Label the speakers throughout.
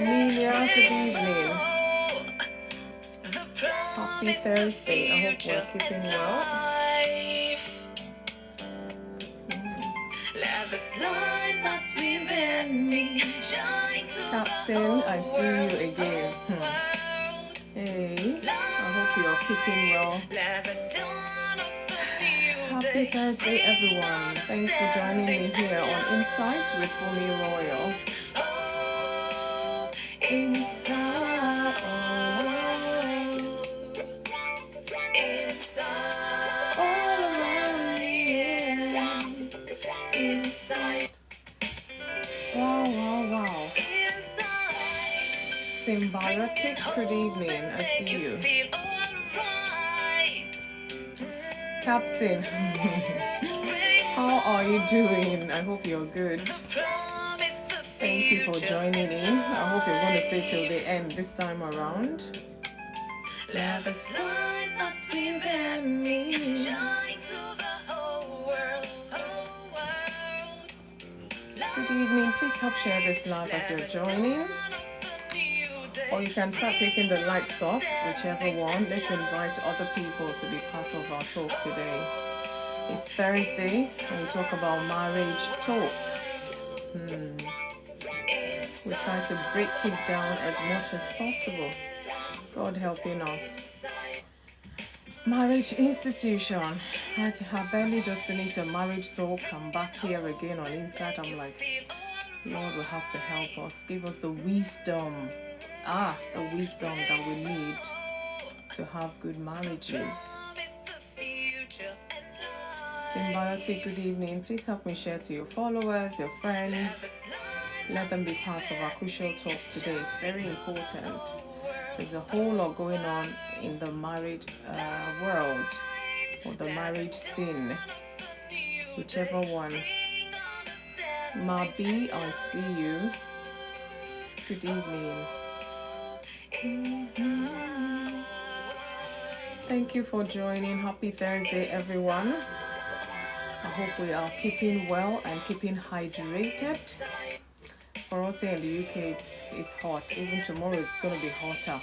Speaker 1: Amelia, good evening. Happy Thursday. I hope we're keeping well. Captain, I see you again. Hey, I hope you're keeping well. Happy Thursday, everyone. Thanks for joining me here on Insight with FunmiRoyal. Inside, all around me, inside. Wow, wow, wow. Symbiotic, good evening. I see you. Captain, how are you doing? I hope you're good. Thank you for joining in. I hope you're going to stay till the end this time around. Love is that's within me. Good evening. Please help share this live as you're joining. Or you can start taking the lights off, whichever one. Let's invite other people to be part of our talk today. It's Thursday and we talk about marriage talks. We try to break it down as much as possible. God helping us. Marriage institution. I barely just finished a marriage talk. I'm back here again on Insight. I'm like, Lord will have to help us. Give us the wisdom. The wisdom that we need to have good marriages. Symbiotic, good evening. Please help me share to your followers, your friends. Let them be part of our crucial talk today. It's very important. There's a whole lot going on in the married world, or the marriage scene, whichever one. Mabi, I see you. Good evening. Thank you for joining. Happy Thursday, everyone. I hope we are keeping well and keeping hydrated. For us here in the UK, it's hot. Even tomorrow it's going to be hotter.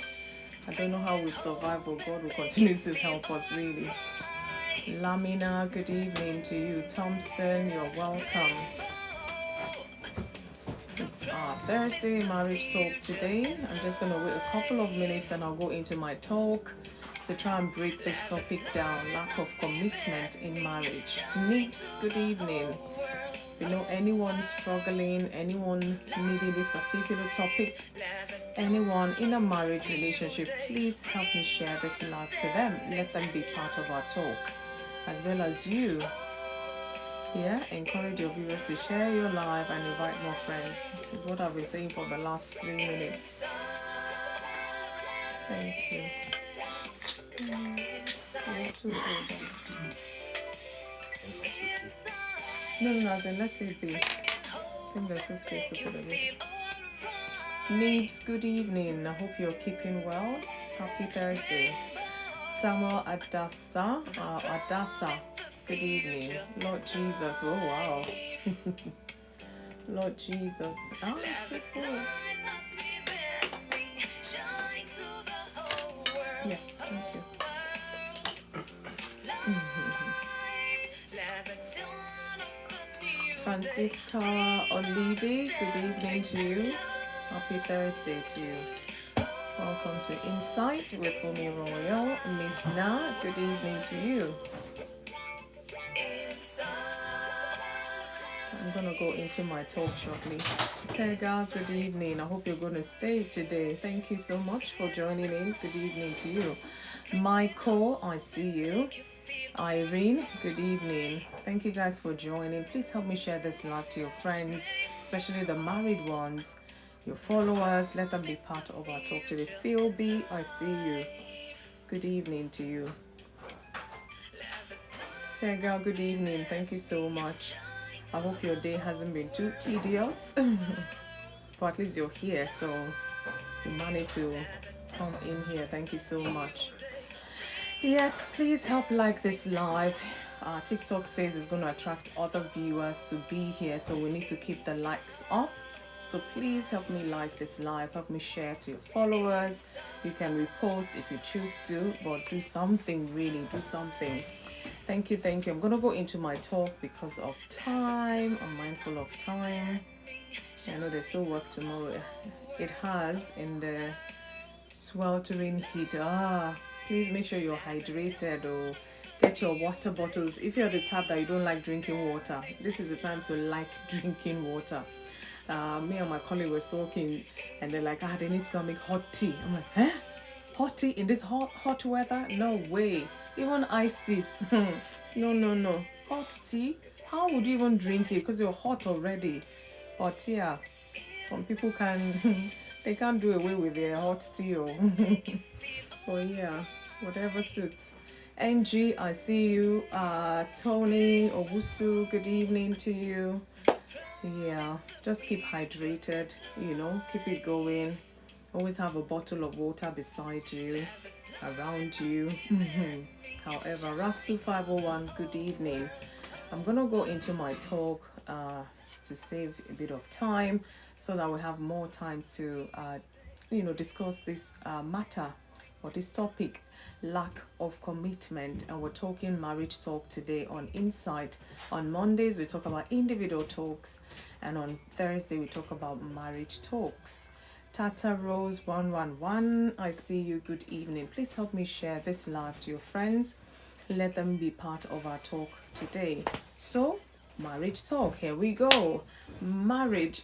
Speaker 1: I don't know how we've survived, but God will continue to help us, really. Lamina, good evening to you. Thompson, you're welcome. It's our Thursday marriage talk today. I'm just going to wait a couple of minutes and I'll go into my talk to try and break this topic down. Lack of commitment in marriage. Nips, good evening. If you know anyone struggling, anyone needing this particular topic, anyone in a marriage relationship, please help me share this live to them. Let them be part of our talk, as well as you. Yeah, encourage your viewers to share your live and invite more friends. This is what I've been saying for the last 3 minutes. Thank you. No, as in let it be. I think there's no space to put it in. Neebs, good evening. I hope you're keeping well. Happy Thursday. Samuel Adasa, good evening. Lord Jesus, oh wow. Lord Jesus. Oh, so cool. Yeah, thank you. Francisca Olivi, good evening to you. Happy Thursday to you. Welcome to Insight with FunmiRoyal. Miss Na, good evening to you. I'm going to go into my talk shortly. Tega, good evening. I hope you're going to stay today. Thank you so much for joining in. Good evening to you. Michael, I see you. Irene, good evening. Thank you guys for joining. Please help me share this live to your friends, especially the married ones, your followers. Let them be part of our talk today. Philby, I see you. Good evening to you. Tega, good evening. Thank you so much. I hope your day hasn't been too tedious. But at least you're here, so you managed to come in here. Thank you so much. Yes, please help like this live. TikTok says it's going to attract other viewers to be here, so we need to keep the likes up So please help me like this live, help me share to your followers. You can repost if you choose to, but do something, really do something. Thank you. I'm gonna go into my talk because of time. I'm mindful of time. I know there's still work tomorrow. It has in the sweltering heat. Please make sure you're hydrated, or get your water bottles. If you're the type that you don't like drinking water, this is the time to like drinking water. Me and my colleague was talking, and they're like, they need to go make hot tea. I'm like, huh? Hot tea in this hot weather? No way. Even iced teas. No. Hot tea? How would you even drink it? Because you're hot already. But yeah, some people they can't do away with their hot tea. Oh yeah, whatever suits. NG, I see you. Tony, Owusu, good evening to you. Yeah, just keep hydrated, keep it going. Always have a bottle of water beside you, around you. However, Rasu 501, good evening. I'm gonna go into my talk to save a bit of time, so that we have more time to discuss this matter or this topic, lack of commitment. And we're talking marriage talk today on Insight. On Mondays we talk about individual talks, and on Thursday we talk about marriage talks. Tata Rose 111, I see you, good evening. Please help me share this live to your friends. Let them be part of our talk today. So, marriage talk, here we go. Marriage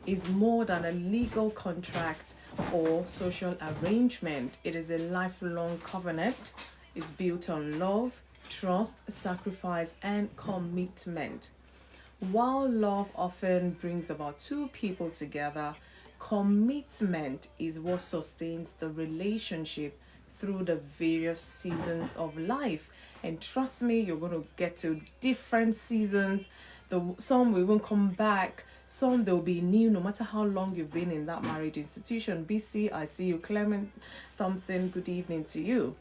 Speaker 1: is more than a legal contract or social arrangement. It is a lifelong covenant. It's built on love, trust, sacrifice, and commitment. While love often brings about two people together, commitment is what sustains the relationship through the various seasons of life. And trust me, you're going to get to different seasons. Some will even come back, some they'll be new no matter how long you've been in that marriage institution. BC, I see you. Clement Thompson, good evening to you.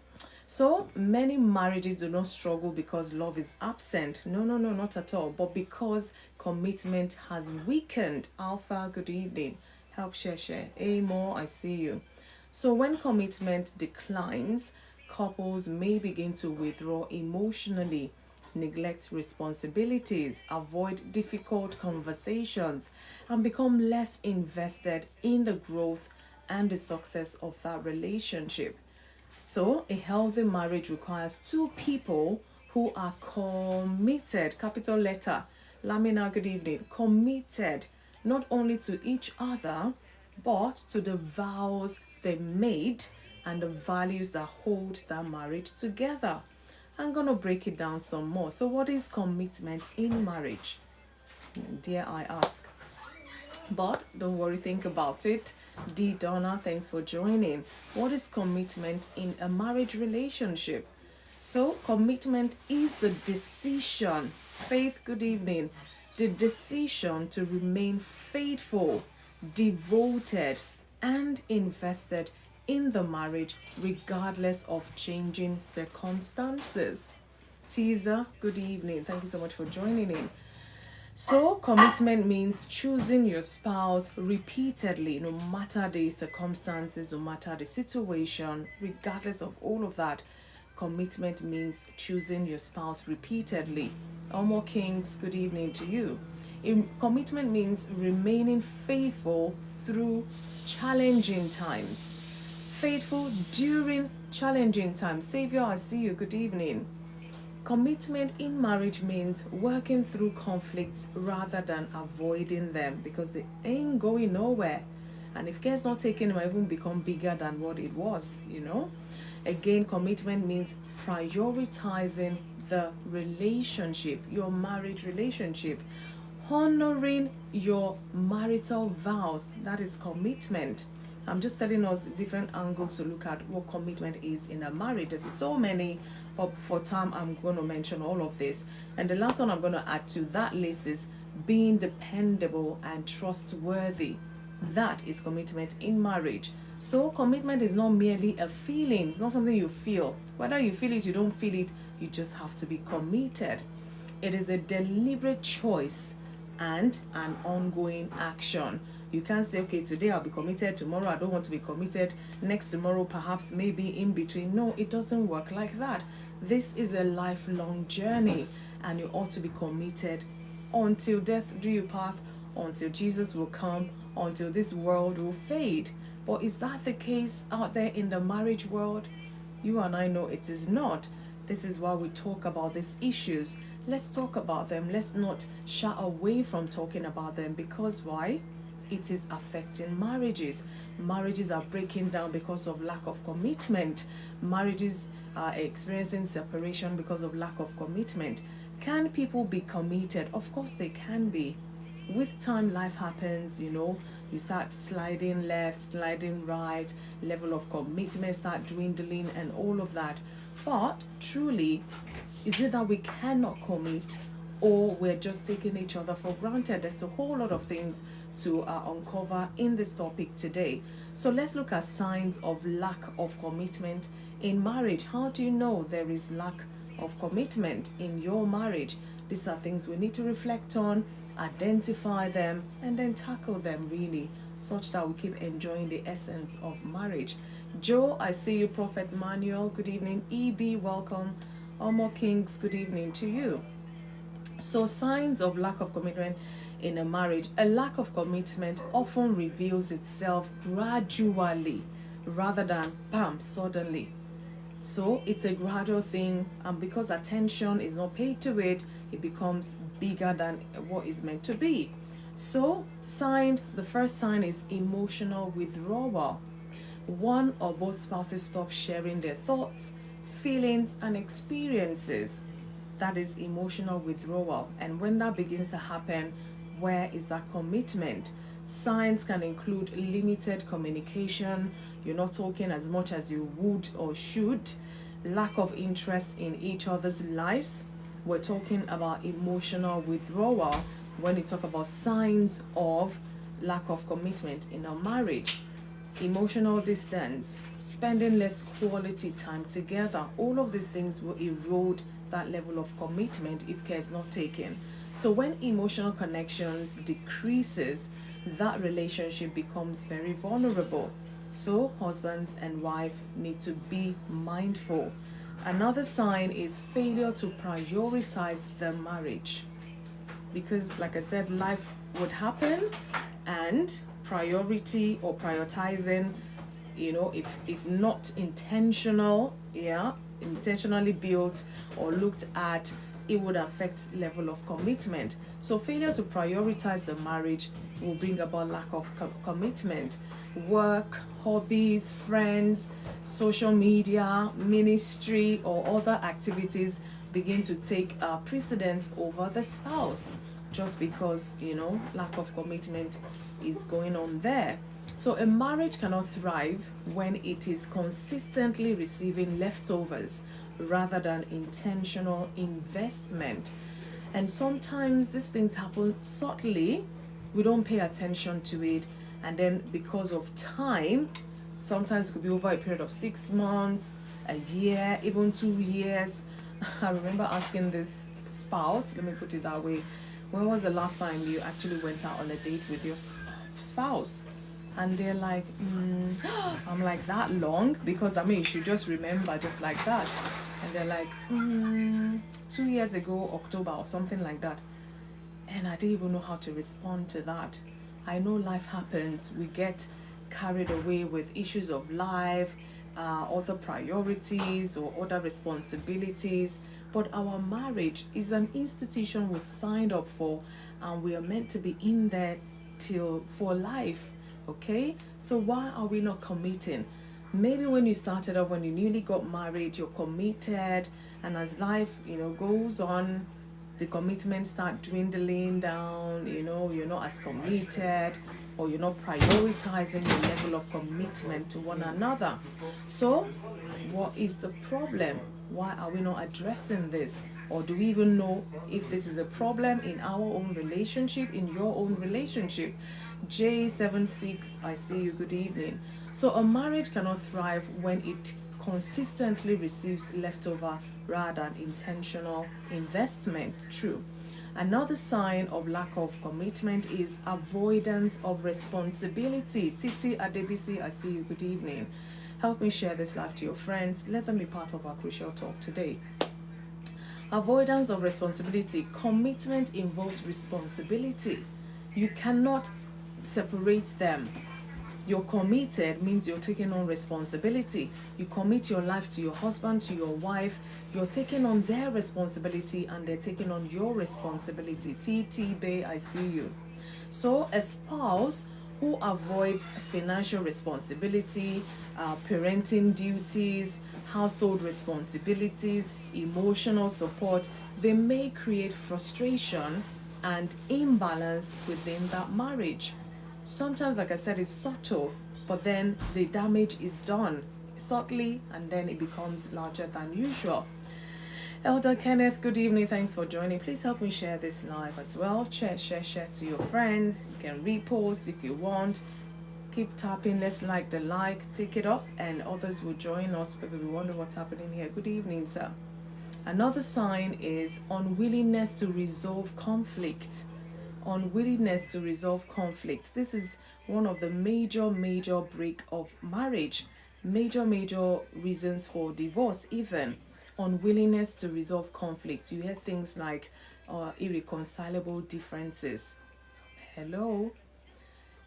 Speaker 1: So many marriages do not struggle because love is absent. No, not at all. But because commitment has weakened. Alpha, good evening. Help share. Amor, I see you. So when commitment declines, couples may begin to withdraw emotionally, neglect responsibilities, avoid difficult conversations, and become less invested in the growth and the success of that relationship. So a healthy marriage requires two people who are committed, capital letter. Lamina, good evening. Committed not only to each other, but to the vows they made and the values that hold that marriage together. I'm going to break it down some more. So what is commitment in marriage? Dare I ask? But don't worry, think about it. D. Donna, thanks for joining. What is commitment in a marriage relationship? So commitment is the decision. Faith, good evening. The decision to remain faithful, devoted, and invested in the marriage regardless of changing circumstances. Teaser, good evening. Thank you so much for joining in. So commitment means choosing your spouse repeatedly, no matter the circumstances, no matter the situation, regardless of all of that. Commitment means choosing your spouse repeatedly. Elmo Kings, good evening to you. Commitment means remaining faithful through challenging times. Faithful during challenging times. Savior, I see you. Good evening. Commitment in marriage means working through conflicts rather than avoiding them, because they ain't going nowhere. And if care's not taken, it might even become bigger than what it was, Again, commitment means prioritizing the relationship, your marriage relationship, honoring your marital vows. That is commitment. I'm just telling us different angles to look at what commitment is in a marriage. There's so many, but for time I'm going to mention all of this. And the last one I'm going to add to that list is being dependable and trustworthy. That is commitment in marriage. So commitment is not merely a feeling. It's not something you feel. Whether you feel it, you don't feel it, you just have to be committed. It is a deliberate choice and an ongoing action. You can't say, okay, today I'll be committed, tomorrow I don't want to be committed, next tomorrow perhaps maybe in between. No, it doesn't work like that. This is a lifelong journey, and you ought to be committed until death do you part, until Jesus will come, until this world will fade. But is that the case out there in the marriage world? You and I know it is not. This is why we talk about these issues. Let's talk about them. Let's not shy away from talking about them, because why? It is affecting marriages. Marriages are breaking down because of lack of commitment. Marriages are experiencing separation because of lack of commitment. Can people be committed? Of course they can be. With time, life happens, you start sliding left, sliding right, level of commitment start dwindling and all of that. But truly, is it that we cannot commit, or we're just taking each other for granted? There's a whole lot of things to uncover in this topic today. So let's look at signs of lack of commitment in marriage. How do you know there is lack of commitment in your marriage? These are things we need to reflect on, identify them, and then tackle them really, such that we keep enjoying the essence of marriage. Joe, I see you. Prophet Manuel, good evening. EB, welcome. Omo Kings, good evening to you. So signs of lack of commitment in a marriage. A lack of commitment often reveals itself gradually rather than bam, suddenly. So it's a gradual thing, and because attention is not paid to it, it becomes bigger than what is meant to be. So the first sign is emotional withdrawal. One or both spouses stop sharing their thoughts, feelings, and experiences. That is emotional withdrawal. And when that begins to happen, where is that commitment? Signs can include limited communication. You're not talking as much as you would or should. Lack of interest in each other's lives. We're talking about emotional withdrawal when you talk about signs of lack of commitment in a marriage. Emotional distance, spending less quality time together. All of these things will erode that level of commitment if care is not taken. So when emotional connections decreases, that relationship becomes very vulnerable. So husband and wife need to be mindful. Another sign is failure to prioritize the marriage. Because like I said, life would happen, and priority or prioritizing, if not intentional, intentionally built or looked at, it would affect level of commitment. So failure to prioritize the marriage will bring about lack of commitment. Work, hobbies, friends, social media, ministry, or other activities begin to take precedence over the spouse, just because lack of commitment is going on there. So a marriage cannot thrive when it is consistently receiving leftovers rather than intentional investment. And sometimes these things happen subtly, we don't pay attention to it, and then because of time, sometimes it could be over a period of 6 months, a year, even 2 years. I remember asking this spouse, let me put it that way, when was the last time you actually went out on a date with your spouse? And they're like, I'm like, that long? Because you should just remember just like that. And they're like, 2 years ago, October or something like that. And I didn't even know how to respond to that. I know life happens. We get carried away with issues of life, other priorities or other responsibilities. But our marriage is an institution we signed up for, and we are meant to be in there for life. Okay, so why are we not committing? Maybe when you started off, when you newly got married, you're committed, and as life goes on, the commitment start dwindling down. You're not as committed, or you're not prioritizing the level of commitment to one another. So what is the problem? Why are we not addressing this? Or do we even know if this is a problem in our own relationship, in your own relationship? J76, I see you, good evening. So a marriage cannot thrive when it consistently receives leftover rather than intentional investment. True. Another sign of lack of commitment is avoidance of responsibility. Titi Adebisi, I see you. Good evening. Help me share this live to your friends. Let them be part of our crucial talk today. Avoidance of responsibility. Commitment involves responsibility. You cannot separate them. You're committed means you're taking on responsibility. You commit your life to your husband, to your wife. You're taking on their responsibility and they're taking on your responsibility. TT Bay, I see you. So a spouse who avoids financial responsibility, parenting duties, household responsibilities, emotional support, they may create frustration and imbalance within that marriage. Sometimes, like I said, it's subtle, but then the damage is done subtly and then it becomes larger than usual. Elder Kenneth, good evening. Thanks for joining. Please help me share this live as well. Share to your friends. You can repost if you want. Keep tapping. Let's like the like. Take it up and others will join us because we wonder what's happening here. Good evening, sir. Another sign is unwillingness to resolve conflict. Unwillingness to resolve conflict. This is one of the major break of marriage. Major reasons for divorce even. Unwillingness to resolve conflict. You hear things like irreconcilable differences. Hello?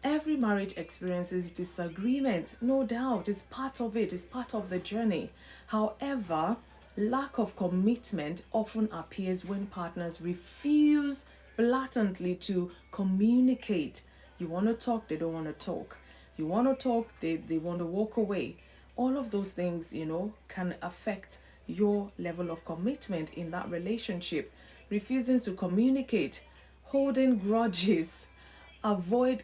Speaker 1: Every marriage experiences disagreement, no doubt. It's part of it. It's part of the journey. However, lack of commitment often appears when partners refuse blatantly to communicate. You want to talk, they don't want to talk. You want to talk, they want to walk away. All of those things, can affect your level of commitment in that relationship. Refusing to communicate, holding grudges, avoid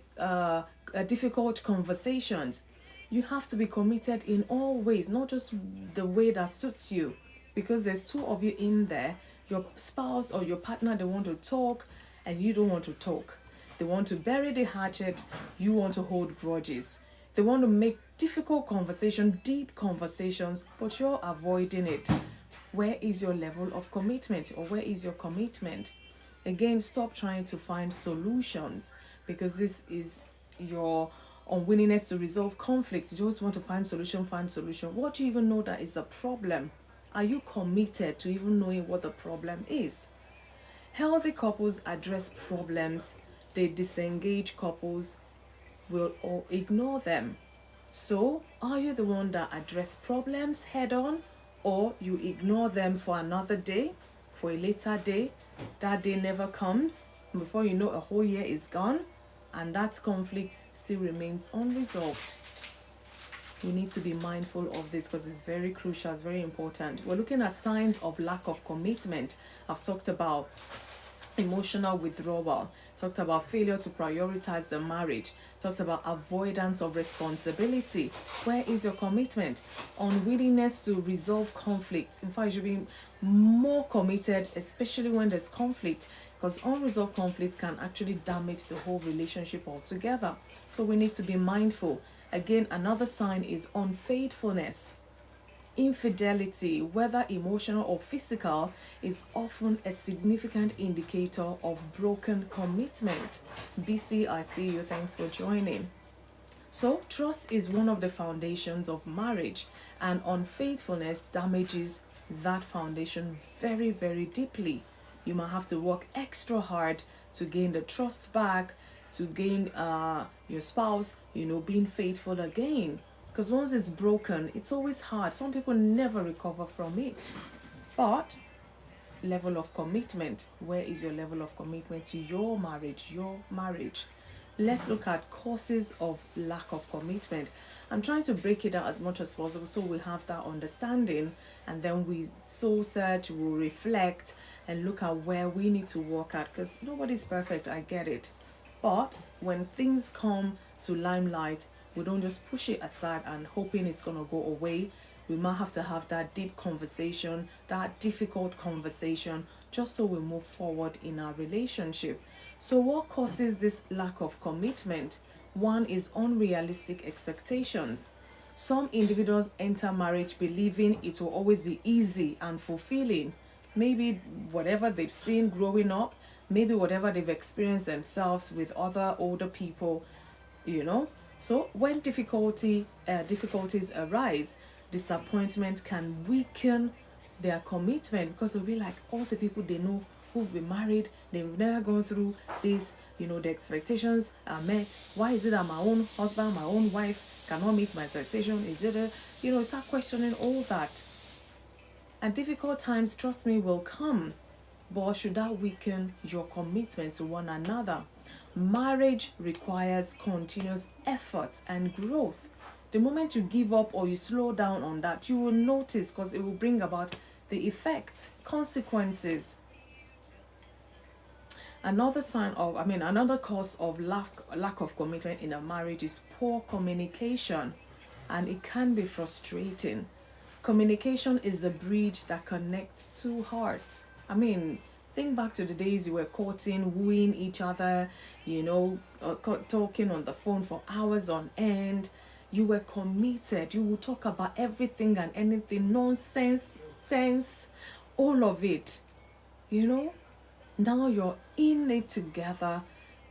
Speaker 1: difficult conversations. You have to be committed in all ways, not just the way that suits you, because there's two of you in there. Your spouse or your partner, they want to talk and you don't want to talk. They want to bury the hatchet, you want to hold grudges. They want to make difficult conversation, deep conversations, but you're avoiding it. Where is your level of commitment, or where is your commitment? Again, stop trying to find solutions, because this is your unwillingness to resolve conflicts. You just want to find solution. What do you even know that is the problem? Are you committed to even knowing what the problem is? Healthy couples address problems. They disengage couples will all ignore them. So, are you the one that address problems head on, or you ignore them for another day, for a later day? That day never comes. Before you know, a whole year is gone, and that conflict still remains unresolved. We need to be mindful of this because it's very crucial, it's very important. We're looking at signs of lack of commitment. I've talked about emotional withdrawal, talked about failure to prioritize the marriage, talked about avoidance of responsibility. Where is your commitment? Unwillingness to resolve conflict. In fact, you should be more committed, especially when there's conflict, because unresolved conflict can actually damage the whole relationship altogether. So we need to be mindful. Again, another sign is unfaithfulness. Infidelity, whether emotional or physical, is often a significant indicator of broken commitment. BC, I see you. Thanks for joining. So, trust is one of the foundations of marriage, and unfaithfulness damages that foundation very, very deeply. You might have to work extra hard to gain the trust back, to gain your spouse, being faithful again. Because once it's broken, it's always hard. Some people never recover from it. But level of commitment. Where is your level of commitment to your marriage? Let's look at causes of lack of commitment. I'm trying to break it down as much as possible so we have that understanding, and then we soul search, we'll reflect and look at where we need to work at, because nobody's perfect, I get it. But when things come to limelight, we don't just push it aside and hoping it's going to go away. We might have to have that deep conversation, that difficult conversation, just so we move forward in our relationship. So what causes this lack of commitment? One is unrealistic expectations. Some individuals enter marriage believing it will always be easy and fulfilling. Maybe whatever they've seen growing up, maybe whatever they've experienced themselves with other older people, you know. So when difficulties arise, disappointment can weaken their commitment, because they'll be like, all the people they know who've been married, they've never gone through this, the expectations are met. Why is it that my own husband, my own wife cannot meet my expectation? Is it start questioning all that. And difficult times, trust me, will come, but should that weaken your commitment to one another? Marriage requires continuous effort and growth. The moment you give up or you slow down on that, you will notice, because it will bring about the effects, consequences. Another cause of lack of commitment in a marriage is poor communication, and it can be frustrating. Communication is the bridge that connects two hearts. Think back to the days you were courting, wooing each other, talking on the phone for hours on end. You were committed. You would talk about everything and anything, nonsense, sense, all of it. Now you're in it together,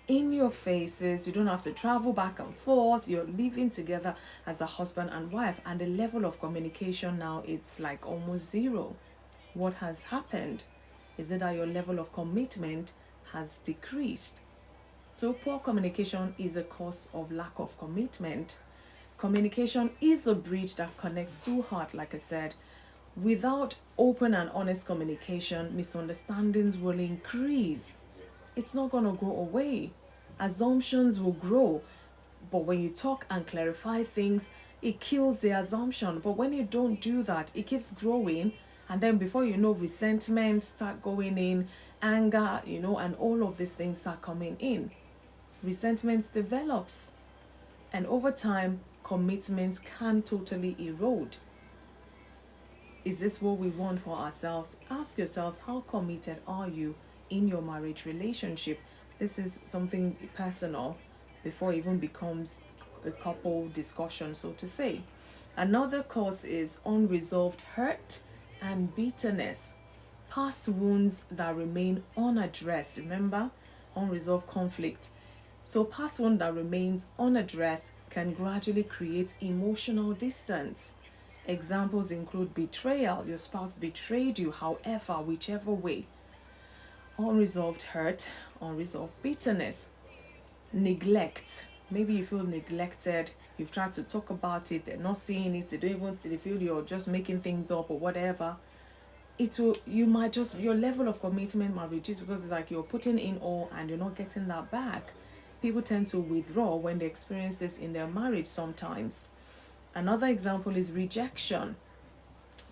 Speaker 1: in your faces. You don't have to travel back and forth. You're living together as a husband and wife, and the level of communication now, it's like almost zero. What has happened? Is it that your level of commitment has decreased? So poor communication is a cause of lack of commitment. Communication is the bridge that connects two hearts, like I said. Without open and honest communication, misunderstandings will increase. It's not going to go away. Assumptions will grow. But when you talk and clarify things, it kills the assumption. But when you don't do that, it keeps growing. And then before you know, resentment start going in, anger, and all of these things start coming in. Resentment develops. And over time, commitment can totally erode. Is this what we want for ourselves? Ask yourself, how committed are you in your marriage relationship? This is something personal before it even becomes a couple discussion, so to say. Another cause is unresolved hurt and bitterness. Past wounds that remain unaddressed. Remember, unresolved conflict. So past wound that remains unaddressed can gradually create emotional distance. Examples include betrayal. Your spouse betrayed you, however, whichever way. Unresolved hurt, unresolved bitterness. Neglect. Maybe you feel neglected. You've tried to talk about it. They're not seeing it. They feel you're just making things up or whatever. Your level of commitment might reduce, because it's like you're putting in all and you're not getting that back. People tend to withdraw when they experience this in their marriage sometimes. Another example is rejection.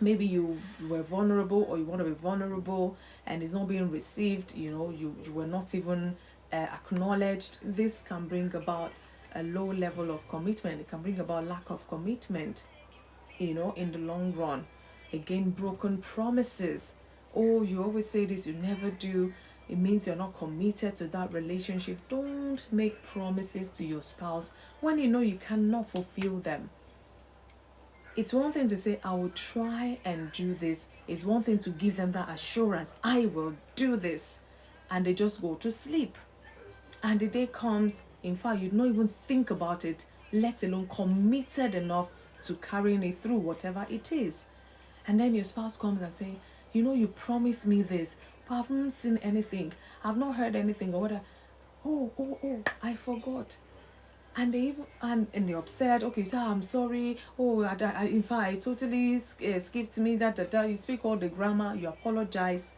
Speaker 1: Maybe you were vulnerable, or you want to be vulnerable, and it's not being received. You were not even acknowledged. This can bring about a low level of commitment. It can bring about lack of commitment, in the long run. Again, broken promises. Oh, you always say this, you never do. It means you're not committed to that relationship. Don't make promises to your spouse when you cannot fulfill them. It's one thing to say, I will try and do this. It's one thing to give them that assurance, I will do this. And they just go to sleep. And the day comes, in fact, you don't even think about it, let alone committed enough to carrying it through, whatever it is. And then your spouse comes and say, you promised me this, but I haven't seen anything. I've not heard anything, or whatever. Oh, I forgot. And they're upset. Okay, so I'm sorry. Oh, in fact, I totally skipped me that. You speak all the grammar, you apologize.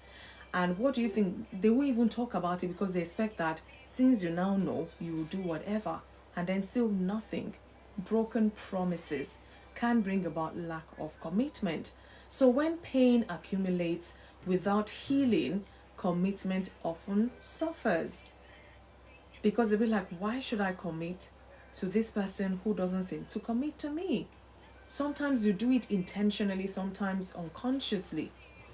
Speaker 1: And what do you think? They won't even talk about it, because they expect that since you now know, you will do whatever. And then still nothing. Broken promises can bring about lack of commitment. So when pain accumulates without healing, commitment often suffers. Because they'll be like, why should I commit to this person who doesn't seem to commit to me? Sometimes you do it intentionally, sometimes unconsciously.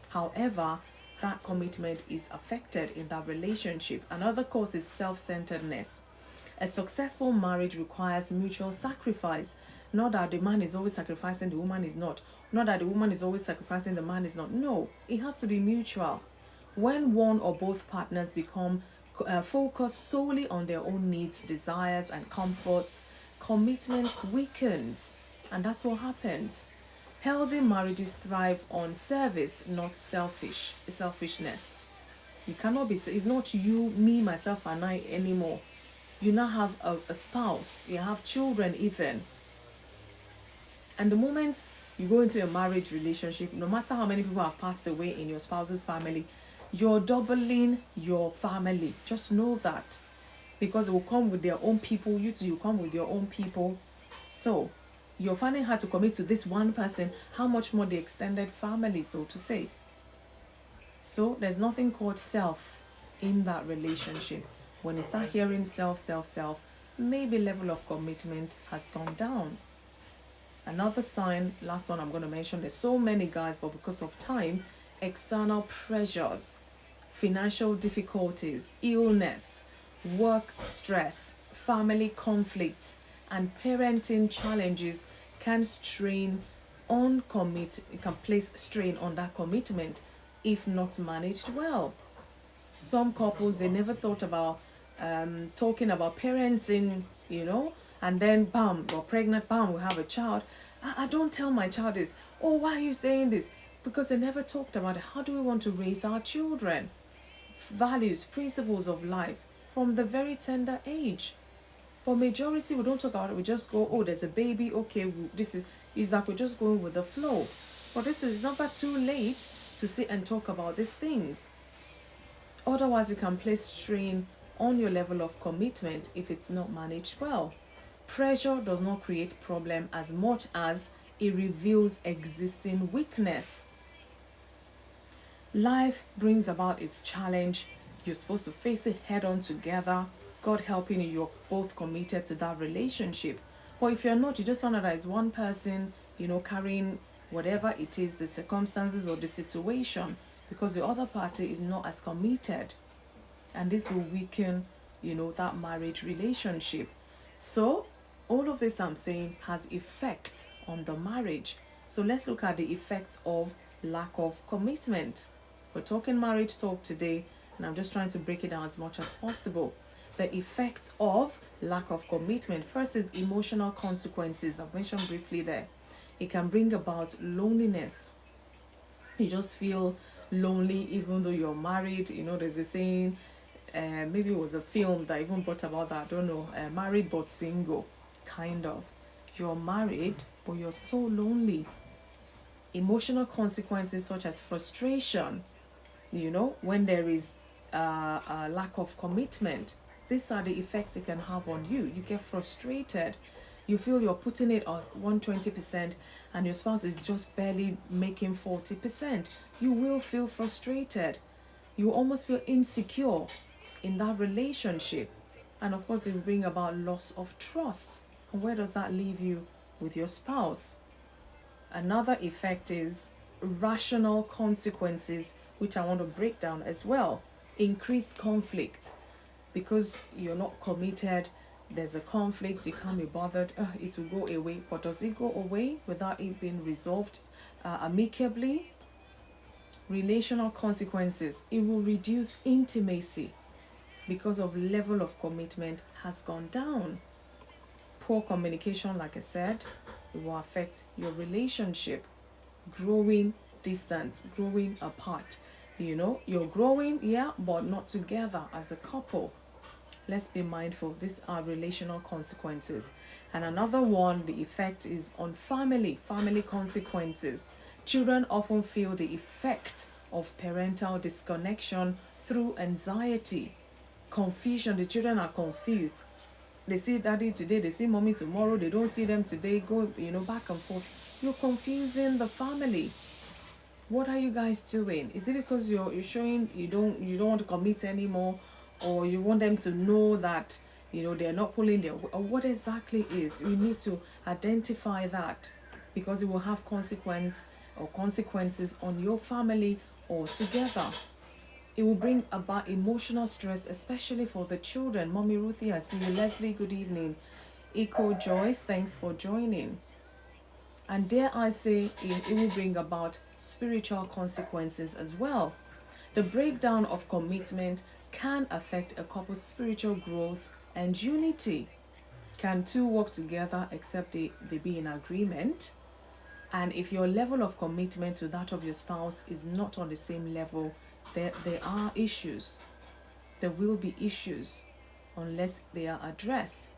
Speaker 1: However, that commitment is affected in that relationship. Another cause is self-centeredness. A successful marriage requires mutual sacrifice. Not that the man is always sacrificing, the woman is not. Not that the woman is always sacrificing, the man is not. No, it has to be mutual. When one or both partners become focused solely on their own needs, desires, and comforts, commitment weakens. And that's what happens. Healthy marriages thrive on service, not selfishness. You cannot be, it's not you, me, myself, and I anymore. You now have a spouse, you have children even. And the moment you go into a marriage relationship, no matter how many people have passed away in your spouse's family, you're doubling your family. Just know that. Because it will come with their own people, you too, you come with your own people. So you're finding hard to commit to this one person, how much more the extended family, so to say. So there's nothing called self in that relationship. When you start hearing self, maybe level of commitment has gone down. Another sign, last one I'm going to mention, there's so many guys, but because of time, external pressures, financial difficulties, illness, work stress, family conflicts, and parenting challenges can place strain on that commitment if not managed well. Some couples, they never thought about talking about parenting, and then bam, we're pregnant, bam, we have a child. I don't tell my child this. Oh, why are you saying this? Because they never talked about it. How do we want to raise our children? Values, principles of life from the very tender age. For majority, we don't talk about it. We just go, oh, there's a baby. Okay, this is like we're just going with the flow. But this is never too late to sit and talk about these things. Otherwise, it can place strain on your level of commitment if it's not managed well. Pressure does not create problem as much as it reveals existing weakness. Life brings about its challenge. You're supposed to face it head on together. God helping you, you're both committed to that relationship. But if you're not, you just find out that it's one person, carrying whatever it is, the circumstances or the situation, because the other party is not as committed. And this will weaken, that marriage relationship. So all of this I'm saying has effects on the marriage. So let's look at the effects of lack of commitment. We're talking marriage talk today, and I'm just trying to break it down as much as possible. The effects of lack of commitment. First is emotional consequences. I've mentioned briefly there. It can bring about loneliness. You just feel lonely even though you're married. There's a saying, maybe it was a film that even brought about that, I don't know, married but single, kind of. You're married, but you're so lonely. Emotional consequences such as frustration, when there is a lack of commitment. These are the effects it can have on you. You get frustrated. You feel you're putting it on 120% and your spouse is just barely making 40%. You will feel frustrated. You almost feel insecure in that relationship. And of course, it will bring about loss of trust. And where does that leave you with your spouse? Another effect is rational consequences, which I want to break down as well. Increased conflict. Because you're not committed, there's a conflict, you can't be bothered, it will go away. But does it go away without it being resolved amicably? Relational consequences. It will reduce intimacy because of level of commitment has gone down. Poor communication, like I said, it will affect your relationship. Growing distance, growing apart. You're growing, yeah, but not together as a couple. Let's be mindful. These are relational consequences. And another one, the effect is on family consequences. Children often feel the effect of parental disconnection through anxiety, confusion. The children are confused. They see daddy today, they see mommy tomorrow, they don't see them today, go, back and forth. You're confusing the family. What are you guys doing? Is it because you're showing you don't want to commit anymore, or you want them to know that they're not pulling their, or what exactly is? You need to identify that, because it will have consequences on your family altogether. It will bring about emotional stress, especially for the children. Mommy Ruthie, I see you. Leslie, good evening. Eco Joyce, thanks for joining. And dare I say, it will bring about spiritual consequences as well. The breakdown of commitment can affect a couple's spiritual growth and unity. Can two work together except they be in agreement? And if your level of commitment to that of your spouse is not on the same level, there are issues. There will be issues unless they are addressed.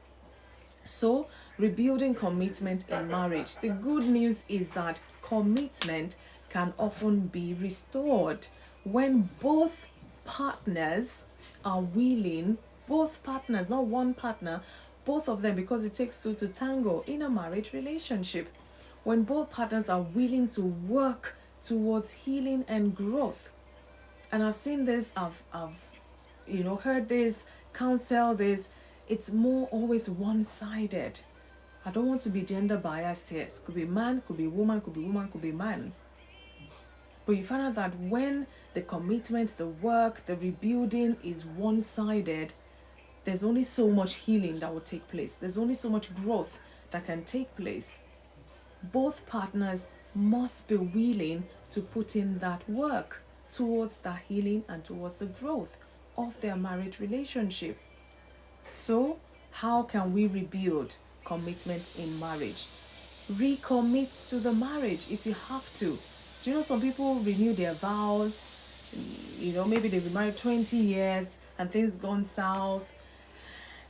Speaker 1: So, rebuilding commitment in marriage. The good news is that commitment can often be restored when both partners are willing, both partners, not one partner, both of them, because it takes two to tango in a marriage relationship. When both partners are willing to work towards healing and growth. And I've seen this, I've heard this, counsel this. It's more always one-sided. I don't want to be gender biased here. It could be man, could be woman, could be woman, could be man. But you find out that when the commitment, the work, the rebuilding is one-sided, there's only so much healing that will take place. There's only so much growth that can take place. Both partners must be willing to put in that work towards that healing and towards the growth of their marriage relationship. So, how can we rebuild commitment in marriage? Recommit to the marriage if you have to. Do you know some people renew their vows? Maybe they've been married 20 years and things gone south.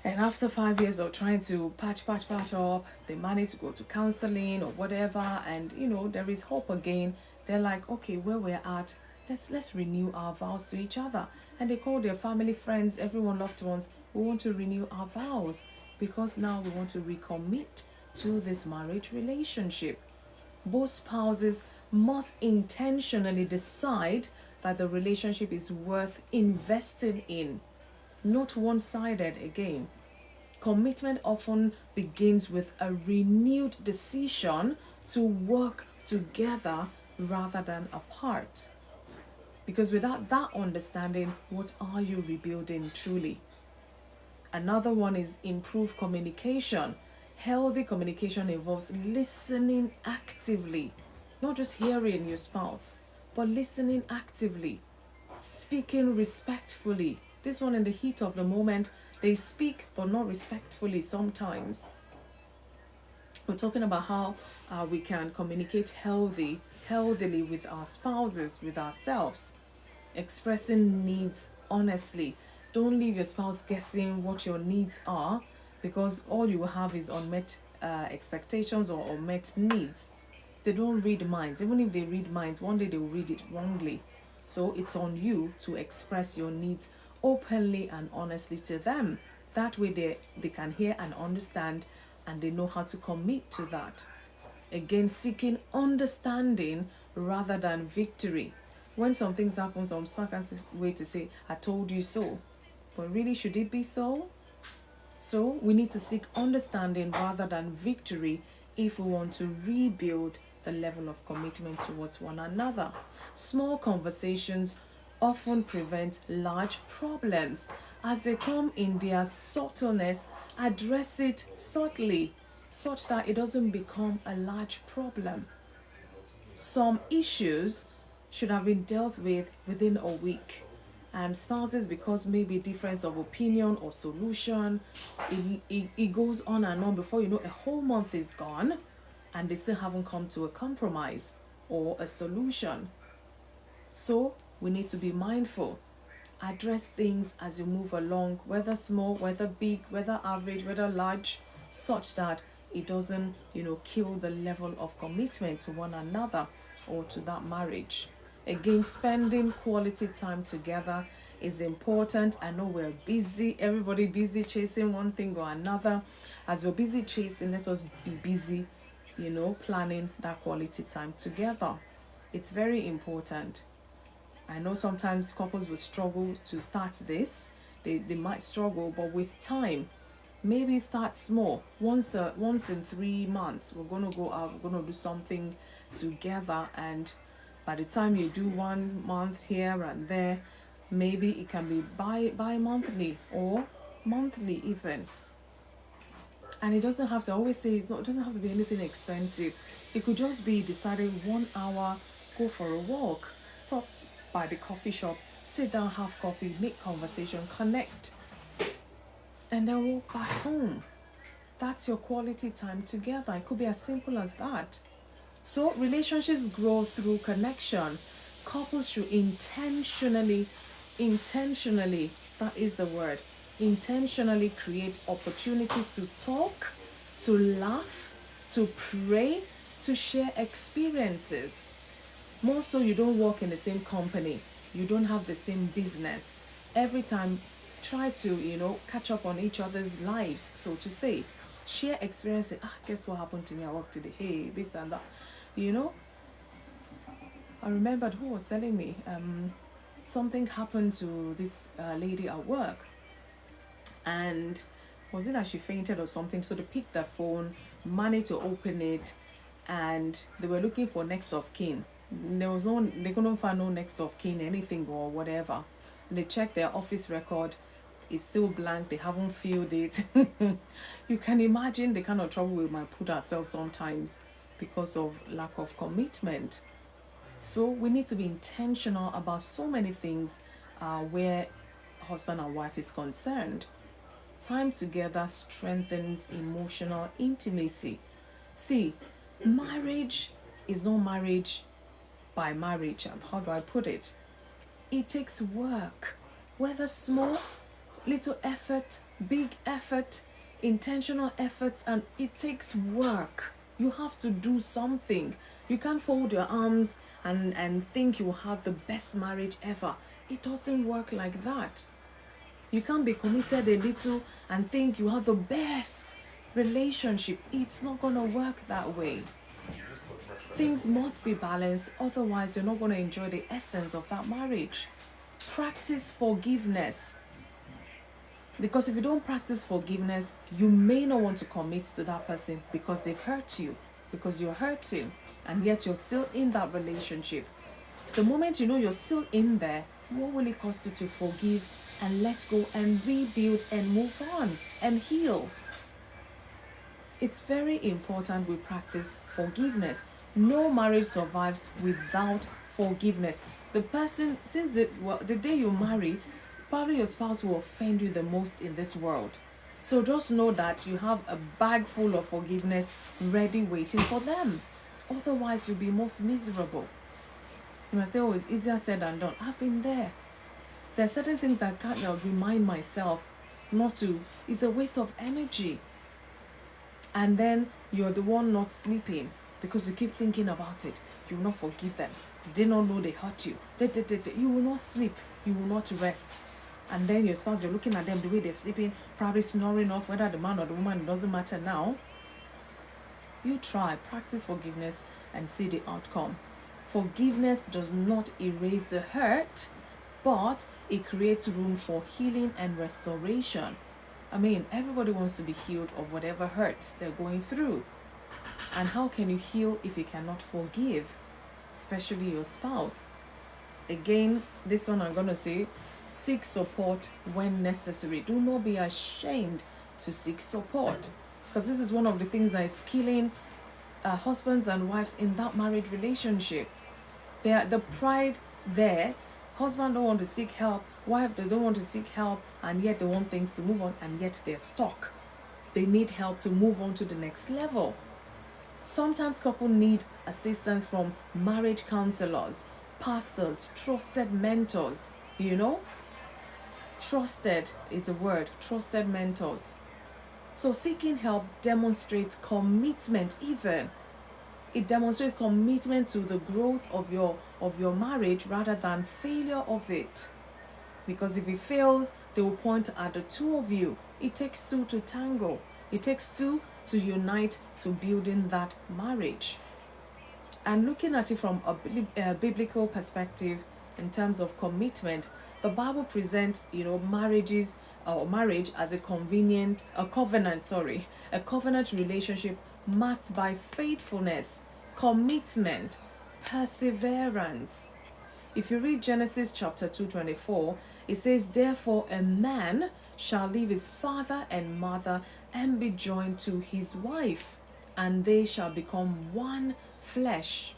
Speaker 1: And after 5 years of trying to patch up, they manage to go to counseling or whatever, and there is hope again. They're like, okay, where we're at, let's renew our vows to each other. And they call their family, friends, everyone, loved ones. We want to renew our vows because now we want to recommit to this marriage relationship. Both spouses must intentionally decide that the relationship is worth investing in. Not one-sided again. Commitment often begins with a renewed decision to work together rather than apart. Because without that understanding, what are you rebuilding truly? Another one is improved communication. Healthy communication involves listening actively, not just hearing your spouse, but listening actively, speaking respectfully. This one, in the heat of the moment, they speak but not respectfully sometimes. We're talking about how we can communicate healthily with our spouses, with ourselves. Expressing needs honestly. Don't leave your spouse guessing what your needs are, because all you will have is unmet expectations or unmet needs. They don't read minds. Even if they read minds, one day they will read it wrongly. So it's on you to express your needs openly and honestly to them. That way they can hear and understand, and they know how to commit to that. Again, seeking understanding rather than victory. When some things happen, some spouse way to say, I told you so. But really, should it be so? So we need to seek understanding rather than victory if we want to rebuild the level of commitment towards one another. Small conversations often prevent large problems. As they come in their subtleness, address it subtly such that it doesn't become a large problem. Some issues should have been dealt with within a week. And spouses, because maybe difference of opinion or solution, it goes on and on. Before you know, a whole month is gone and they still haven't come to a compromise or a solution. So we need to be mindful. Address things as you move along, whether small, whether big, whether average, whether large, such that it doesn't, kill the level of commitment to one another or to that marriage. Again, spending quality time together is important. I know we're busy, everybody busy chasing one thing or another. As we're busy chasing, let us be busy, planning that quality time together. It's very important. I know sometimes couples will struggle to start this. They might struggle, but with time, maybe start small. Once in 3 months, we're going to go out, we're going to do something together, and by the time you do 1 month here and there, maybe it can be bi-monthly or monthly even. And it doesn't have to, I always say, it doesn't have to be anything expensive. It could just be deciding 1 hour, go for a walk, stop by the coffee shop, sit down, have coffee, make conversation, connect, and then walk back home. That's your quality time together. It could be as simple as that. So relationships grow through connection. Couples should intentionally, that is the word, intentionally create opportunities to talk, to laugh, to pray, to share experiences. More so, you don't work in the same company, you don't have the same business. Every time, try to, catch up on each other's lives, so to say. Share experiences. Guess what happened to me at work today? Hey, this and that. I remembered who was telling me something happened to this lady at work. And was it that she fainted or something? So they picked their phone, managed to open it, and they were looking for next of kin. They couldn't find no next of kin, anything or whatever. And they checked their office record. It's still blank. They haven't filled it. You can imagine the kind of trouble we might put ourselves sometimes because of lack of commitment. So we need to be intentional about so many things where husband and wife is concerned. Time together strengthens emotional intimacy. See, marriage is not marriage by marriage. How do I put it? It takes work, whether small, little effort, big effort, intentional efforts, and it takes work. You have to do something. You can't fold your arms and think you will have the best marriage ever. It doesn't work like that. You can't be committed a little and think you have the best relationship. It's not going to work that way. Things must be balanced, otherwise you're not going to enjoy the essence of that marriage. Practice forgiveness. Because if you don't practice forgiveness, you may not want to commit to that person because they've hurt you, because you're hurting, and yet you're still in that relationship. The moment you know you're still in there, what will it cost you to forgive and let go and rebuild and move on and heal? It's very important we practice forgiveness. No marriage survives without forgiveness. The person, since the day you marry, probably your spouse will offend you the most in this world. So just know that you have a bag full of forgiveness ready waiting for them. Otherwise, you'll be most miserable. You might say, oh, it's easier said than done. I've been there. There are certain things I can't remind myself not to. It's a waste of energy. And then you're the one not sleeping because you keep thinking about it. You will not forgive them. Did they not know they hurt you? You will not sleep. You will not rest. And then your spouse, you're looking at them the way they're sleeping, probably snoring off, whether the man or the woman, it doesn't matter now. You try, practice forgiveness and see the outcome. Forgiveness does not erase the hurt, but it creates room for healing and restoration. I mean, everybody wants to be healed of whatever hurts they're going through. And how can you heal if you cannot forgive, especially your spouse? Again, this one I'm going to say, seek support when necessary. Do not be ashamed to seek support, because this is one of the things that is killing husbands and wives in that marriage relationship. The pride there, husband don't want to seek help, wife they don't want to seek help, and yet they want things to move on, and yet they're stuck. They need help to move on to the next level. Sometimes couples need assistance from marriage counselors, pastors, trusted mentors. Trusted is the word, trusted mentors. So seeking help demonstrates commitment. Even it demonstrates commitment to the growth of your marriage rather than failure of it. Because if it fails, they will point at the two of you. It takes two to tango. It takes two to unite to building that marriage. And looking at it from a biblical perspective in terms of commitment, the Bible presents, marriage as a covenant relationship marked by faithfulness, commitment, perseverance. If you read Genesis chapter 2:24, it says, therefore a man shall leave his father and mother and be joined to his wife, and they shall become one flesh.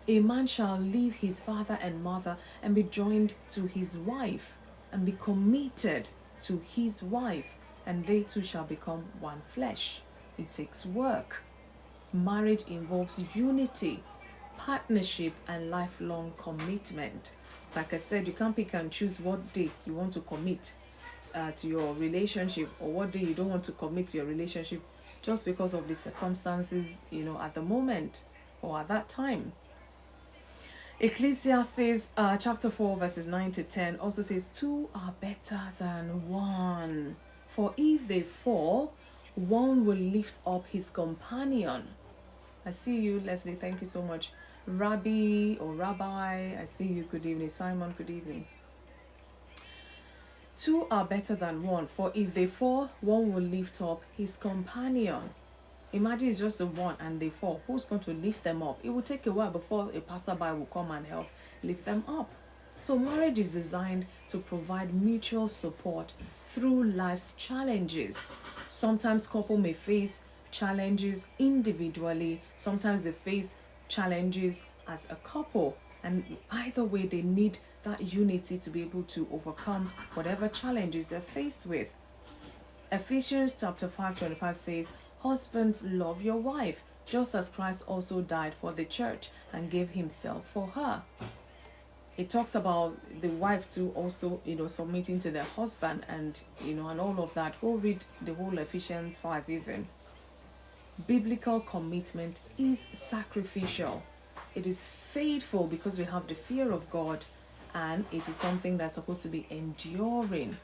Speaker 1: A man shall leave his father and mother and be joined to his wife and be committed to his wife, and they two shall become one flesh. It takes work. Marriage involves unity, partnership, and lifelong commitment. Like I said, you can't pick and choose what day you want to commit to your relationship, or what day you don't want to commit to your relationship, just because of the circumstances, at the moment or at that time. Ecclesiastes chapter 4 verses 9 to 10 also says, two are better than one, for if they fall, one will lift up his companion. I see you, Leslie. Thank you so much. Rabbi or Rabbi, I see you. Good evening. Simon, good evening. Two are better than one, for if they fall, one will lift up his companion. Imagine it's just the one and they fall. Who's going to lift them up? It will take a while before a passerby will come and help lift them up. So marriage is designed to provide mutual support through life's challenges. Sometimes couple may face challenges individually. Sometimes they face challenges as a couple. And either way, they need that unity to be able to overcome whatever challenges they're faced with. Ephesians chapter 5:25 says, husbands, love your wife, just as Christ also died for the church and gave himself for her. It talks about the wife too also, submitting to their husband and, and all of that. Go read the whole Ephesians 5 even. Biblical commitment is sacrificial. It is faithful because we have the fear of God, and it is something that's supposed to be enduring.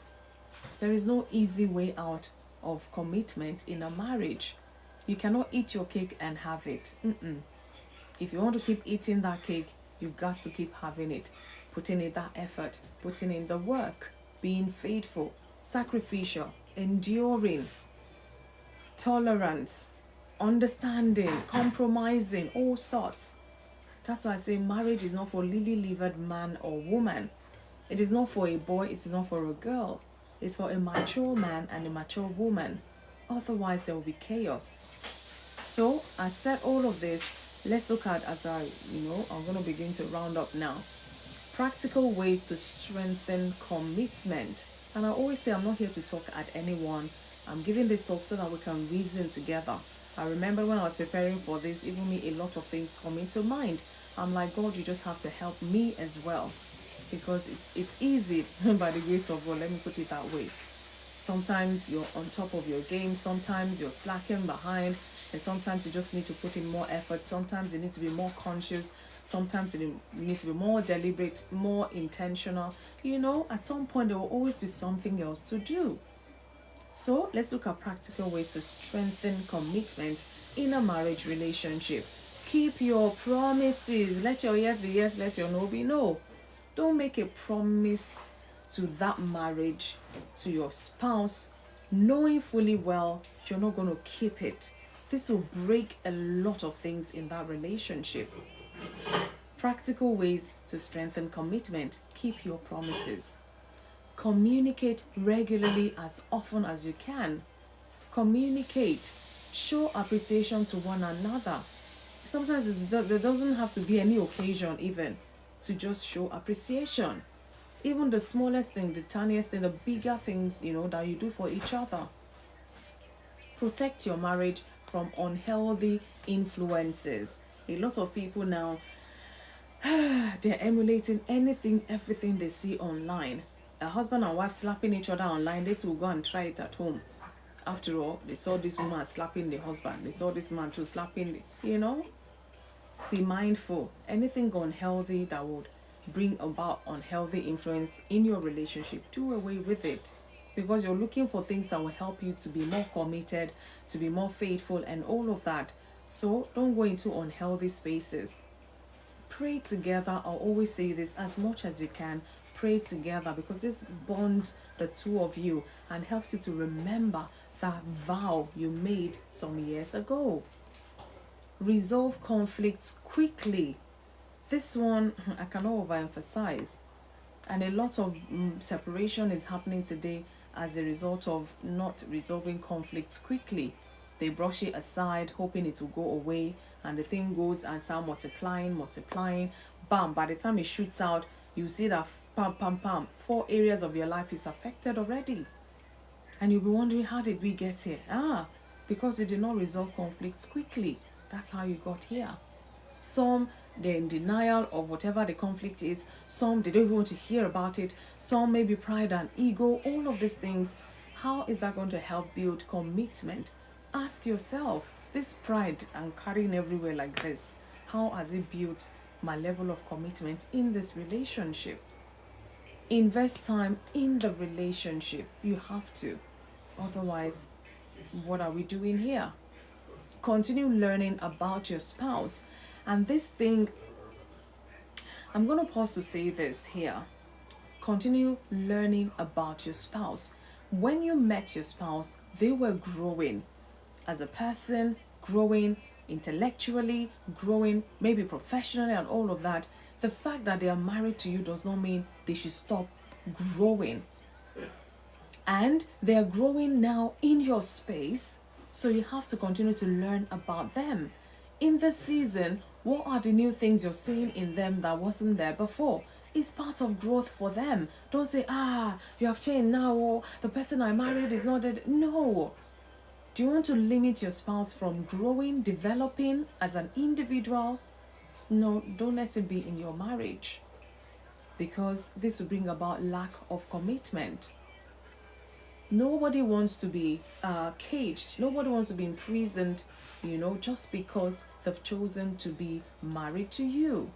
Speaker 1: There is no easy way out of commitment in a marriage. You cannot eat your cake and have it. If you want to keep eating that cake, you've got to keep having it, putting in that effort, putting in the work, being faithful, sacrificial, enduring, tolerance, understanding, compromising, all sorts. That's why I say marriage is not for lily-livered man or woman. It is not for a boy, it is not for a girl. It's for a mature man and a mature woman. Otherwise, there will be chaos. So, I said all of this. Let's look at, I'm going to begin to round up now. Practical ways to strengthen commitment. And I always say I'm not here to talk at anyone. I'm giving this talk so that we can reason together. I remember when I was preparing for this, even me, a lot of things come into mind. I'm like, God, you just have to help me as well. Because it's easy by the grace of God, let me put it that way. Sometimes you're on top of your game, sometimes you're slacking behind, and sometimes you just need to put in more effort. Sometimes you need to be more conscious, sometimes you need to be more deliberate, more intentional. At some point there will always be something else to do. So let's look at practical ways to strengthen commitment in a marriage relationship. Keep your promises. Let your yes be yes, let your no be no. Don't make a promise to that marriage, to your spouse, knowing fully well you're not going to keep it. This will break a lot of things in that relationship. Practical ways to strengthen commitment. Keep your promises. Communicate regularly as often as you can. Communicate. Show appreciation to one another. Sometimes there doesn't have to be any occasion even to just show appreciation. Even the smallest thing, the tiniest thing, the bigger things, that you do for each other. Protect your marriage from unhealthy influences. A lot of people now, they're emulating everything they see online. A husband and wife slapping each other online, they too go and try it at home. After all, they saw this woman slapping the husband. They saw this man too slapping Be mindful. Anything unhealthy that would bring about unhealthy influence in your relationship, do away with it. Because you're looking for things that will help you to be more committed, to be more faithful, and all of that. So don't go into unhealthy spaces. Pray together. I'll always say this, as much as you can, pray together, because this bonds the two of you and helps you to remember that vow you made some years ago. Resolve conflicts quickly. This one I cannot overemphasize. And a lot of separation is happening today as a result of not resolving conflicts quickly. they brush it aside, hoping it will go away, and the thing goes and start multiplying. Bam! By the time it shoots out, you see that pam, pam, pam, 4 areas of your life is affected already, and you'll be wondering, how did we get here? Because you did not resolve conflicts quickly. That's how you got here. Some, they're in denial of whatever the conflict is. Some, they don't even want to hear about it. Some, maybe pride and ego. All of these things, how is that going to help build commitment? Ask yourself, this pride and carrying everywhere like this, how has it built my level of commitment in this relationship? Invest time in the relationship. You have to. Otherwise, what are we doing here? Continue learning about your spouse. And this thing, I'm going to pause to say this here. Continue learning about your spouse. When you met your spouse, they were growing as a person, growing intellectually, growing maybe professionally and all of that. The fact that they are married to you does not mean they should stop growing. And they are growing now in your space, so you have to continue to learn about them. In this season, what are the new things you're seeing in them that wasn't there before? It's part of growth for them. Don't say, you have changed now, or the person I married is not dead. No. Do you want to limit your spouse from growing, developing as an individual? No, don't let it be in your marriage, because this will bring about lack of commitment. Nobody wants to be caged. Nobody wants to be imprisoned, just because they've chosen to be married to you.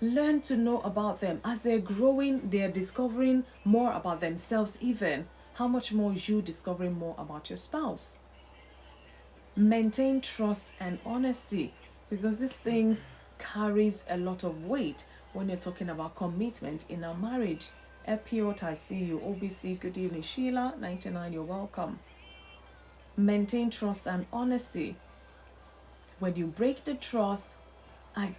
Speaker 1: Learn to know about them. As they're growing, they're discovering more about themselves even. How much more you discovering more about your spouse? Maintain trust and honesty, because these things carries a lot of weight when you're talking about commitment in a marriage. Epiot, I see you. OBC, good evening. Sheila, 99, you're welcome. Maintain trust and honesty. When you break the trust,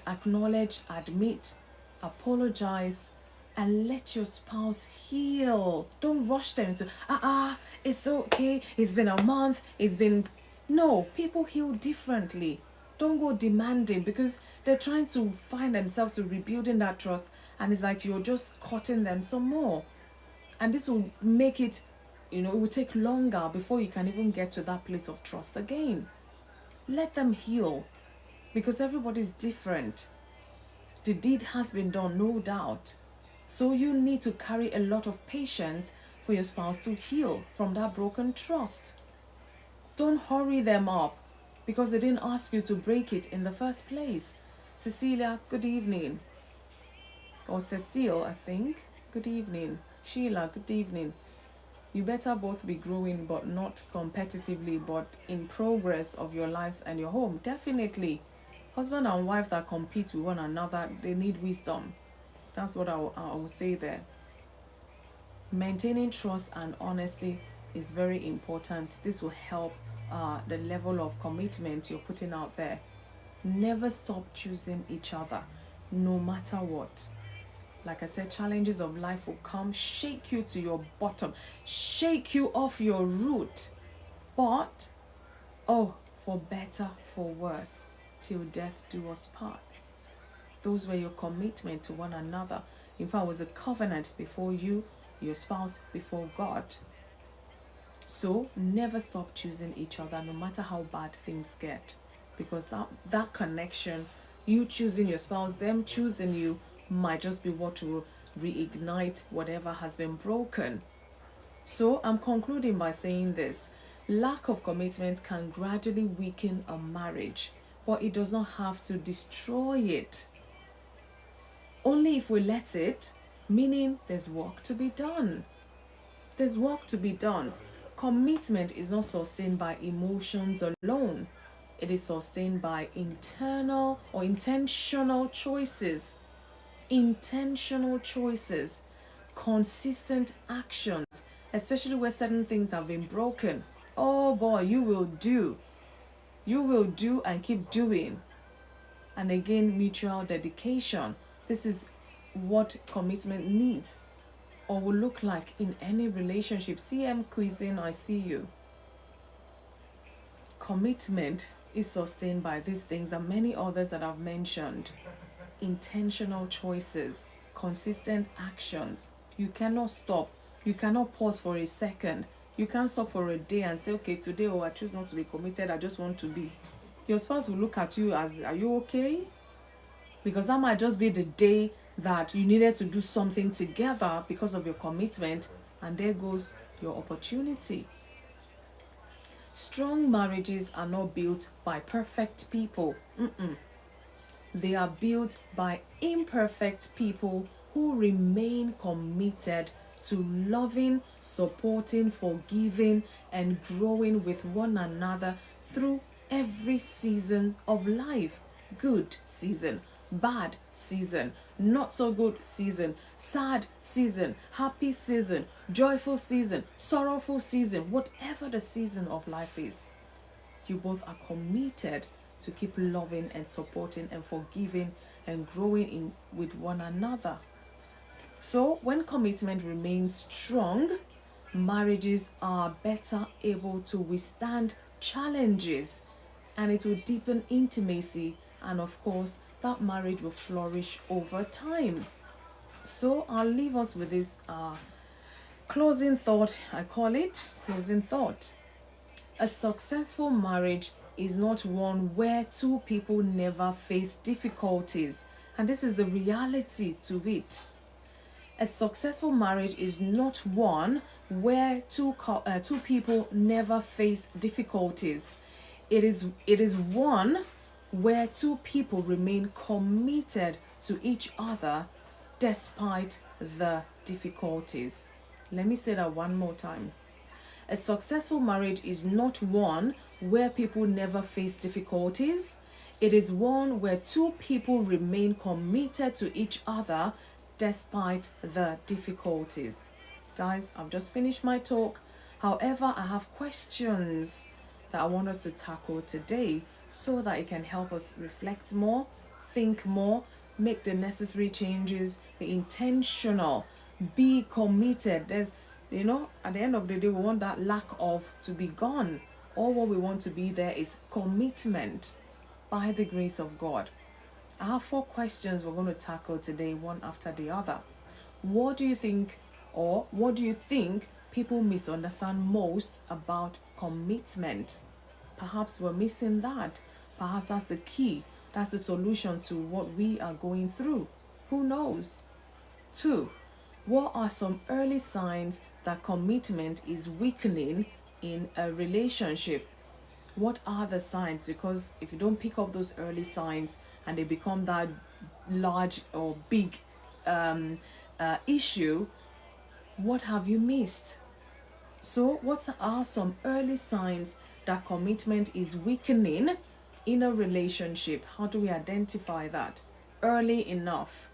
Speaker 1: acknowledge, admit, apologize, and let your spouse heal. Don't rush them to, it's okay, it's been a month, No, people heal differently. Don't go demanding, because they're trying to find themselves to rebuilding that trust, and it's like you're just cutting them some more. And this will make it, it will take longer before you can even get to that place of trust again. Let them heal, because everybody's different. The deed has been done, no doubt. So you need to carry a lot of patience for your spouse to heal from that broken trust. Don't hurry them up, because they didn't ask you to break it in the first place. Cecilia, good evening. Or Cecile, I think. Good evening. Sheila, good evening. You better both be growing, but not competitively, but in progress of your lives and your home. Definitely. Husband and wife that compete with one another, they need wisdom. That's what I will say there. Maintaining trust and honesty is very important. This will help the level of commitment you're putting out there. Never stop choosing each other, no matter what. Like I said, challenges of life will come, shake you to your bottom, shake you off your root. But, for better, for worse, till death do us part. Those were your commitment to one another. In fact, it was a covenant before you, your spouse, before God. So never stop choosing each other, no matter how bad things get. Because that connection, you choosing your spouse, them choosing you, might just be what will reignite whatever has been broken. So I'm concluding by saying this. Lack of commitment can gradually weaken a marriage, but it does not have to destroy it. Only if we let it, meaning there's work to be done. There's work to be done. Commitment is not sustained by emotions alone. It is sustained by internal or intentional choices. Intentional choices, consistent actions, especially where certain things have been broken. Oh boy, you will do and keep doing. And again, mutual dedication. This is what commitment needs or will look like in any relationship. CM Cuisine, I see you. commitment is sustained by these things and many others that I've mentioned. Intentional choices, consistent actions. You cannot stop. You cannot pause for a second. You can't stop for a day and say, okay, today, oh, I choose not to be committed. I just want to be. Your spouse will look at you as, are you okay? Because that might just be the day that you needed to do something together because of your commitment, and there goes your opportunity. Strong marriages are not built by perfect people. They are built by imperfect people who remain committed to loving, supporting, forgiving, and growing with one another through every season of life. Good season, bad season, not so good season, sad season, happy season, joyful season, sorrowful season, whatever the season of life is. You both are committed to keep loving and supporting and forgiving and growing in with one another. So when commitment remains strong, marriages are better able to withstand challenges, and it will deepen intimacy, and of course that marriage will flourish over time. So I'll leave us with this closing thought. I call it closing thought. A successful marriage is not one where two people never face difficulties, and this is the reality to it. A successful marriage is not one where two people never face difficulties. It is one where two people remain committed to each other despite the difficulties. Let me say that one more time. A successful marriage is not one where people never face difficulties. It is one where two people remain committed to each other despite the difficulties. Guys, I've just finished my talk. However, I have questions that I want us to tackle today so that it can help us reflect more, think more, make the necessary changes, be intentional, be committed. There's, at the end of the day, we want that lack of to be gone. All what we want to be there is commitment by the grace of God. I have 4 questions we're going to tackle today, one after the other. What do you think people misunderstand most about commitment? Perhaps we're missing that. Perhaps that's the key. That's the solution to what we are going through. Who knows? 2, what are some early signs that commitment is weakening in a relationship? What are the signs? Because if you don't pick up those early signs and they become that large or big issue, what have you missed? So what are some early signs that commitment is weakening in a relationship? How do we identify that early enough?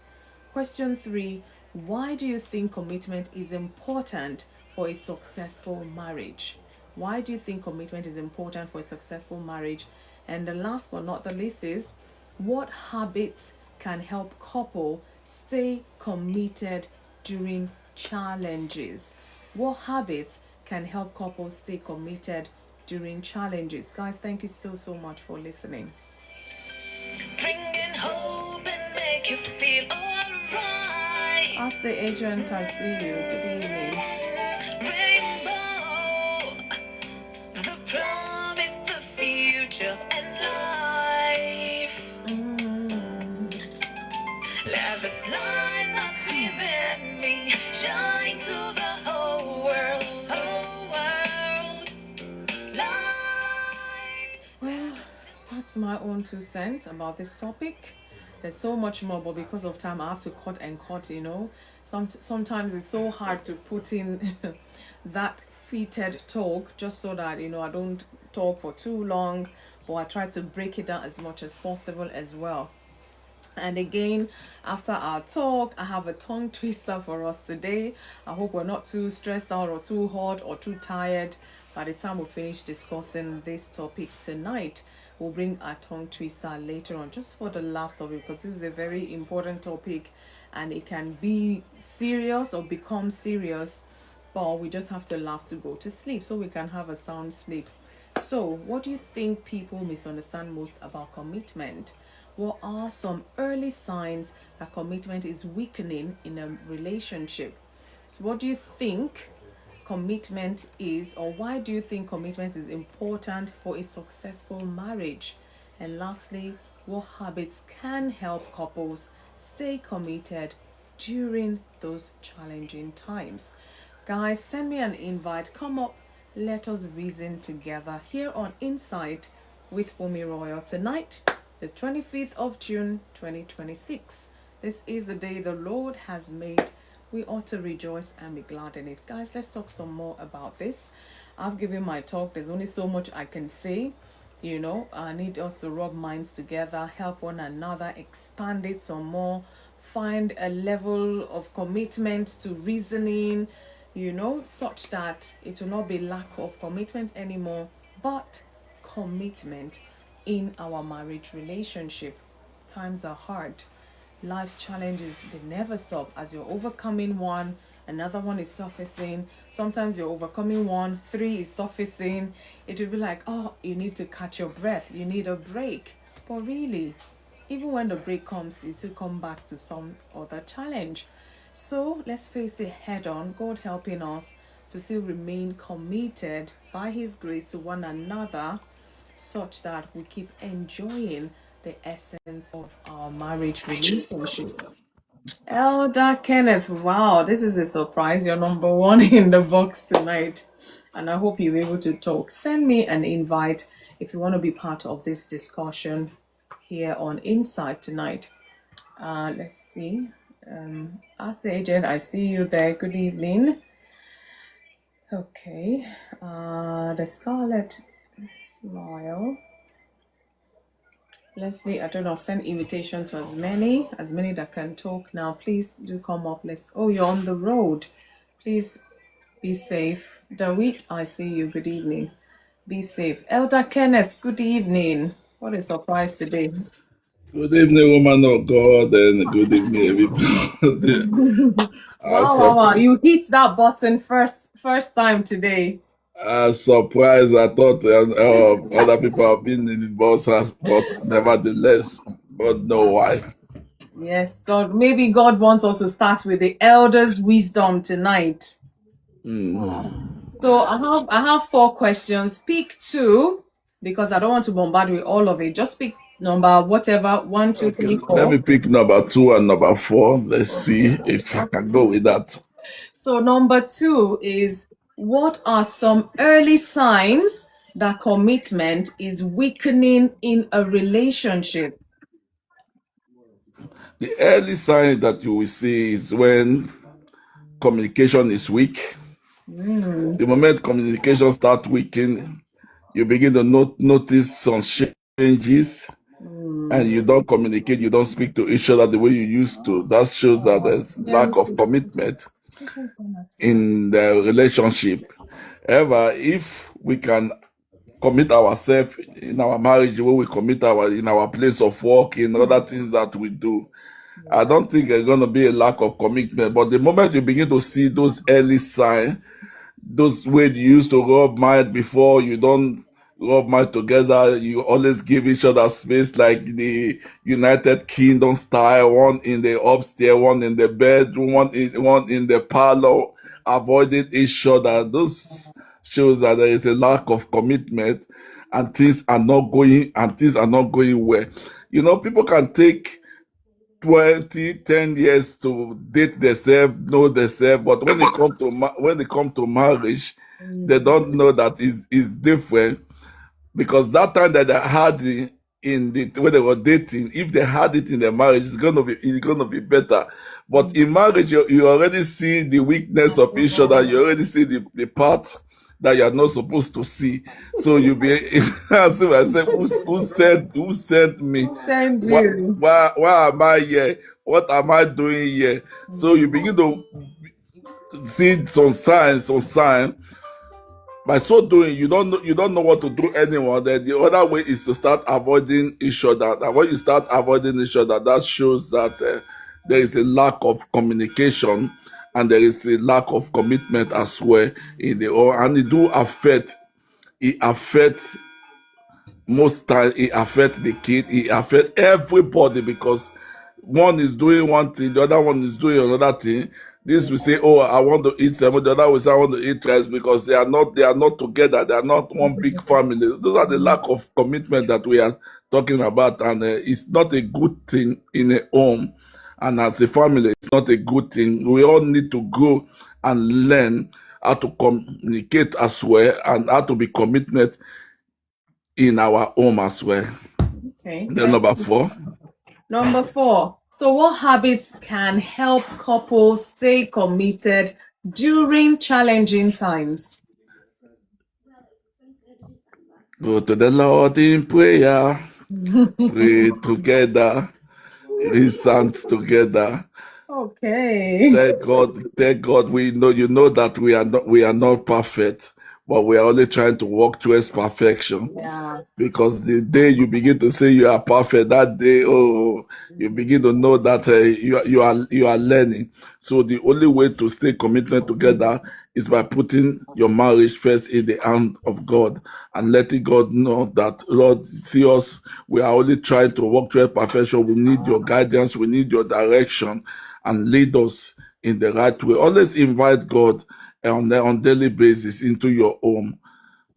Speaker 1: Question 3, why do you think commitment is important for a successful marriage? Why do you think commitment is important for a successful marriage? And the last but not the least is, what habits can help couple stay committed during challenges? What habits can help couples stay committed during challenges? Guys, thank you so much for listening. Bringing hope and make you feel alright. Ask the agent, I see you. Good evening. My own 2 cents about this topic. There's so much more, but because of time I have to cut and cut. Sometimes it's so hard to put in that fitted talk just so that I don't talk for too long, but I try to break it down as much as possible as well. And again, after our talk, I have a tongue twister for us today. I hope we're not too stressed out or too hot or too tired by the time we finish discussing this topic tonight. We'll bring our tongue twister later on, just for the laughs of it, because this is a very important topic and it can be serious or become serious, but we just have to laugh to go to sleep so we can have a sound sleep. So, what do you think people misunderstand most about commitment? What are some early signs that commitment is weakening in a relationship? So, what do you think commitment is, or why do you think commitment is important for a successful marriage? And lastly, what habits can help couples stay committed during those challenging times? Guys, send me an invite. Come up, let us reason together here on Insight with FunmiRoyal tonight, the 25th of June 2026. This is the day the Lord has made. We ought to rejoice and be glad in it. Guys, let's talk some more about this. I've given my talk. There's only so much I can say. I need us to rub minds together, help one another, expand it some more, find a level of commitment to reasoning, such that it will not be lack of commitment anymore, but commitment in our marriage relationship. Times are hard. Life's challenges, they never stop. As you're overcoming one, another one is surfacing. Sometimes you're overcoming one, three is surfacing. It will be like, oh, you need to catch your breath. You need a break. But really, even when the break comes, you still come back to some other challenge. So let's face it head on, God helping us to still remain committed by His grace to one another, such that we keep enjoying the essence of our marriage relationship. Elder Kenneth, wow, this is a surprise. You're number one in the box tonight. And I hope you're able to talk. Send me an invite if you want to be part of this discussion here on Insight tonight. Let's see. As agent, I see you there. Good evening. Okay. The Scarlet Smile. Leslie, I don't know, I've sent invitation to as many that can talk now. Please do come up. Oh, you're on the road. Please be safe. Dawit, I see you. Good evening. Be safe. Elder Kenneth, good evening. What a surprise today.
Speaker 2: Good evening, woman of God, and good evening, everybody.
Speaker 1: Wow. You hit that button first time today.
Speaker 2: Surprised. I thought other people have been in the bus, but nevertheless, God know why.
Speaker 1: Yes, maybe God wants us to start with the elders' wisdom tonight. So I have 4 questions. Pick 2 because I don't want to bombard with all of it. Just pick number whatever 1, 2,
Speaker 2: Okay,
Speaker 1: 3,
Speaker 2: let
Speaker 1: 4.
Speaker 2: me pick number 2 and number 4. Let's see if I can go with that.
Speaker 1: So number 2 is, what are some early signs that commitment is weakening in a relationship?
Speaker 2: The early sign that you will see is when communication is weak. The moment communication starts weakening, you begin to notice some changes, and you don't communicate, you don't speak to each other the way you used to. That shows that there's lack of commitment in the relationship. However, if we can commit ourselves in our marriage the way we commit in our place of work, in other things that we do, I don't think there's going to be a lack of commitment. But the moment you begin to see those early signs, those way you used to rub mind before, you don't rub mind together, you always give each other space, like the United Kingdom style, one in the upstairs, one in the bedroom, one in the parlor, avoiding each other. Those shows that there is a lack of commitment, and things are not going well. People can take 10 years to date themselves, know themselves, but when it comes to marriage, they don't know that it's different, because that time that they had in the when they were dating, if they had it in their marriage, it's gonna be better. But in marriage, you already see the weakness of each other. You already see the parts that you are not supposed to see. So you be as if I said, who sent me?
Speaker 1: Thank
Speaker 2: Why,
Speaker 1: you.
Speaker 2: why am I here? What am I doing here? So you begin to see some sign. By so doing, you don't know what to do anymore. Then the other way is to start avoiding each other. And when you start avoiding each other, that shows that there is a lack of communication, and there is a lack of commitment as well and it do affect it affects most time, it affects the kid, it affects everybody, because one is doing one thing, the other one is doing another thing. This will say, "Oh, I want to eat salmon." The other will say, "I want to eat rice," because they are not together. They are not one big family. Those are the lack of commitment that we are talking about, and it's not a good thing in a home. And as a family, it's not a good thing. We all need to go and learn how to communicate as well, and how to be commitment in our home as well.
Speaker 1: Okay.
Speaker 2: Then number 4.
Speaker 1: Number 4. So what habits can help couples stay committed during challenging times?
Speaker 2: Go to the Lord in prayer, pray together, recite together.
Speaker 1: Okay.
Speaker 2: Thank God. We know, that we are not perfect, but we are only trying to walk towards perfection.
Speaker 1: Yeah.
Speaker 2: Because the day you begin to say you are perfect, that day, you begin to know that you are learning. So the only way to stay committed together is by putting your marriage first in the hand of God, and letting God know that, Lord, see us, we are only trying to walk toward perfection. We need your guidance, we need your direction, and lead us in the right way. Always invite God on daily basis into your home.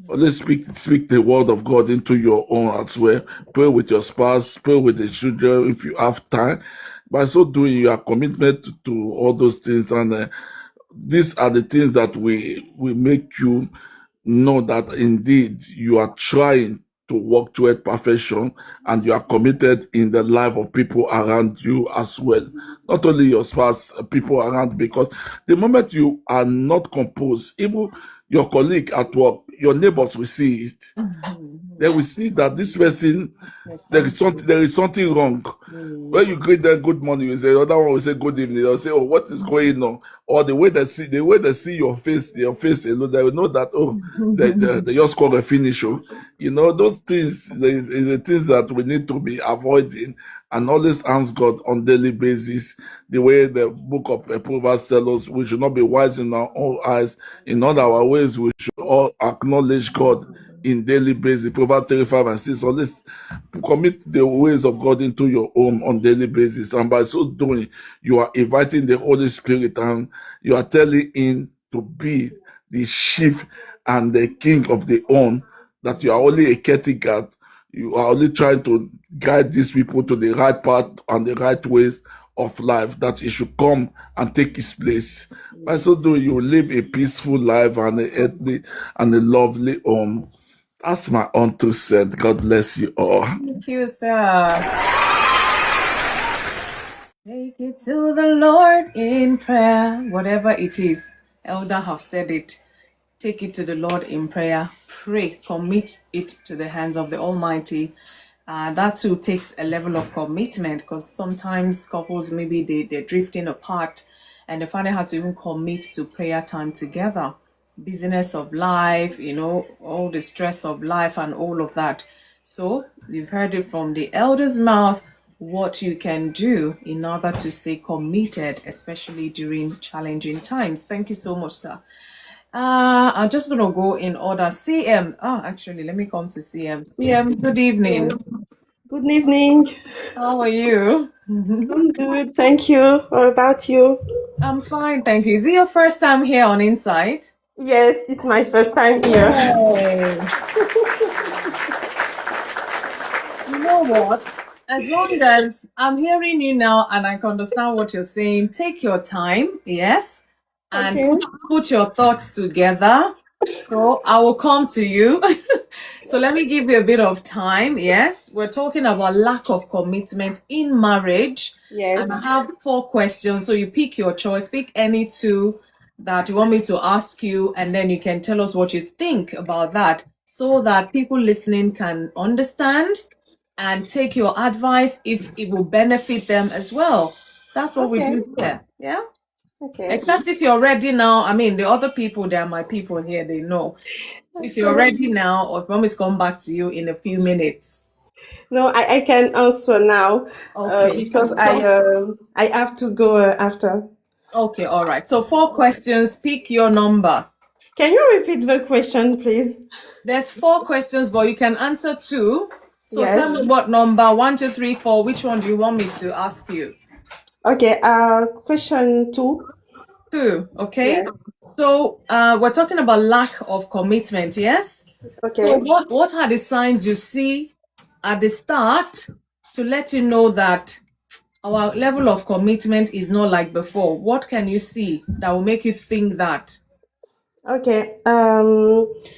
Speaker 2: Always speak the word of God into your own as well. Pray with your spouse, pray with the children if you have time. By so doing, you are committed to all those things, and these are the things that will make you know that indeed you are trying to work toward perfection, and you are committed in the life of people around you as well. Not only your spouse, people around, because the moment you are not composed, even your colleague at work, your neighbors will see it. They will see that this person, there is something wrong. When you greet them good morning, the other one will say good evening. They'll say, "Oh, what is going on?" Or the way they see your face alone, they will know that, oh, they just call a finish. Those things, the things that we need to be avoiding, and always ask God on daily basis. The way the book of Proverbs tells us, we should not be wise in our own eyes. In all our ways, we should all acknowledge God in daily basis. Proverbs 35:6. Always commit the ways of God into your home on daily basis, and by so doing, you are inviting the Holy Spirit, and you are telling him to be the chief and the king of the home, that you are only a caretaker. You are only trying to guide these people to the right path and the right ways of life, that he should come and take his place. By so doing, you will live a peaceful life and a healthy and a lovely home. That's my own 2 cents. God bless you all.
Speaker 1: Thank you, sir. Take it to the Lord in prayer. Whatever it is, Elder have said it. Take it to the Lord in prayer. Pray. Commit it to the hands of the Almighty. That too takes a level of commitment, because sometimes couples, maybe they're drifting apart and they find it hard to even commit to prayer time together. Busyness of life, all the stress of life and all of that. So you've heard it from the elder's mouth, what you can do in order to stay committed, especially during challenging times. Thank you so much, sir. I'm just gonna go in order. CM. Actually, let me come to CM. CM, good evening.
Speaker 3: Good evening.
Speaker 1: How are you?
Speaker 3: I'm good, thank you. What about you?
Speaker 1: I'm fine, thank you. Is it your first time here on Insight?
Speaker 3: Yes, it's my first time here.
Speaker 1: Hey. You know what? As long as I'm hearing you now and I can understand what you're saying, take your time, yes, and
Speaker 3: Okay.
Speaker 1: put your thoughts together. So I will come to you. So let me give you a bit of time. Yes, we're talking about lack of commitment in marriage.
Speaker 3: Yes.
Speaker 1: And I have 4 questions. So you pick your choice, pick any 2 that you want me to ask you, and then you can tell us what you think about that, so that people listening can understand and take your advice if it will benefit them as well. That's what we do here. Yeah.
Speaker 3: Okay.
Speaker 1: Except if you're ready now. I mean, the other people, they are my people here, they know. If you're ready now, or if you want me to come back to you in a few minutes.
Speaker 3: No, I can answer now.
Speaker 1: Okay.
Speaker 3: Because I have to go after.
Speaker 1: Okay, all right. So 4 questions, pick your number.
Speaker 3: Can you repeat the question, please?
Speaker 1: There's 4 questions, but you can answer 2. So
Speaker 3: Yes.
Speaker 1: tell me what number, 1, 2, 3, 4. Which one do you want me to ask you?
Speaker 3: Okay. Question 2.
Speaker 1: 2, okay?
Speaker 3: Yeah.
Speaker 1: So we're talking about lack of commitment, yes?
Speaker 3: Okay.
Speaker 1: So what are the signs you see at the start to let you know that our level of commitment is not like before? What can you see that will make you think that?
Speaker 3: Okay.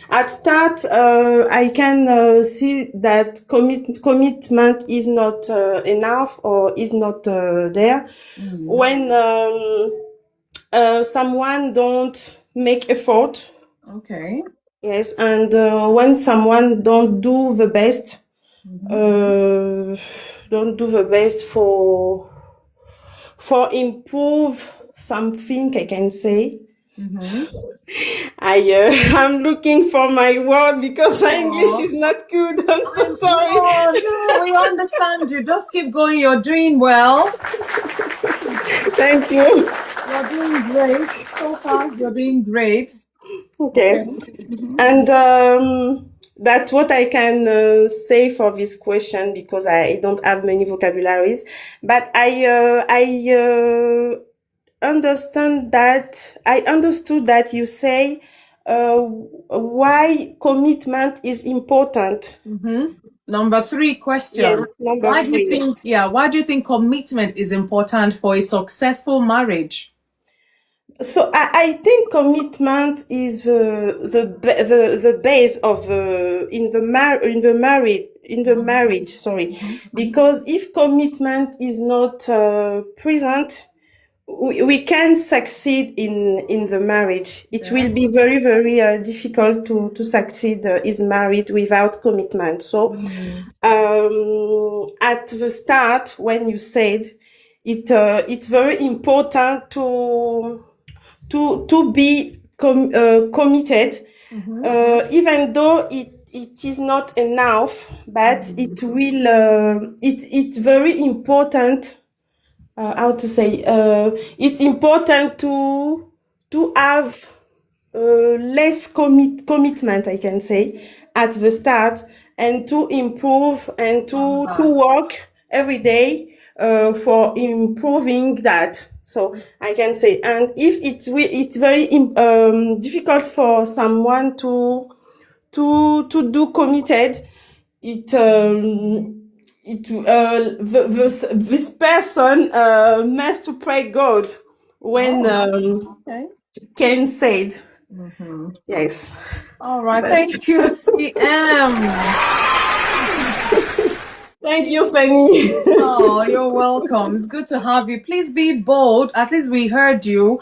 Speaker 3: At start, I can see that commitment is not enough or is not there when someone don't make effort.
Speaker 1: Okay.
Speaker 3: Yes, and when someone don't do the best for improve something, I can say. I'm looking for my word because my English is not good. I'm so sorry.
Speaker 1: No, we understand you. Just keep going. You're doing well.
Speaker 3: Thank you.
Speaker 1: You're doing great. So far, you're doing great.
Speaker 3: Okay. And that's what I can say for this question because I don't have many vocabularies. But I understood that you say why commitment is important.
Speaker 1: Number 3 question.
Speaker 3: Yeah, number
Speaker 1: Why do you
Speaker 3: 3.
Speaker 1: think? Why do you think commitment is important for a successful marriage?
Speaker 3: So I think commitment is the base of in the marriage. Sorry, because if commitment is not present, we can succeed in the marriage. It will be very difficult to succeed is married without commitment. So at the start when you said it's very important to be committed, even though it is not enough, but it will it's very important, how to say, it's important to have less commitment, I can say, at the start, and to improve and to work every day for improving that. So I can say, and if it's very difficult for someone to do committed, this person must to pray God when Ken said. Yes.
Speaker 1: All right. Thank you, CM.
Speaker 3: Thank you, Fanny.
Speaker 1: Oh, you're welcome. It's good to have you. Please be bold. At least we heard you,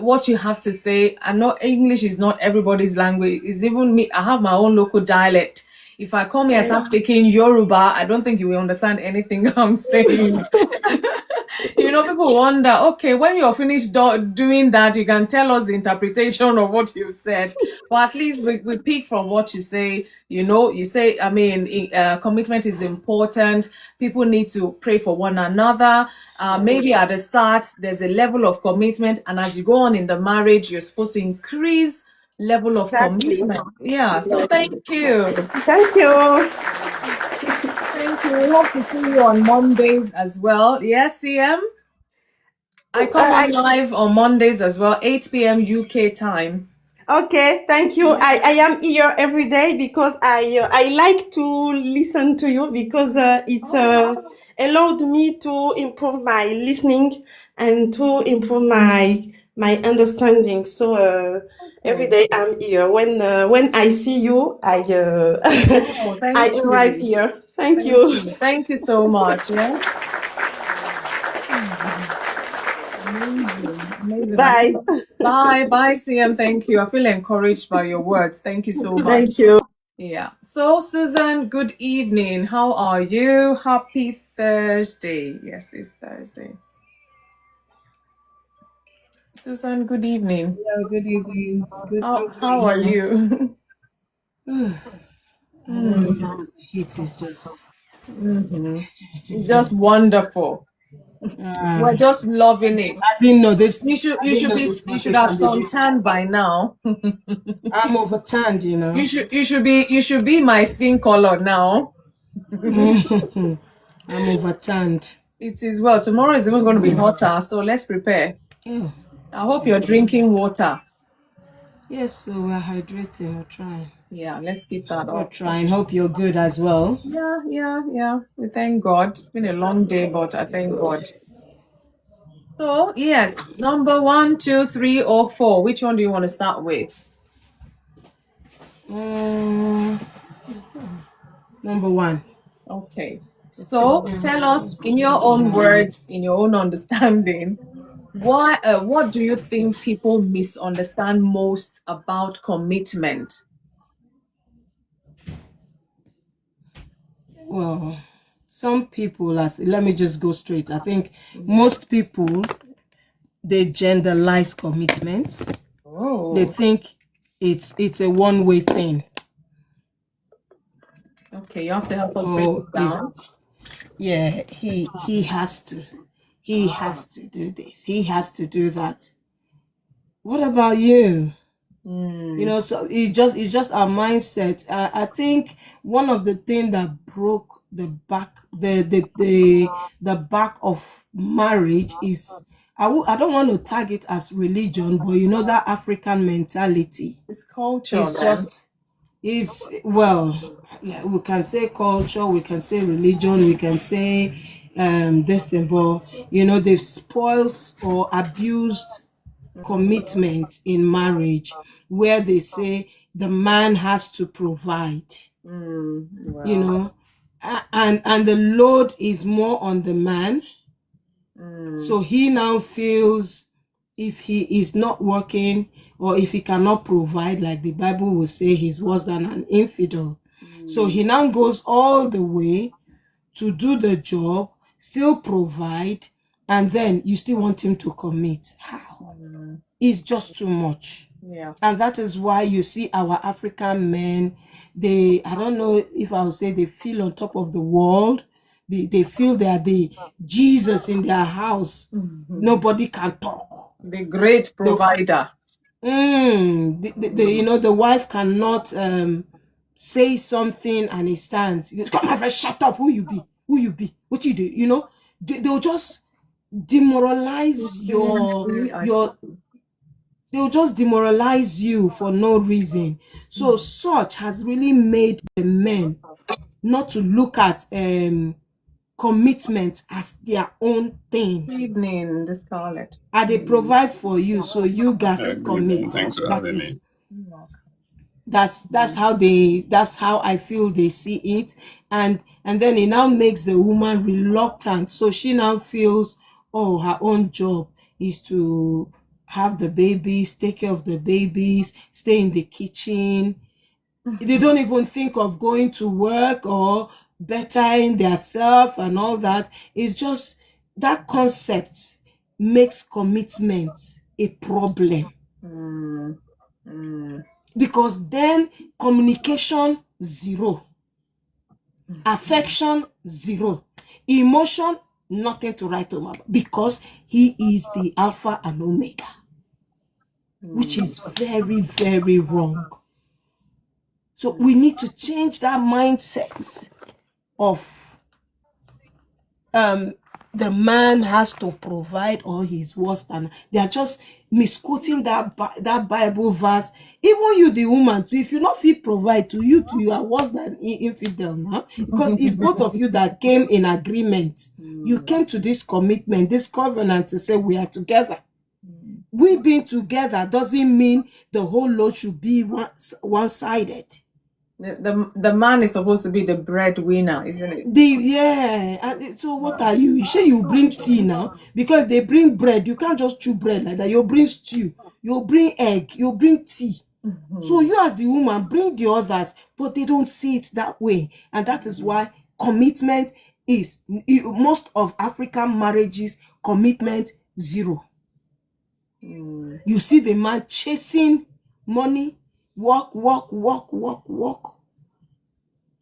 Speaker 1: what you have to say. I know English is not everybody's language. It's even me. I have my own local dialect. If I come here and start speaking Yoruba, I don't think you will understand anything I'm saying. People wonder, okay, when you're finished doing that, you can tell us the interpretation of what you've said. But at least we pick from what you say. You say, commitment is important. People need to pray for one another. Maybe at the start, there's a level of commitment. And as you go on in the marriage, you're supposed to increase level of commitment. Yeah, so thank you.
Speaker 3: Thank you.
Speaker 1: Thank you. We hope to see you on Mondays as well. Yes, CM? I come on live on Mondays as well, 8 p.m. UK time.
Speaker 3: Okay, thank you. I am here every day because I like to listen to you because it allowed me to improve my listening and to improve my understanding. So every day I'm here. When I see you, I I arrive here. Thank you.
Speaker 1: Thank you so much. Yeah. Amazing.
Speaker 3: Bye.
Speaker 1: Bye, CM. Thank you. I feel encouraged by your words. Thank you so much.
Speaker 3: Thank you.
Speaker 1: Yeah. So, Susan, good evening. How are you? Happy Thursday. Yes, it's Thursday. Susan, good evening.
Speaker 4: Yeah, good evening.
Speaker 1: How are you?
Speaker 4: The heat is just
Speaker 1: It's just wonderful. We're just loving it.
Speaker 3: I didn't know this.
Speaker 1: You should have suntanned by now.
Speaker 3: I'm overturned, you know.
Speaker 1: You should be my skin color now.
Speaker 3: I'm overturned.
Speaker 1: It is well. Tomorrow is even going to be hotter, so let's prepare.
Speaker 3: Yeah.
Speaker 1: I hope you're drinking water.
Speaker 3: Yes, so we're hydrating. We're trying.
Speaker 1: Yeah, let's keep that
Speaker 3: We're
Speaker 1: up.
Speaker 3: trying. Hope you're good as well.
Speaker 1: Yeah. We thank God. It's been a long day, but I thank God. So yes, number 1, 2, 3, or 4. Which one do you want to start with?
Speaker 3: Number 1.
Speaker 1: Okay. So tell us in your own words, in your own understanding, what do you think people misunderstand most about commitment?
Speaker 3: Well, some people, let me just go straight. I think most people, they generalize commitments.
Speaker 1: Oh.
Speaker 3: They think it's a one-way thing.
Speaker 1: Okay, you have to help us break it down.
Speaker 3: Yeah, he has to. He has to do this. He has to do that. What about you? You know, so it's just our mindset. I think one of the things that broke the back of marriage is, I don't want to tag it as religion, but you know, that African mentality.
Speaker 1: It's culture.
Speaker 3: Well, we can say culture, we can say religion, we can say this thing, but you know, they've spoiled or abused commitment in marriage, where they say the man has to provide. You know, and the load is more on the man. So he now feels if he is not working, or if he cannot provide, like the Bible will say, he's worse than an infidel. So he now goes all the way to do the job, still provide, and then you still want him to commit. How? It's just too much.
Speaker 1: Yeah.
Speaker 3: And that is why you see our African men, I don't know if I would say they feel on top of the world. They feel they are the Jesus in their house. Nobody can talk.
Speaker 1: The great provider.
Speaker 3: You know, the wife cannot say something and he stands. He goes, "Come, my friend, shut up. Who you be? Who you be? What you do?" You know, they'll just demoralize they'll just demoralize you for no reason. So such has really made the men not to look at commitment as their own thing.
Speaker 1: Evening, the Scarlet.
Speaker 3: And they provide for you, so you guys commit. That's how I feel they see it. And then it now makes the woman reluctant. So she now feels, oh, her own job is to have the babies, take care of the babies, stay in the kitchen. They don't even think of going to work or bettering themselves and all that. It's just that concept makes commitment a problem. Because then communication, 0. Affection, 0. Emotion, nothing to write home about, because he is the Alpha and Omega, which is very, very wrong. So we need to change that mindset of the man has to provide, or he's worse than. They are just misquoting that Bible verse. Even you, the woman, too, if you not feel provide, to you are worse than infidel now, because it's both of you that came in agreement. You came to this commitment, this covenant, to say we are together. We being together doesn't mean the whole load should be one-sided.
Speaker 1: The man is supposed to be the breadwinner, isn't it?
Speaker 3: And so what are you? You say you bring tea now, because they bring bread. You can't just chew bread like that. You bring stew, you bring egg, you bring tea. So you as the woman bring the others, but they don't see it that way. And that is why commitment is, most of African marriages, commitment 0. You see the man chasing money, work.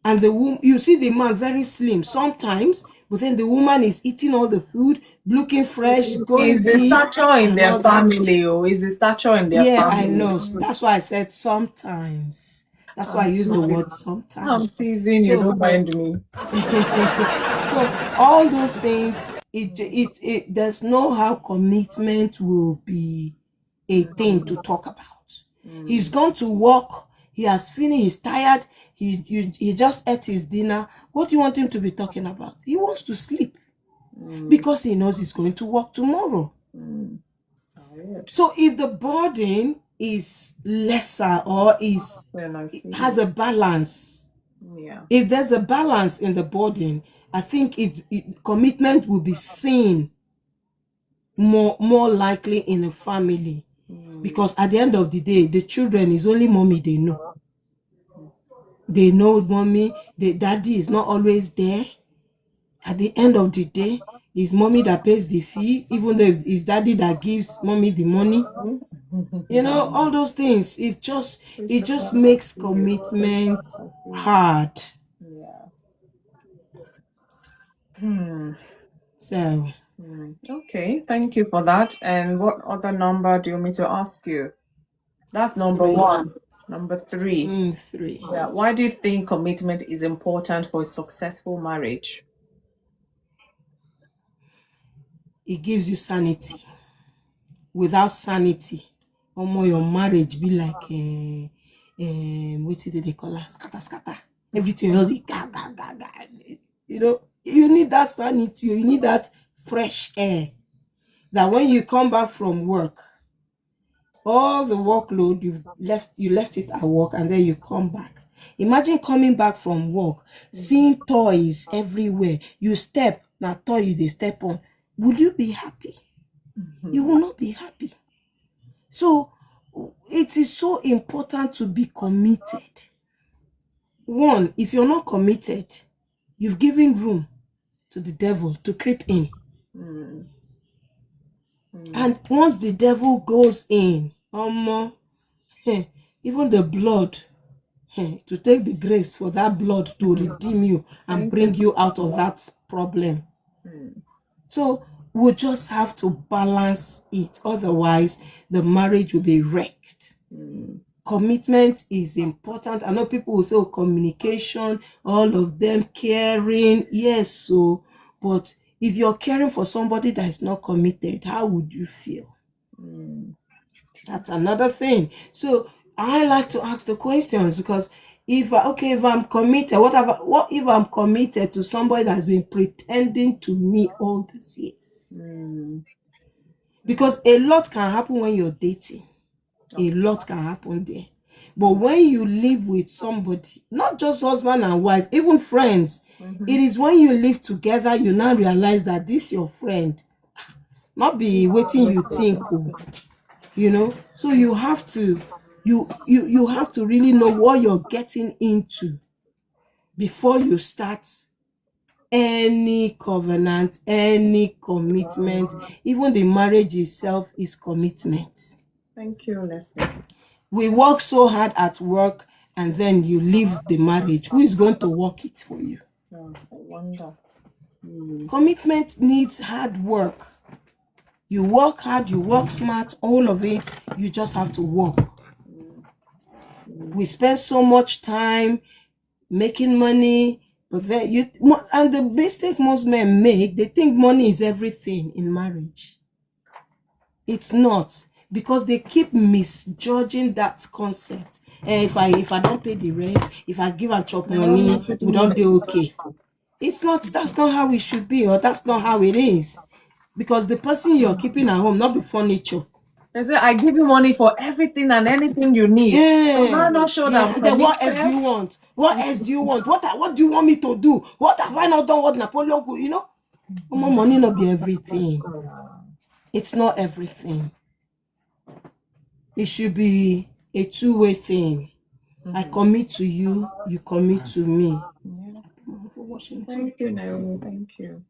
Speaker 3: And the woman, you see the man very slim. Sometimes But then the woman is eating all the food, looking fresh, going
Speaker 1: Is the
Speaker 3: big.
Speaker 1: stature in
Speaker 3: and
Speaker 1: their
Speaker 3: all that.
Speaker 1: family, or is the stature in their
Speaker 3: Yeah, I
Speaker 1: family?
Speaker 3: know. That's why I said sometimes. That's why I use the word sometimes.
Speaker 1: I'm teasing you, don't mind me.
Speaker 3: So all those things, there's no how commitment will be a thing to talk about. He's gone to work, he has finished, he's tired, he just ate his dinner. What do you want him to be talking about? He wants to sleep because he knows he's going to work tomorrow. So if the burden is lesser or has a balance, if there's a balance in the burden, I think commitment will be seen more likely in the family. Because at the end of the day, the children is only mommy they know. They know mommy, the daddy is not always there. At the end of the day, it's mommy that pays the fee, even though it's daddy that gives mommy the money. All those things. It just makes commitment hard. So
Speaker 1: okay, thank you for that. And what other number do you want me to ask you? That's number 1. Number 3.
Speaker 3: 3.
Speaker 1: Yeah. Why do you think commitment is important for a successful marriage?
Speaker 3: It gives you sanity. Without sanity, your marriage be like what did they call it? Scatter. Everything else is you need that sanity, you need that fresh air. That when you come back from work, all the workload you left it at work, and then you come back. Imagine coming back from work, seeing toys everywhere. You step, now toy you they step on. Would you be happy? You will not be happy. So it is so important to be committed. One, if you're not committed, you've given room to the devil to creep in. And once the devil goes in, even the blood, to take the grace for that blood to redeem you and bring you out of that problem. So we'll just have to balance it. Otherwise, the marriage will be wrecked. Commitment is important. I know people will say communication, all of them, caring. Yes, but if you're caring for somebody that is not committed, how would you feel? That's another thing. So I like to ask the questions, because if I'm committed, what if I'm committed to somebody that's been pretending to me all these years? Because a lot can happen when you're dating. A lot can happen there. But when you live with somebody, not just husband and wife, even friends, it is when you live together, you now realize that this your friend, not be waiting you think, so you have to you have to really know what you're getting into before you start any covenant, any commitment. Even the marriage itself is commitment.
Speaker 1: Thank you, Leslie.
Speaker 3: We work so hard at work, and then you leave the marriage. Who is going to work it for you?
Speaker 1: I wonder.
Speaker 3: Commitment needs hard work. You work hard, you work smart, all of it, you just have to work. We spend so much time making money, but then and the mistake most men make, they think money is everything in marriage. It's not, because they keep misjudging that concept. If I don't pay the rent, if I give and chop money, we don't do okay. It's not. That's not how it should be, or that's not how it is. Because the person you're keeping at home, not the furniture.
Speaker 1: They say, I give you money for everything and anything you need.
Speaker 3: Yeah.
Speaker 1: So I'm not sure that.
Speaker 3: Then what else do you want? What else do you want? What do you want me to do? What have I not done? What Napoleon could, More money not be everything. It's not everything. It should be a two-way thing. I commit to you, you commit to me.
Speaker 1: Thank you, Naomi. Thank you.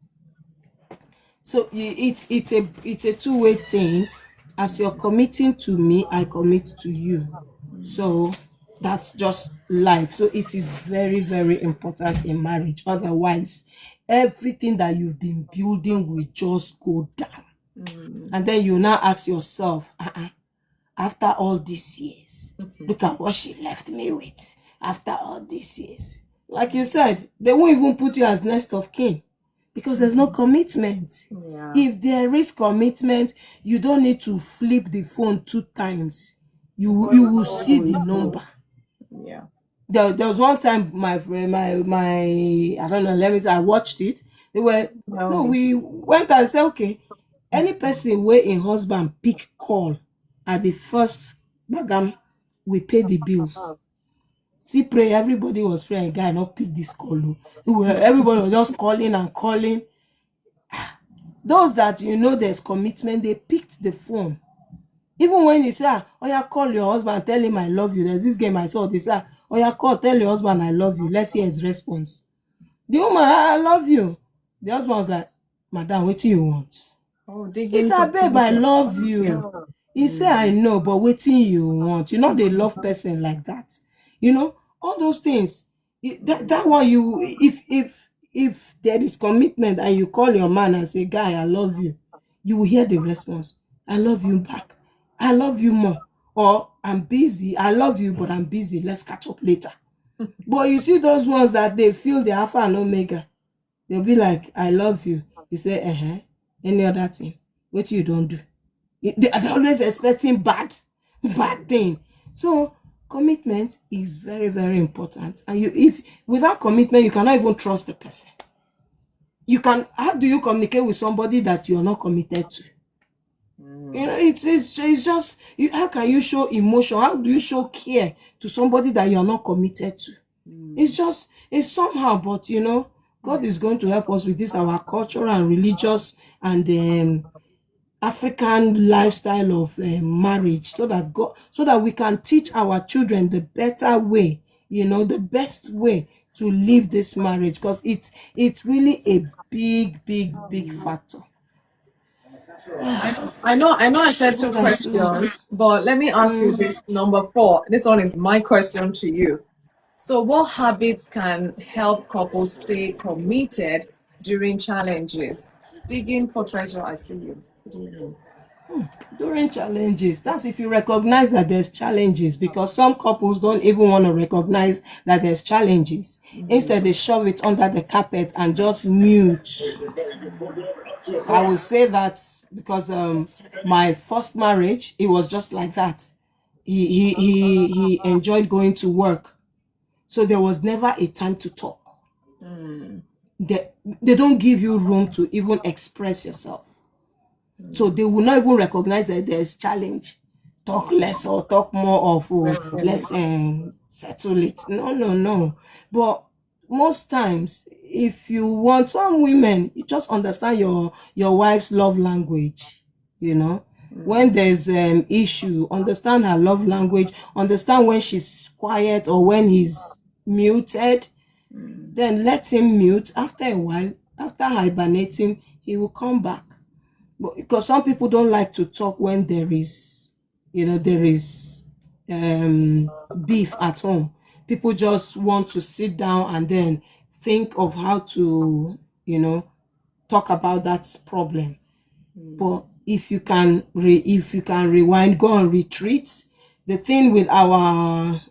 Speaker 3: So it's a two-way thing. As you're committing to me, I commit to you. So that's just life. So it is very, very important in marriage. Otherwise, everything that you've been building will just go down. And then you now ask yourself, after all these years, look at what she left me with. After all these years, like you said, they won't even put you as next of kin because there's no commitment.
Speaker 1: Yeah.
Speaker 3: If there is commitment, you don't need to flip the phone 2 times. You will see the number.
Speaker 1: Yeah.
Speaker 3: There was one time my I don't know, let me say I watched it. We went and said, okay, any person where a husband pick call at the first bagam, we pay the bills. See, pray, everybody was praying, guy not pick this call. Everybody was just calling and calling. Those that there's commitment, they picked the phone. Even when you say, oh yeah, call your husband, tell him I love you. There's this game I saw, they say, oh yeah, call, tell your husband I love you. Let's hear his response. The woman, I love you. The husband was like, madam, what do you want? He said, babe, I love you. Yeah. He said, I know, but what do you want? You know, they love person like that. All those things. That one, if there is commitment and you call your man and say, guy, I love you, you will hear the response. I love you back. I love you more. Or I'm busy. I love you, but I'm busy. Let's catch up later. But you see those ones that they feel the alpha and omega. They'll be like, I love you. You say, any other thing. What you don't do. They're always expecting bad thing. So commitment is very, very important. And if without commitment, you cannot even trust the person. How do you communicate with somebody that you're not committed to? It's just how can you show emotion? How do you show care to somebody that you're not committed to? It's somehow, but God is going to help us with this, our cultural and religious and African lifestyle of marriage, so that we can teach our children the better way, the best way to live this marriage, because it's really a big factor.
Speaker 1: I know I said 2 questions, but let me ask you this number 4. This one is my question to you. So what habits can help couples stay committed during challenges? Digging for treasure, I see you.
Speaker 3: During challenges, that's if you recognize that there's challenges, because some couples don't even want to recognize that there's challenges. Instead, they shove it under the carpet and just mute. I will say that because my first marriage, it was just like that. He enjoyed going to work, so there was never a time to talk. They don't give you room to even express yourself. So they will not even recognize that there's challenge. Talk less or talk more of, let's settle it. No. But most times, if you want, some women, you just understand your wife's love language. When there's an issue, understand her love language, understand when she's quiet or when he's muted. Then let him mute. After a while, after hibernating, he will come back. But because some people don't like to talk when there is beef at home. People just want to sit down and then think of how to talk about that problem. But if you can rewind, go on retreats. The thing with our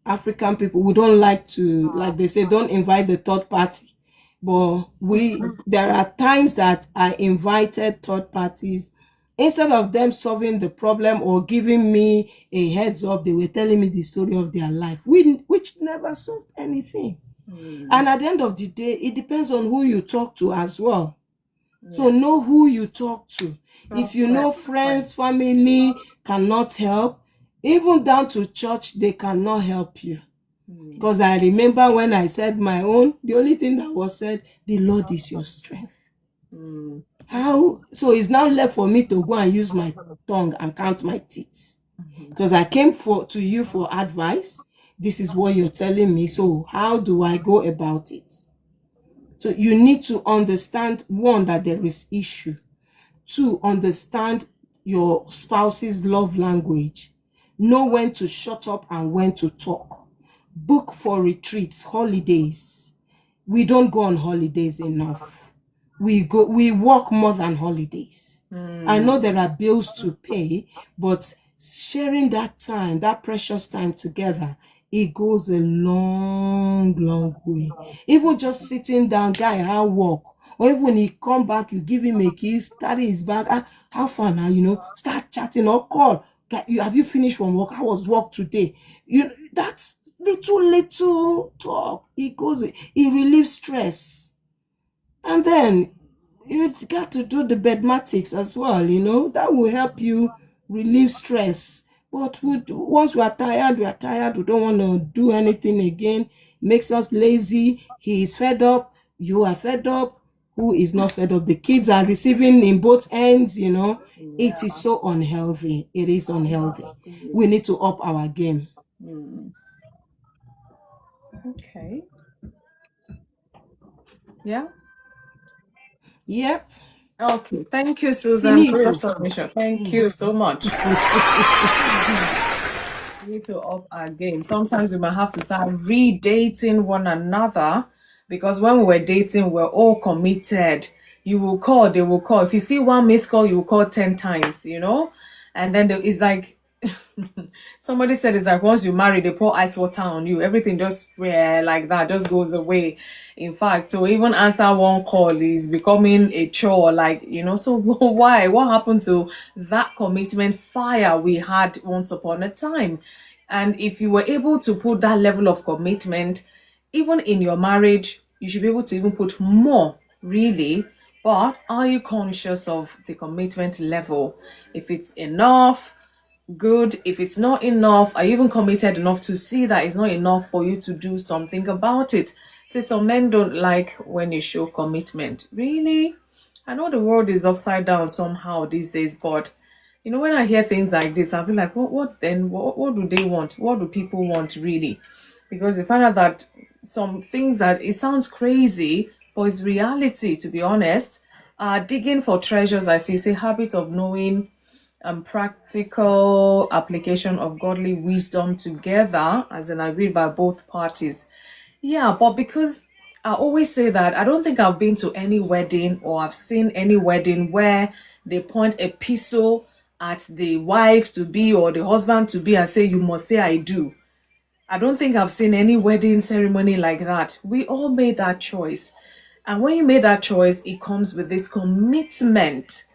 Speaker 3: African people, we don't like to, like they say, don't invite the third party. But there are times that I invited third parties. Instead of them solving the problem or giving me a heads up, they were telling me the story of their life, which never solved anything. And at the end of the day, it depends on who you talk to as well. So know who you talk to. If you know friends, family cannot help, even down to church, they cannot help you. Because I remember when I said my own, the only thing that was said, the Lord is your strength. How? So it's now left for me to go and use my tongue and count my teeth. Because I came to you for advice. This is what you're telling me. So how do I go about it? So you need to understand, 1, that there is issue. 2, understand your spouse's love language. Know when to shut up and when to talk. Book for retreats, holidays. we don't go on holidays enough. We work more than holidays. I know there are bills to pay, but sharing that time, that precious time together, it goes a long, long way. Even just sitting down, guy, how work, or even when he come back, you give him a kiss, carry his bag, how far now, start chatting or call. Have you finished from work? How was work today? That's little talk. It relieves stress. And then you got to do the bedmatics as well, that will help you relieve stress. But once we are tired, we don't want to do anything again, makes us lazy. He is fed up, you are fed up. Who is not fed up? The kids are receiving in both ends, It is so unhealthy. It is unhealthy. We need to up our game.
Speaker 1: Okay. Yeah.
Speaker 3: Yep.
Speaker 1: Okay. Thank you, Susan, for your submission. Thank you so much. We need to up our game. Sometimes we might have to start redating one another, because when we were dating, we're all committed. You will call, they will call. If you see one missed call, you will call 10 times, And then it's like, somebody said it's like once you marry, they pour ice water on you. Everything just like that just goes away. In fact, to even answer one call is becoming a chore, so why? What happened to that commitment fire we had once upon a time? And if you were able to put that level of commitment, even in your marriage, you should be able to even put more, really. But are you conscious of the commitment level? If it's enough, good. If it's not enough, are you even committed enough to see that it's not enough for you to do something about it? Say some men don't like when you show commitment. Really? I know the world is upside down somehow these days, but when I hear things like this, I'll be like, what then? What do they want? What do people want really? Because you find out that some things that it sounds crazy, but it's reality, to be honest. Digging for treasures, I see, it's a habit of knowing and practical application of godly wisdom together, as in agreed by both parties. Yeah, but because I always say that I don't think I've been to any wedding or I've seen any wedding where they point a pistol at the wife to be or the husband to be and say, you must say I do. I don't think I've seen any wedding ceremony like that. We all made that choice. And when you made that choice, it comes with this commitment.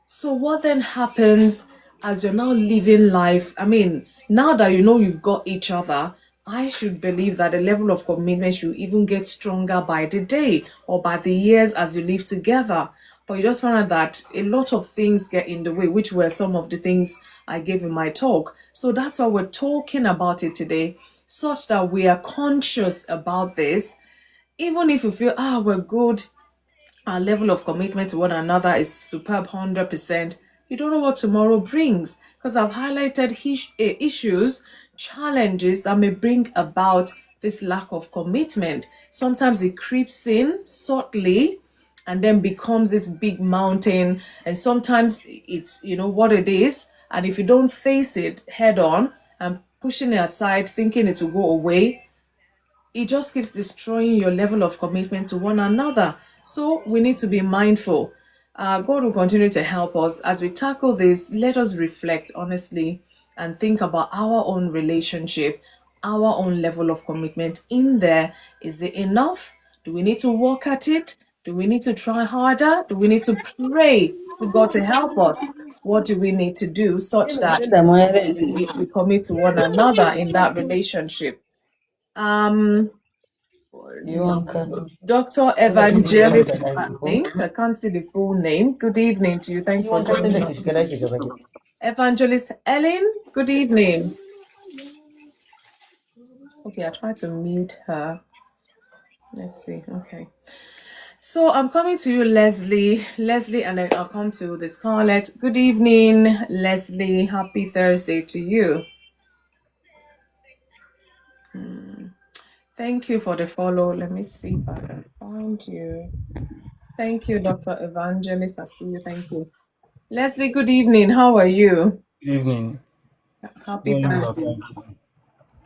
Speaker 1: So what then happens as you're now living life? I mean, now that you've got each other, I should believe that the level of commitment should even get stronger by the day or by the years as you live together. But you just find out that a lot of things get in the way, which were some of the things I gave in my talk. So that's why we're talking about it today, such that we are conscious about this. Even if you feel, we're good, our level of commitment to one another is superb, 100%. You don't know what tomorrow brings, because I've highlighted issues, challenges that may bring about this lack of commitment. Sometimes it creeps in subtly and then becomes this big mountain. And sometimes it's, what it is. And if you don't face it head on and pushing it aside, thinking it will go away, it just keeps destroying your level of commitment to one another. So we need to be mindful. God will continue to help us as we tackle this. Let us reflect honestly and think about our own relationship, our own level of commitment in there. Is it enough? Do we need to work at it? Do we need to try harder? Do we need to pray to God to help us? What do we need to do such that we commit to one another in that relationship? Dr. Evangelist, I can't see the full name. Good evening to you. Thanks for joining us. Evangelist Ellen, good evening. Okay, I tried to mute her. Let's see. Okay. So I'm coming to you, Leslie. And then I'll come to the Scarlett. Good evening, Leslie. Happy Thursday to you. Thank you for the follow. Let me see if I can find you. Thank you, Dr. Evangelist. I see you. Thank you. Leslie, good evening. How are you?
Speaker 4: Good evening.
Speaker 1: Happy Thursday.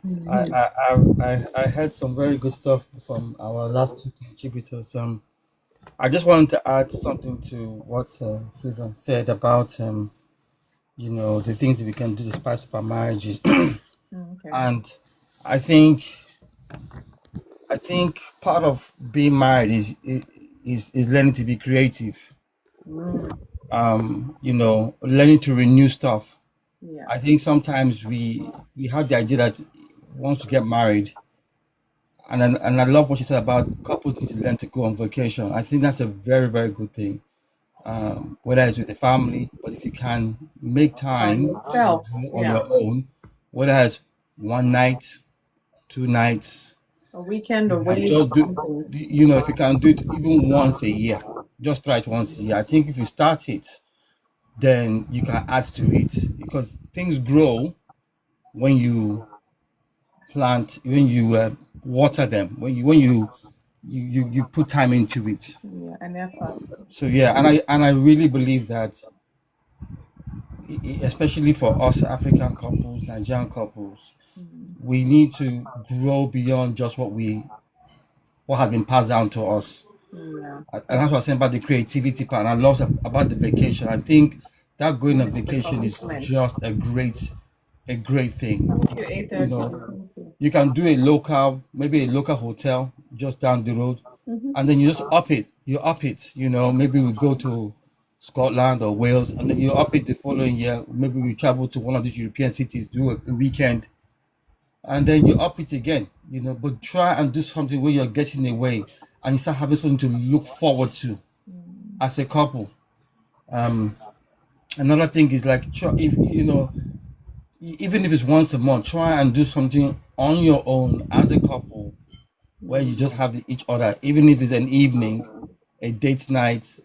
Speaker 4: I heard some very good stuff from our last two contributors. I just wanted to add something to what Susan said about the things that we can do to spice up our marriages.
Speaker 1: Okay.
Speaker 4: And I think part of being married is learning to be creative. Learning to renew stuff.
Speaker 1: Yeah.
Speaker 4: I think sometimes we have the idea that once we get married, and I love what you said about couples need to learn to go on vacation. I think that's a very, very good thing. Whether it's with the family, but if you can make time
Speaker 1: And
Speaker 4: to
Speaker 1: helps.
Speaker 4: go on
Speaker 1: Yeah.
Speaker 4: your own, whether it's one night, 2 nights,
Speaker 1: A weekend
Speaker 4: you
Speaker 1: away.
Speaker 4: just do, if you can do it even once a year, just try it once a year. I think if you start it, then you can add to it because things grow when you plant, when you water them, when you put time into it.
Speaker 1: Yeah, an effort.
Speaker 4: So yeah, and I really believe that, especially for us African couples, Nigerian couples, we need to grow beyond just what has been passed down to us.
Speaker 1: Yeah.
Speaker 4: And that's what I was saying about the creativity part. And I love about the vacation. I think that going on
Speaker 1: The
Speaker 4: vacation is
Speaker 1: commitment.
Speaker 4: just a great thing.
Speaker 1: Thank you, 8:30. Thank you.
Speaker 4: You can do maybe a local hotel just down the road, and then you just up it. You up it. Maybe we go to Scotland or Wales, and then you up it the following year. Maybe we travel to one of these European cities, do a weekend, and then you up it again. But try and do something where you're getting away, and you start having something to look forward to as a couple. Another thing is like, if even if it's once a month, try and do something on your own as a couple where you just have each other, even if it's an evening, a date night.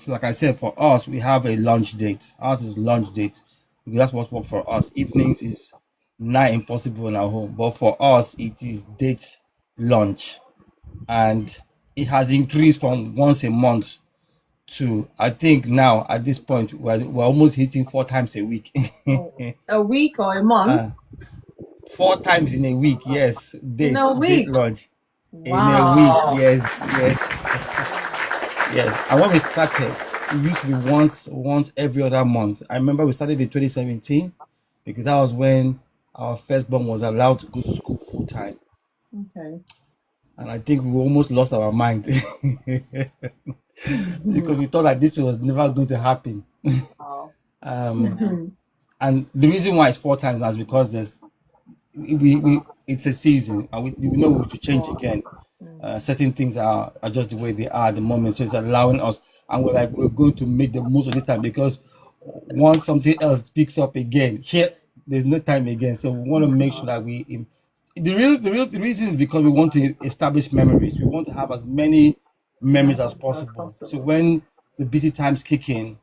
Speaker 4: Like I said, for us, we have a lunch date. Ours is lunch date because that's what works for us. Evenings is not impossible in our home, but for us, it is date lunch, and it has increased from once a month to, I think now at this point we're almost hitting 4 times a week.
Speaker 1: A week or a month?
Speaker 4: Uh, 4 times in a week, yes.
Speaker 1: In a week?
Speaker 4: Date lunch.
Speaker 1: Wow.
Speaker 4: In a week, yes. And when we started, it used to be once every other month. I remember we started in 2017 because that was when our firstborn was allowed to go to school full time.
Speaker 1: Okay.
Speaker 4: And I think we almost lost our mind because we thought that this was never going to happen.
Speaker 1: Wow.
Speaker 4: And the reason why it's 4 times now is because it's a season, and we know we have to change again. Certain things are just the way they are at the moment, so it's allowing us, and we're going to make the most of this time because once something else picks up again, here there's no time again. So we want to make sure that the reason is because we want to establish memories. We want to have as many memories as possible. So when the busy times kick in,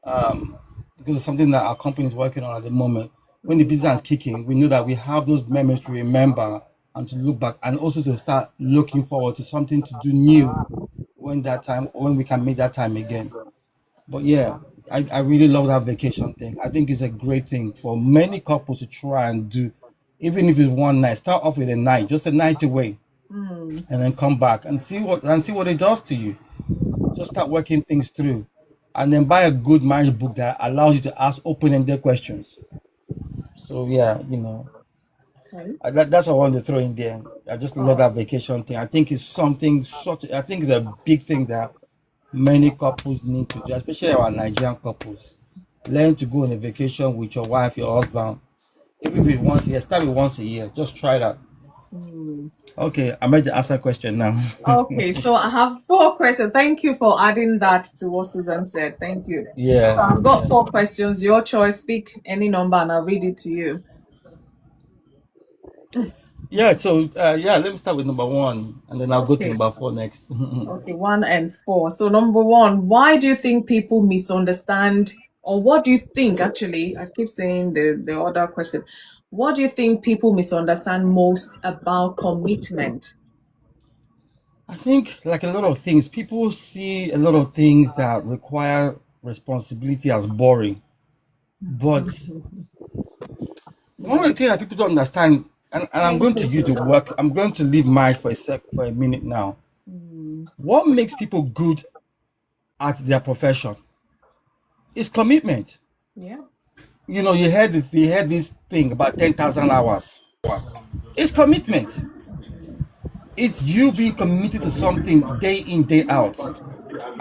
Speaker 4: because it's something that our company is working on at the moment, when the busy times kick in, we know that we have those memories to remember and to look back, and also to start looking forward to something to do new when we can make that time again. But yeah, I really love that vacation thing. I think it's a great thing for many couples to try and do, even if it's one night. Start off with a night, just a night away, and then come back and see what it does to you. Just start working things through, and then buy a good marriage book that allows you to ask open-ended questions. So yeah, that's what I wanted to throw in there. I just love that vacation thing. I think it's I think it's a big thing that many couples need to do, especially our Nigerian couples. Learn to go on a vacation with your wife, your husband. Even if it's once a year, start with once a year. Just try that. Okay, I'm ready to answer a question now.
Speaker 1: Okay, so I have 4 questions. Thank you for adding that to what Susan said. Thank you.
Speaker 4: Yeah.
Speaker 1: I've got 4 questions. Your choice. Pick any number and I'll read it to you.
Speaker 4: Yeah, so let me start with number 1, and then I'll go to number 4 next.
Speaker 1: Okay, 1 and 4. So number 1, why do you think people misunderstand, or what do you think, actually, I keep saying the other question. What do you think people misunderstand most about commitment?
Speaker 4: I think, like a lot of things, people see a lot of things that require responsibility as boring. But one of the things that people don't understand, and I'm going to use the work. I'm going to leave marriage for a minute now. What makes people good at their profession is commitment.
Speaker 1: Yeah.
Speaker 4: You know, you heard this thing about 10,000 hours. It's commitment. It's you being committed to something day in, day out.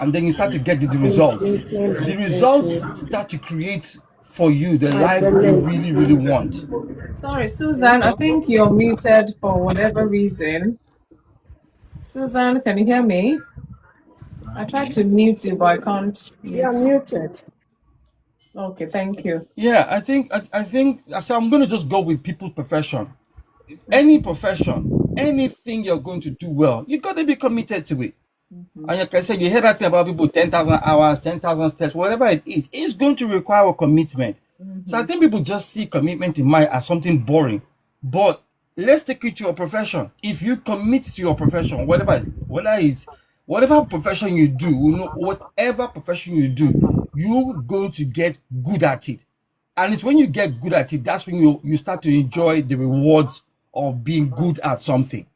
Speaker 4: And then you start to get the results. The results start to create for you the life you really, really want.
Speaker 1: Sorry, Susan, I think you're muted for whatever reason. Susan, can you hear me? I tried to mute you, but I can't.
Speaker 3: You're muted.
Speaker 1: Okay, thank you.
Speaker 4: Yeah, I think so. I'm going to just go with people's profession. Any profession, anything you're going to do well, you got to be committed to it. And like I said, you hear that thing about people 10,000 hours, 10,000 steps, whatever it is, it's going to require a commitment. So I think people just see commitment in mind as something boring. But let's take it to your profession. If you commit to your profession, whatever profession you do, whatever profession you do, you're going to get good at it. And it's when you get good at it, that's when you start to enjoy the rewards of being good at something.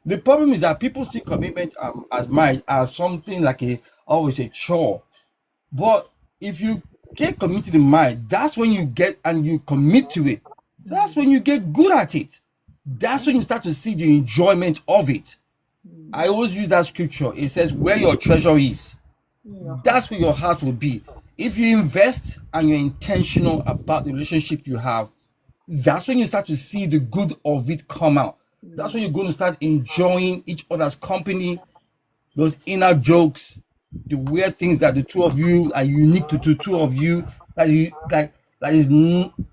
Speaker 4: The problem is that people see commitment as marriage as something like always a chore. But if you get committed in marriage, that's when you get and you commit to it. That's when you get good at it. That's when you start to see the enjoyment of it. I always use that scripture. It says, where your treasure is, that's where your heart will be. If you invest and you're intentional about the relationship you have, that's when you start to see the good of it come out. That's when you're going to start enjoying each other's company, those inner jokes, the weird things that the two of you are unique to the two of you, that is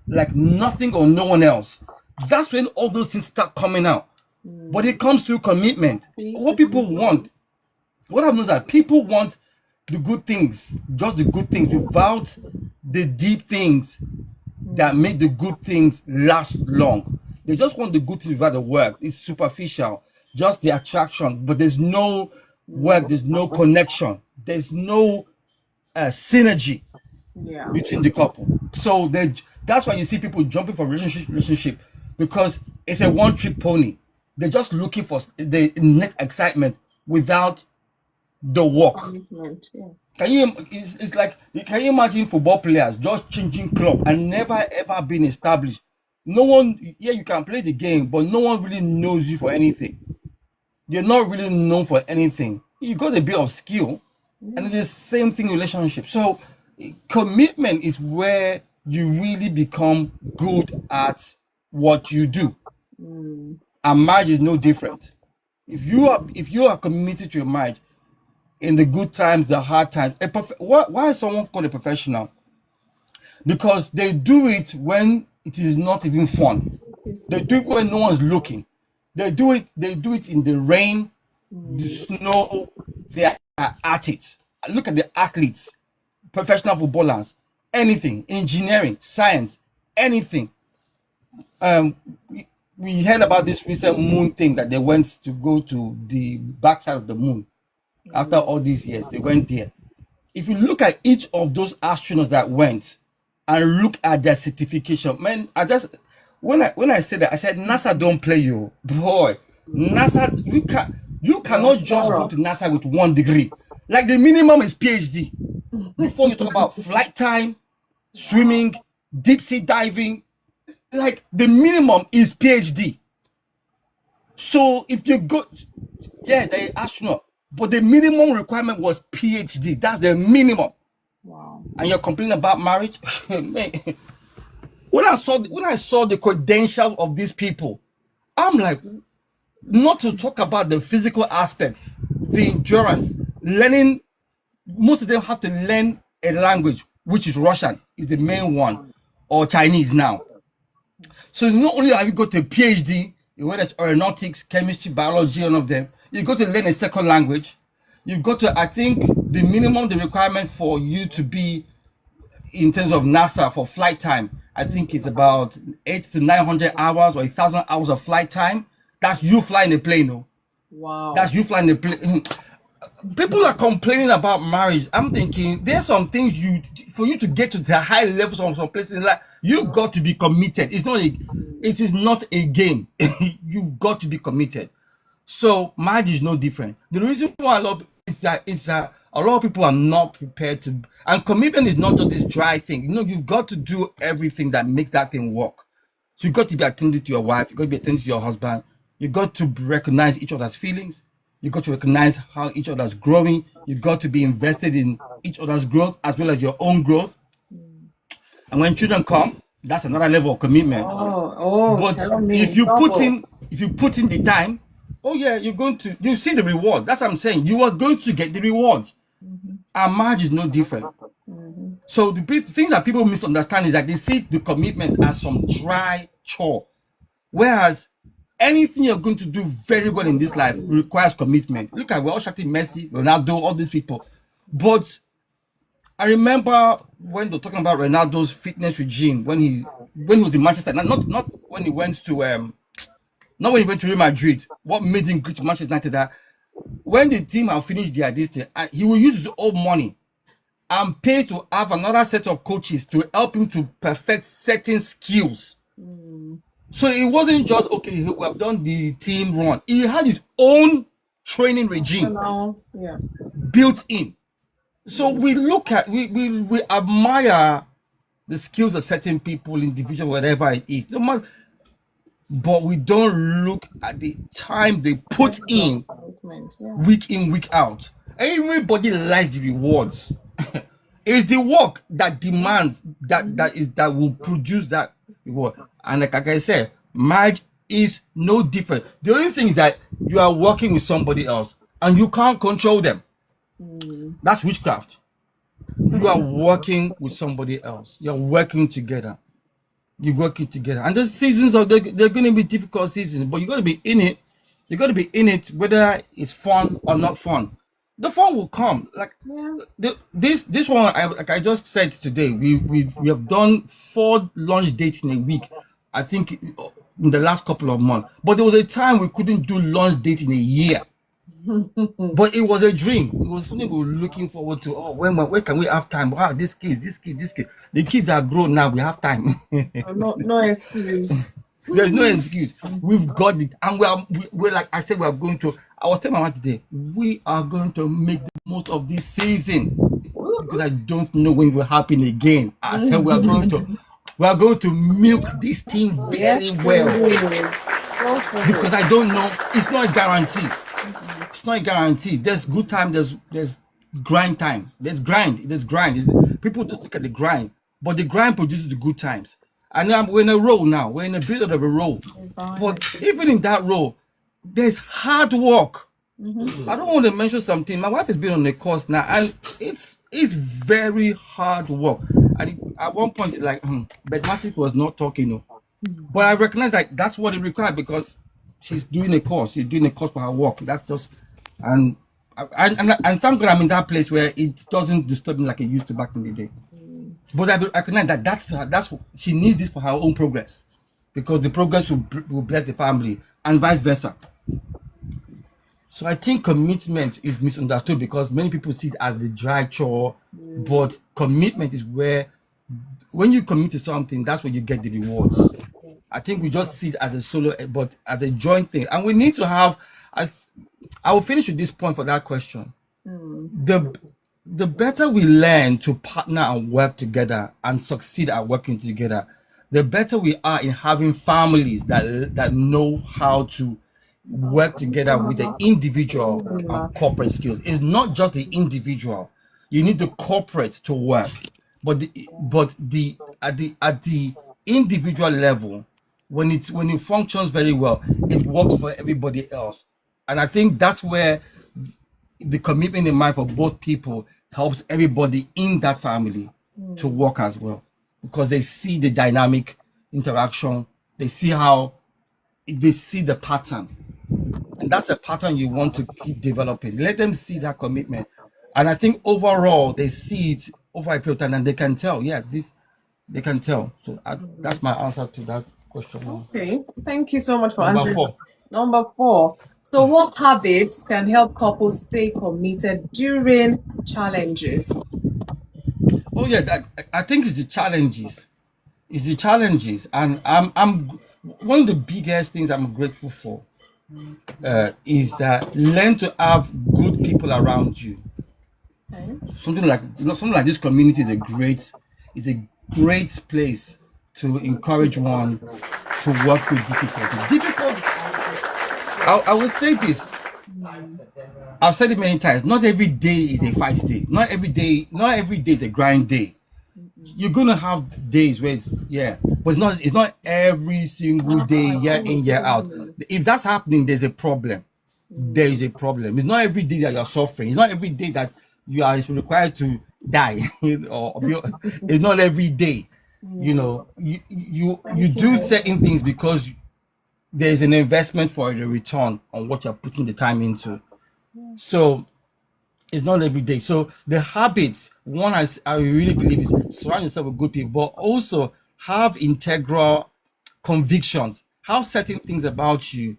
Speaker 4: like nothing or no one else. That's when all those things start coming out. But it comes through commitment. What people want, what happens is that people want the good things, just the good things, without the deep things that make the good things last long. They just want the good things without the work. It's superficial, just the attraction, but there's no work, there's no connection, there's no synergy between the couple. So that's why you see people jumping from relationship, because it's a one-trick pony. They're just looking for the next excitement without the work. Can you imagine football players just changing club and never ever being established? No one, you can play the game, but no one really knows you for anything. You're not really known for anything. You got a bit of skill, and it's the same thing in relationship. So commitment is where you really become good at what you do. And marriage is no different. If you are committed to your marriage, in the good times, the hard times, why is someone called a professional? Because they do it when it is not even fun. They do it when no one's looking. They do it in the rain, the snow. They are at it. Look at the athletes, professional footballers, anything, engineering, science, anything. We heard about this recent moon thing that they went to go to the backside of the moon. After all these years, they went there. If you look at each of those astronauts that went and look at their certification, man, when I said that, I said NASA don't play you, boy. NASA, you cannot just go to NASA with 1 degree. Like the minimum is PhD. Before you talk about flight time, swimming, deep sea diving, like the minimum is PhD. So if you go, they're astronaut, but the minimum requirement was PhD. That's the minimum.
Speaker 1: Wow.
Speaker 4: And you're complaining about marriage? Man, when I saw the credentials of these people, I'm like, not to talk about the physical aspect, the endurance, learning. Most of them have to learn a language, which is Russian, is the main one, or Chinese now. So not only have you got a PhD, whether it's aeronautics, chemistry, biology, all of them, you got to learn a second language. You got to, I think, the requirement for you to be in terms of NASA for flight time, I think it's about 800 to 900 hours or 1,000 hours of flight time. That's you flying a plane, no?
Speaker 1: Wow.
Speaker 4: That's you flying a plane. people are complaining about marriage. I'm thinking there's some things for you to get to the high levels of some places in life, you got to be committed. It is not a game. You've got to be committed. So marriage is no different. The reason why it's that a lot of people are not prepared to, and commitment is not just this dry thing. You've got to do everything that makes that thing work. So you've got to be attentive to your wife, you've got to be attentive to your husband, you've got to recognize each other's feelings, you've got to recognize how each other's growing, you've got to be invested in each other's growth as well as your own growth. And when children come, that's another level of commitment. But if you put in the time, oh yeah, you see the rewards. That's what I'm saying. You are going to get the rewards. And marriage is no different. So the thing that people misunderstand is that they see the commitment as some dry chore. Whereas anything you're going to do very well in this life requires commitment. Look at, we're all shouting Messi, Ronaldo, all these people. But I remember when they're talking about Ronaldo's fitness regime when he was in Manchester, not when he went to not when he went to Real Madrid. What made him great to Manchester United, that when the team have finished their distance, he will use his own money and pay to have another set of coaches to help him to perfect certain skills. So it wasn't just, okay, we have done the team run. He had his own training regime built in. So we look at, we admire the skills of certain people, individual, whatever it is. But we don't look at the time they put in, week in, week out. Everybody likes the rewards. It's the work that demands that will produce that reward. And like I said, marriage is no different. The only thing is that you are working with somebody else and you can't control them. That's witchcraft. You are working with somebody else. You're working together. You're working together. And those seasons they're going to be difficult seasons, but you got to be in it. You got to be in it, whether it's fun or not fun. The fun will come. This one, like I just said today, we have done 4 lunch dates in a week. I think in the last couple of months. But there was a time we couldn't do lunch dates in a year. But it was a dream. It was something we were looking forward to. Oh, when can we have time? Wow, this kid. The kids are grown now. We have time.
Speaker 1: No excuse.
Speaker 4: There's no excuse. We've got it, and we're like I said, we are going to. I was telling my wife today, we are going to make the most of this season because I don't know when it will happen again. I said we are going to milk this thing very well because I don't know. It's not a guarantee. It's not a guarantee. There's good time. There's grind time. There's grind. People just look at the grind, but the grind produces the good times. And now we're in a role now. We're in a bit of a role. But even in that role, there's hard work. I don't want to mention something. My wife has been on a course now, and it's very hard work. And at one point, it's like, Bedmatic was not talking. But I recognize that that's what it required because she's doing a course. She's doing a course for her work. That's just, and thank God I'm in that place where it doesn't disturb me like it used to back in the day. But I recognize that that's she needs this for her own progress, because the progress will bless the family and vice versa. So I think commitment is misunderstood because many people see it as the dry chore, but commitment is where, when you commit to something, that's where you get the rewards. I think we just see it as a solo, but as a joint thing, and we need to have. I will finish with this point for that question. The better we learn to partner and work together and succeed at working together, the better we are in having families that know how to work together with the individual and corporate skills. It's not just the individual. You need the corporate to work, but at the individual level, when it functions very well, it works for everybody else. And I think that's where the commitment in mind for both people helps everybody in that family to work as well, because they see the dynamic interaction, they see the pattern, and that's a pattern you want to keep developing. Let them see that commitment, and I think overall they see it over a period of time and they can tell. They can tell. So that's my answer to that question.
Speaker 1: Okay, thank you so much for answering. Number 4. So what habits can help couples stay committed during challenges?
Speaker 4: Oh yeah, I think it's the challenges. It's the challenges, and I'm one of the biggest things I'm grateful for is that learn to have good people around you.
Speaker 1: Okay.
Speaker 4: Something like this community is a great place to encourage one to work through difficulty. I will say this. I've said it many times. Not every day is a fight day. Not every day is a grind day. You're gonna have days where but it's not every single day, year in, year out. If that's happening, there's a problem. There is a problem. It's not every day that you're suffering. It's not every day that you are required to die. It's not every day. You do certain things because there's an investment for a return on what you're putting the time into. So it's not every day. So the habits, one I really believe is surround yourself with good people, but also have integral convictions. Have certain things about you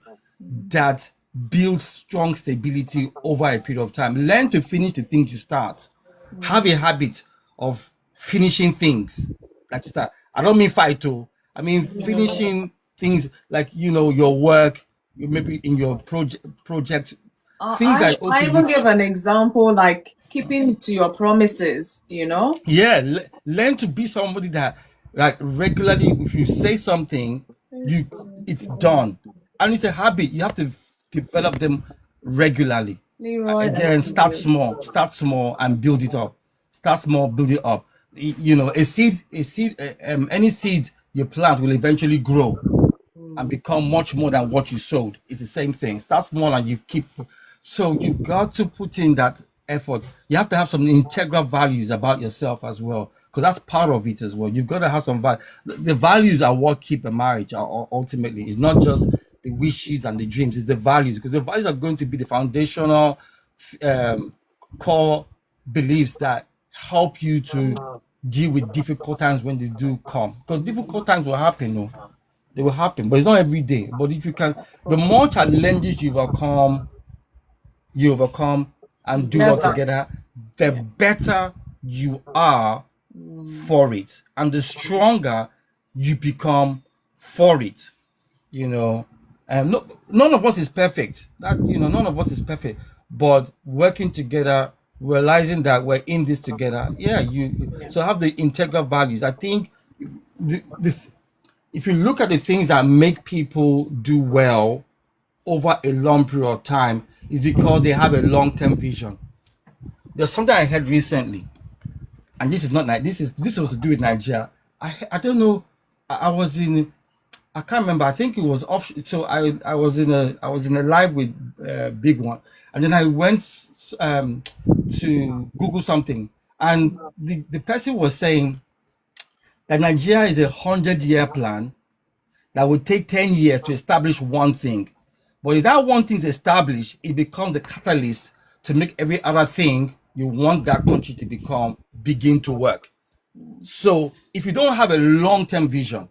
Speaker 4: that build strong stability over a period of time. Learn to finish the things you start. Have a habit of finishing things that you start. I don't mean fight too. I mean finishing things like your work, maybe in your project. Things that
Speaker 1: I even give an example like keeping to your promises,
Speaker 4: Yeah, learn to be somebody that like regularly, if you say something, it's done, and it's a habit. You have to develop them regularly.
Speaker 1: Leroy,
Speaker 4: Again, start small and build it up. Start small, build it up. Any seed you plant will eventually grow and become much more than what you sowed. It's the same thing. Start small and you keep. So you got to put in that effort. You have to have some integral values about yourself as well, because that's part of it as well. You've got to have some value. The values are what keep a marriage. Ultimately, it's not just the wishes and the dreams. It's the values, because the values are going to be the foundational core beliefs that help you to deal with difficult times when they do come. Because difficult times will happen, no? They will happen, but it's not every day. But if you can, the more challenges you overcome and do all together, the better you are for it, and the stronger you become for it. None of us is perfect. None of us is perfect. But working together, realizing that we're in this together, so have the integral values. I think if you look at the things that make people do well over a long period of time, is because they have a long-term vision. There's something I heard recently, and this is not like this was to do with Nigeria. I don't know. I can't remember. I think it was off. So I was in a live with Big One, and then I went to Google something, and the person was saying that Nigeria is a 100-year plan that would take 10 years to establish one thing. But if that one thing is established, it becomes the catalyst to make every other thing you want that country to become begin to work. So if you don't have a long-term vision,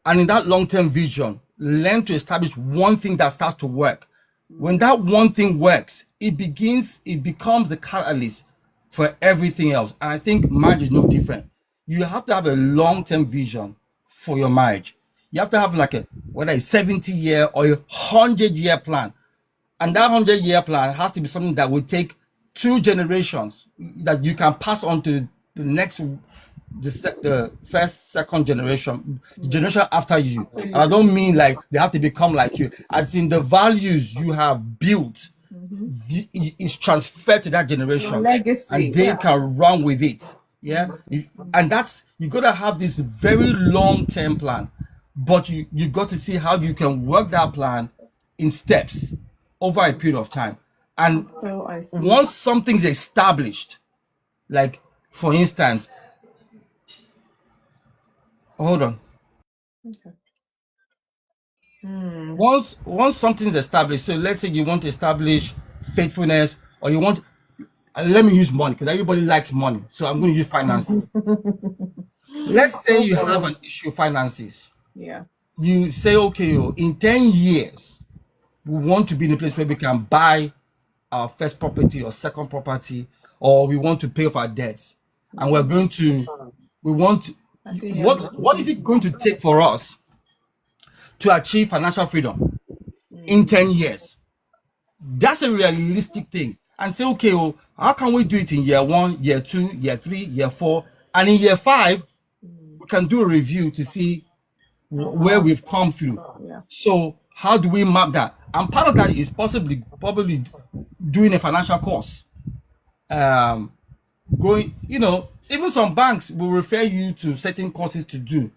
Speaker 4: and in that long-term vision, learn to establish one thing that starts to work. When that one thing works, it becomes the catalyst for everything else. And I think marriage is no different. You have to have a long-term vision for your marriage. You have to have like whether a 70-year or a 100-year plan. And that 100-year plan has to be something that will take 2 generations that you can pass on to the next, the first, second generation, the generation after you. And I don't mean like they have to become like you, as in the values you have built is transferred to that generation,
Speaker 1: legacy,
Speaker 4: and they can run with it. And that's, you got to have this very long-term plan, but you got to see how you can work that plan in steps over a period of time. And once something's established, like for instance, hold on.
Speaker 1: Okay.
Speaker 4: Once something's established, so let's say you want to establish faithfulness, or you want, let me use money because everybody likes money, so I'm going to use finances. Let's say you have an issue of finances.
Speaker 1: Yeah.
Speaker 4: You say, okay, in 10 years, we want to be in a place where we can buy our first property or second property, or we want to pay off our debts, and we want, what is it going to take for us to achieve financial freedom in 10 years? That's a realistic thing. And say, okay, well, how can we do it in year 1, year 2, year 3, year 4, and in year 5 we can do a review to see where we've come through. So how do we map that? And part of that is probably doing a financial course. Going, even some banks will refer you to certain courses to do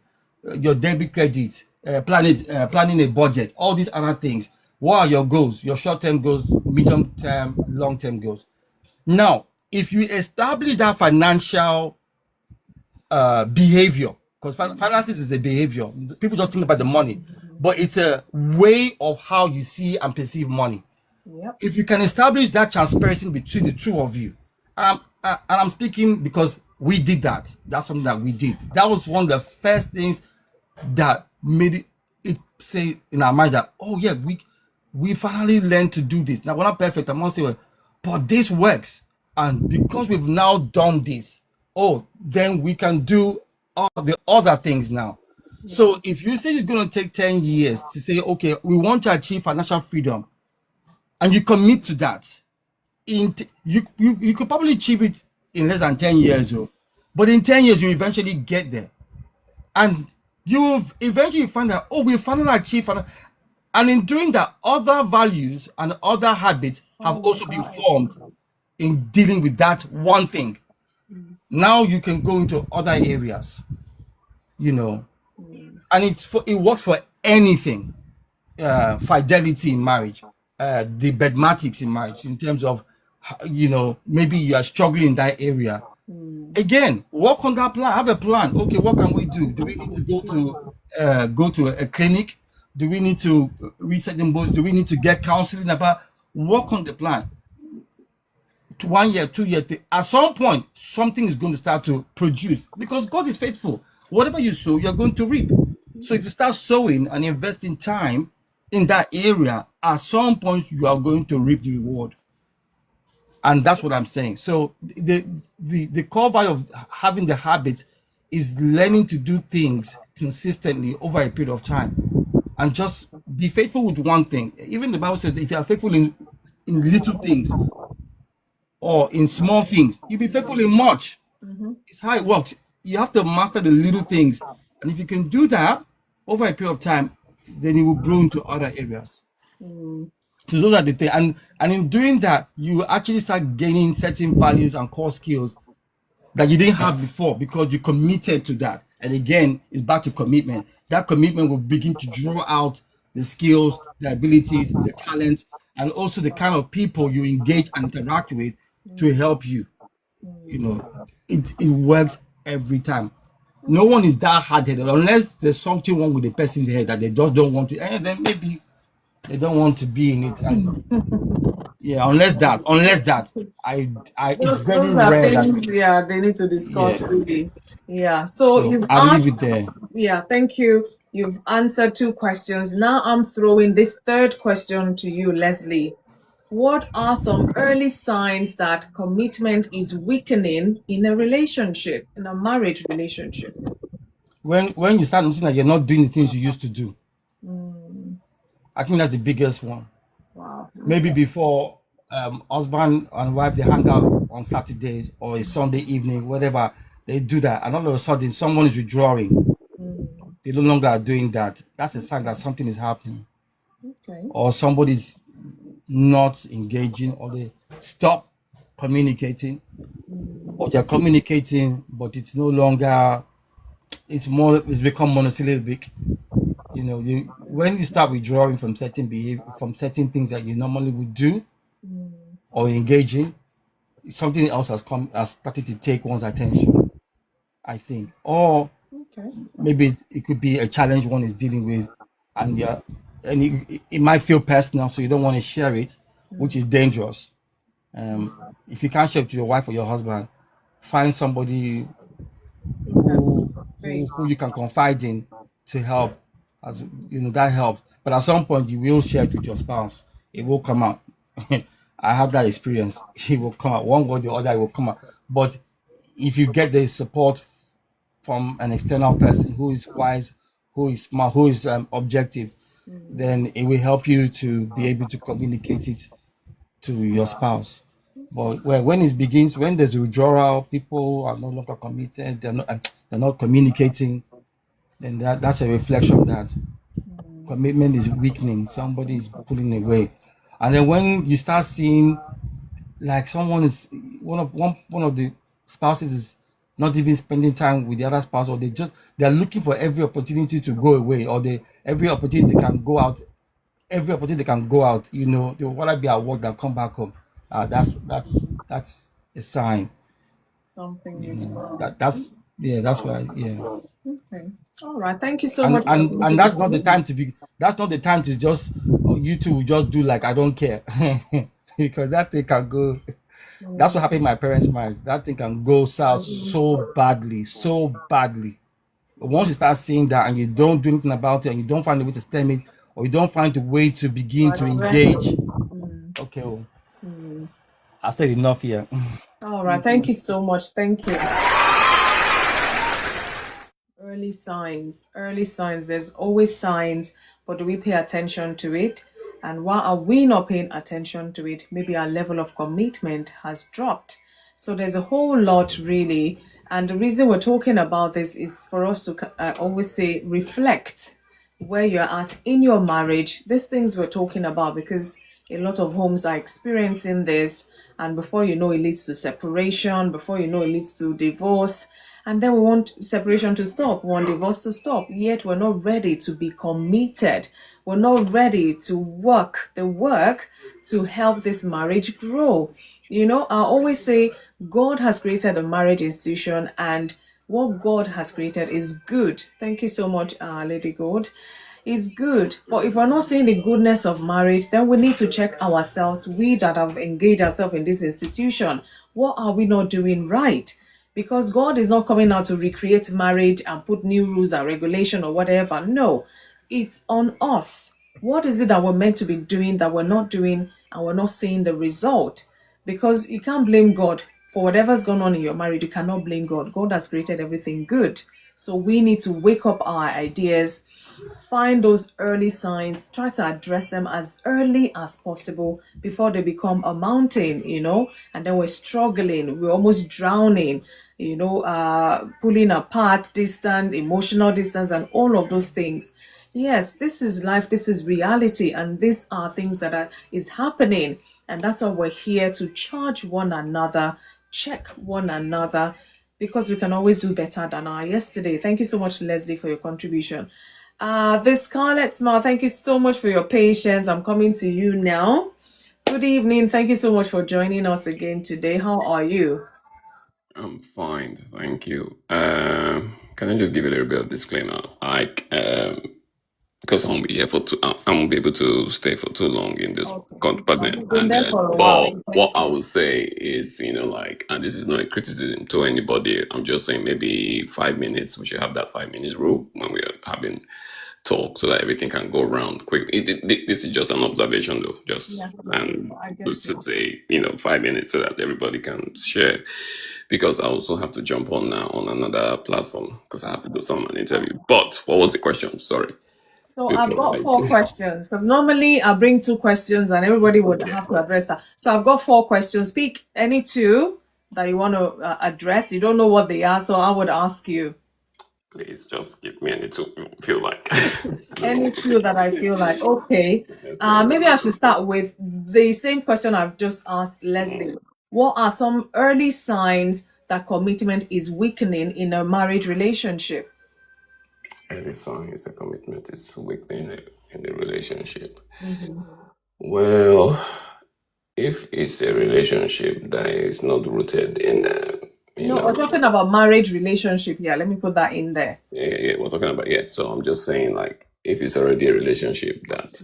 Speaker 4: your debit, credit, planning a budget, all these other things. What are your goals? Your short-term goals, medium-term, long-term goals. Now, if you establish that financial behavior, because finances is a behavior. People just think about the money, but it's a way of how you see and perceive money.
Speaker 1: Yep.
Speaker 4: If you can establish that transparency between the two of you, and I'm speaking because we did that. That's something that we did. That was one of the first things that made it say in our mind that, oh yeah, we finally learned to do this. Now we're not perfect, I'm not saying, but this works. And because we've now done this, then we can do all the other things now. Yeah. So if you say it's going to take 10 years to say, okay, we want to achieve financial freedom, and you commit to that, you could probably achieve it in less than 10 years, but in 10 years you eventually get there, and you will eventually find that, we finally achieved. And in doing that, other values and other habits have also been formed in dealing with that one thing. Now you can go into other areas, and it works for anything. Fidelity in marriage, the bedmatics in marriage, in terms of, maybe you are struggling in that area. Again, work on that plan. Have a plan. Okay, what can we do? Do we need to go to a clinic? Do we need to reset them both? Do we need to get counseling about? Work on the plan. 1 year, 2 years, at some point, something is going to start to produce, because God is faithful. Whatever you sow, you're going to reap. So if you start sowing and investing time in that area, at some point you are going to reap the reward. And that's what I'm saying. So the core value of having the habit is learning to do things consistently over a period of time, and just be faithful with one thing. Even the Bible says, if you are faithful in little things or in small things, you'll be faithful in much. It's how it works. You have to master the little things, and if you can do that over a period of time, then you will grow into other areas. So those are the things, and in doing that, you actually start gaining certain values and core skills that you didn't have before, because you committed to that. And again, it's back to commitment. That commitment will begin to draw out the skills, the abilities, the talents, and also the kind of people you engage and interact with to help you. It works every time. No one is that hard-headed, unless there's something wrong with the person's head that they just don't want to, and then maybe they don't want to be in it. And unless that, it's very rare.
Speaker 1: Things, they need to discuss. Really. So you've
Speaker 4: I'll leave it there.
Speaker 1: Thank you. You've answered 2 questions. Now I'm throwing this 3rd question to you, Leslie. What are some early signs that commitment is weakening in a relationship, in a marriage relationship?
Speaker 4: When you start noticing that you're not doing the things you used to do. I think that's the biggest one.
Speaker 1: Wow.
Speaker 4: Maybe before, husband and wife, they hang out on Saturdays or a Sunday evening, whatever, they do that, and all of a sudden someone is withdrawing. They no longer are doing that. That's a sign that something is happening.
Speaker 1: Okay.
Speaker 4: Or somebody's not engaging, or they stop communicating, or they're communicating, but it's no longer, it's become monosyllabic. When you start withdrawing from certain behavior, from certain things that you normally would do or engaging, something else has started to take one's attention, I think. Or maybe it could be a challenge one is dealing with, and it might feel personal, so you don't want to share it, which is dangerous. If you can't share it to your wife or your husband, find somebody who you can confide in to help. As that helps. but at some point you will share it with your spouse. It will come out. I have that experience. It will come out. One way or the other, it will come out. But if you get the support from an external person who is wise, who is smart, who is objective, then it will help you to be able to communicate it to your spouse. But when it begins, when there's withdrawal, people are no longer committed, they're not communicating, then that's a reflection that commitment is weakening, somebody is pulling away. And then when you start seeing like one of the spouses is not even spending time with the other spouse, or they're looking for every opportunity to go away, or every opportunity they can go out, they will rather be at work than come back home. That's a sign.
Speaker 1: Something is wrong.
Speaker 4: That's why.
Speaker 1: Okay. All right. Thank you so much.
Speaker 4: And that's not the time to be. That's not the time to just you two just do like I don't care, because that thing can go. That's what happened in my parents' marriage. That thing can go south so badly. Once you start seeing that and you don't do anything about it, and you don't find a way to stem it, or you don't find a way to begin to engage, okay, well, I said enough here.
Speaker 1: All right. Thank you so much. Thank you. Early signs. There's always signs, but do we pay attention to it? And why are we not paying attention to it? Maybe our level of commitment has dropped. So there's a whole lot really. And the reason we're talking about this is for us to always say, reflect where you're at in your marriage. These things we're talking about, because a lot of homes are experiencing this. And before you know, it leads to separation. Before you know, it leads to divorce. And then we want separation to stop. We want divorce to stop. Yet we're not ready to be committed. We're not ready to work the work to help this marriage grow. I always say God has created a marriage institution, and what God has created is good. Thank you so much, Lady God. Is good. But if we're not seeing the goodness of marriage, then we need to check ourselves. We that have engaged ourselves in this institution, what are we not doing right? Because God is not coming out to recreate marriage and put new rules and regulation or whatever. No, it's on us. What is it that we're meant to be doing that we're not doing, and we're not seeing the result? Because you can't blame God for whatever's gone on in your marriage. You cannot blame God. God has created everything good. So we need to wake up our ideas, find those early signs, try to address them as early as possible before they become a mountain, and then we're struggling, we're almost drowning, pulling apart, distant, emotional distance, and all of those things. Yes, this is life, this is reality, and these are things that is happening. And that's why we're here to charge one another, check one another, because we can always do better than our yesterday. Thank you so much, Leslie, for your contribution. The Scarlet Smile, thank you so much for your patience. I'm coming to you now. Good evening. Thank you so much for joining us again today. How are you?
Speaker 5: I'm fine, thank you. Can I just give a little bit of disclaimer? Because I won't be here I won't be able to stay for too long in this compartment. But what I would say is, and this is not a criticism to anybody. I'm just saying maybe 5 minutes. We should have that 5 minutes rule when we are having talk, so that everything can go around quick. This is just an observation, though. To say 5 minutes so that everybody can share. Because I also have to jump on now on another platform because I have to do an interview. But what was the question? Sorry.
Speaker 1: So I've got 4 questions, because normally I bring 2 questions and everybody would have to address that. So I've got 4 questions. Pick any 2 that you want to address. You don't know what they are, so I would ask you.
Speaker 5: Please just give me any 2 you feel like.
Speaker 1: Any 2 that I feel like. Okay. Maybe I should start with the same question I've just asked Leslie. What are some early signs that commitment is weakening in a marriage relationship?
Speaker 5: Early signs that commitment is weakening in the relationship. Well, if it's a relationship that is not rooted in
Speaker 1: we're talking about marriage relationship. Yeah, let me put that in there.
Speaker 5: Yeah, we're talking about so I'm just saying, like, if it's already a relationship that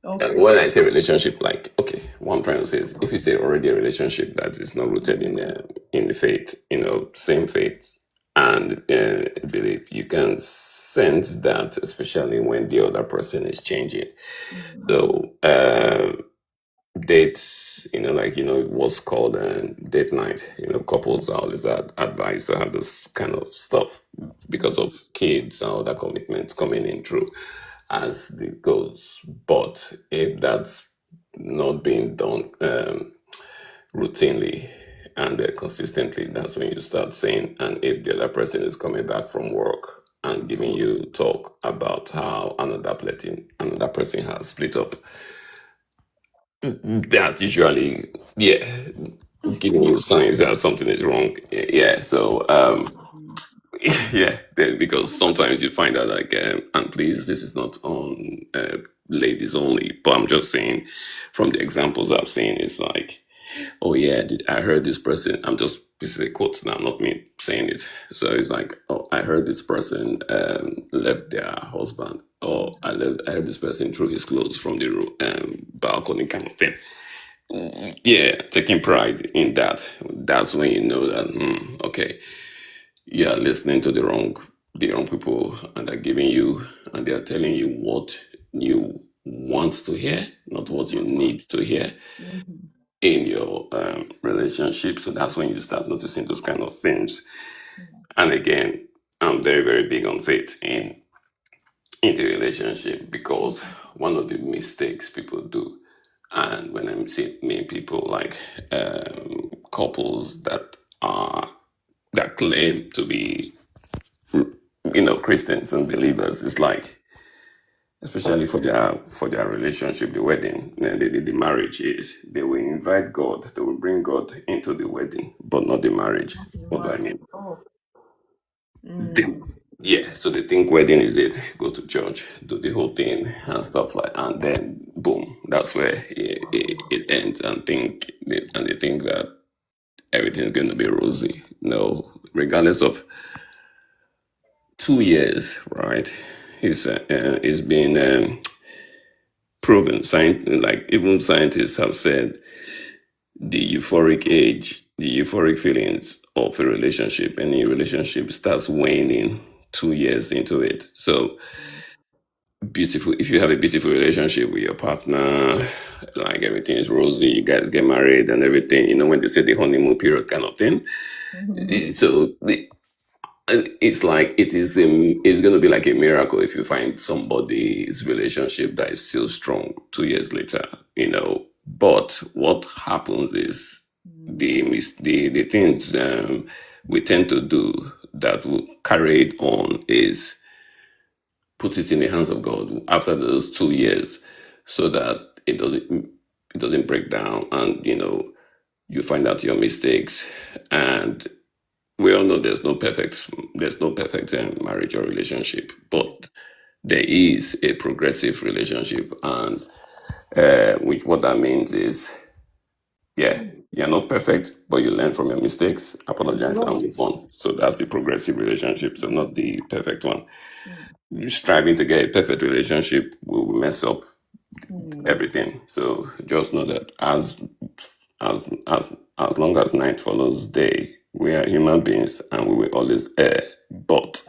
Speaker 5: when I say relationship, like, okay, what I'm trying to say is, if it's already a relationship that is not rooted in the faith, same faith and believe. You can sense that, especially when the other person is changing. So dates, what's called date night. Couples are always advised to have this kind of stuff because of kids and other commitments coming in through as the goes. But if that's not being done routinely and consistently, that's when you start saying, and if the other person is coming back from work and giving you talk about how another person has split up, that's usually, yeah, giving you signs that something is wrong. Yeah, so yeah, because sometimes you find out like, and please, this is not on ladies only, but I'm just saying from the examples I've seen, it's like, oh yeah, I heard this person. This is a quote now, not me saying it. So it's like, oh, I heard this person left their husband, or I heard this person threw his clothes from the balcony, kind of thing. Yeah, taking pride in that. That's when you know that, okay, you're listening to the wrong people, and they're giving you, and they're telling you what you want to hear, not what you need to hear in your relationship. So that's when you start noticing those kind of things. And again, I'm very, very big on faith in the relationship, because one of the mistakes people do, and when I'm seeing people like couples that claim to be Christians and believers, it's like, especially for their relationship, the wedding, the marriage is, they will invite God, they will bring God into the wedding, but not the marriage. What do I mean? They- yeah, so they think wedding is it, go to church, do the whole thing and stuff like, and then boom, that's where it ends, and they think that everything's going to be rosy. No, regardless of 2 years, right? It's been proven. Like even scientists have said, the euphoric age, the euphoric feelings of a relationship, any relationship starts waning 2 years into it. So beautiful. If you have a beautiful relationship with your partner, like everything is rosy, you guys get married and everything. When they say the honeymoon period kind of thing. So it's like it's going to be like a miracle if you find somebody's relationship that is still strong 2 years later. But what happens is the things we tend to do that will carry it on is put it in the hands of God after those 2 years, so that it doesn't break down, and you find out your mistakes. And we all know there's no perfect marriage or relationship, but there is a progressive relationship, and which what that means is, yeah, you're not perfect, but you learn from your mistakes, apologize, and move on. So that's the progressive relationship, so not the perfect one. Striving to get a perfect relationship will mess up everything. So just know that as long as night follows day, we are human beings and we will always err. But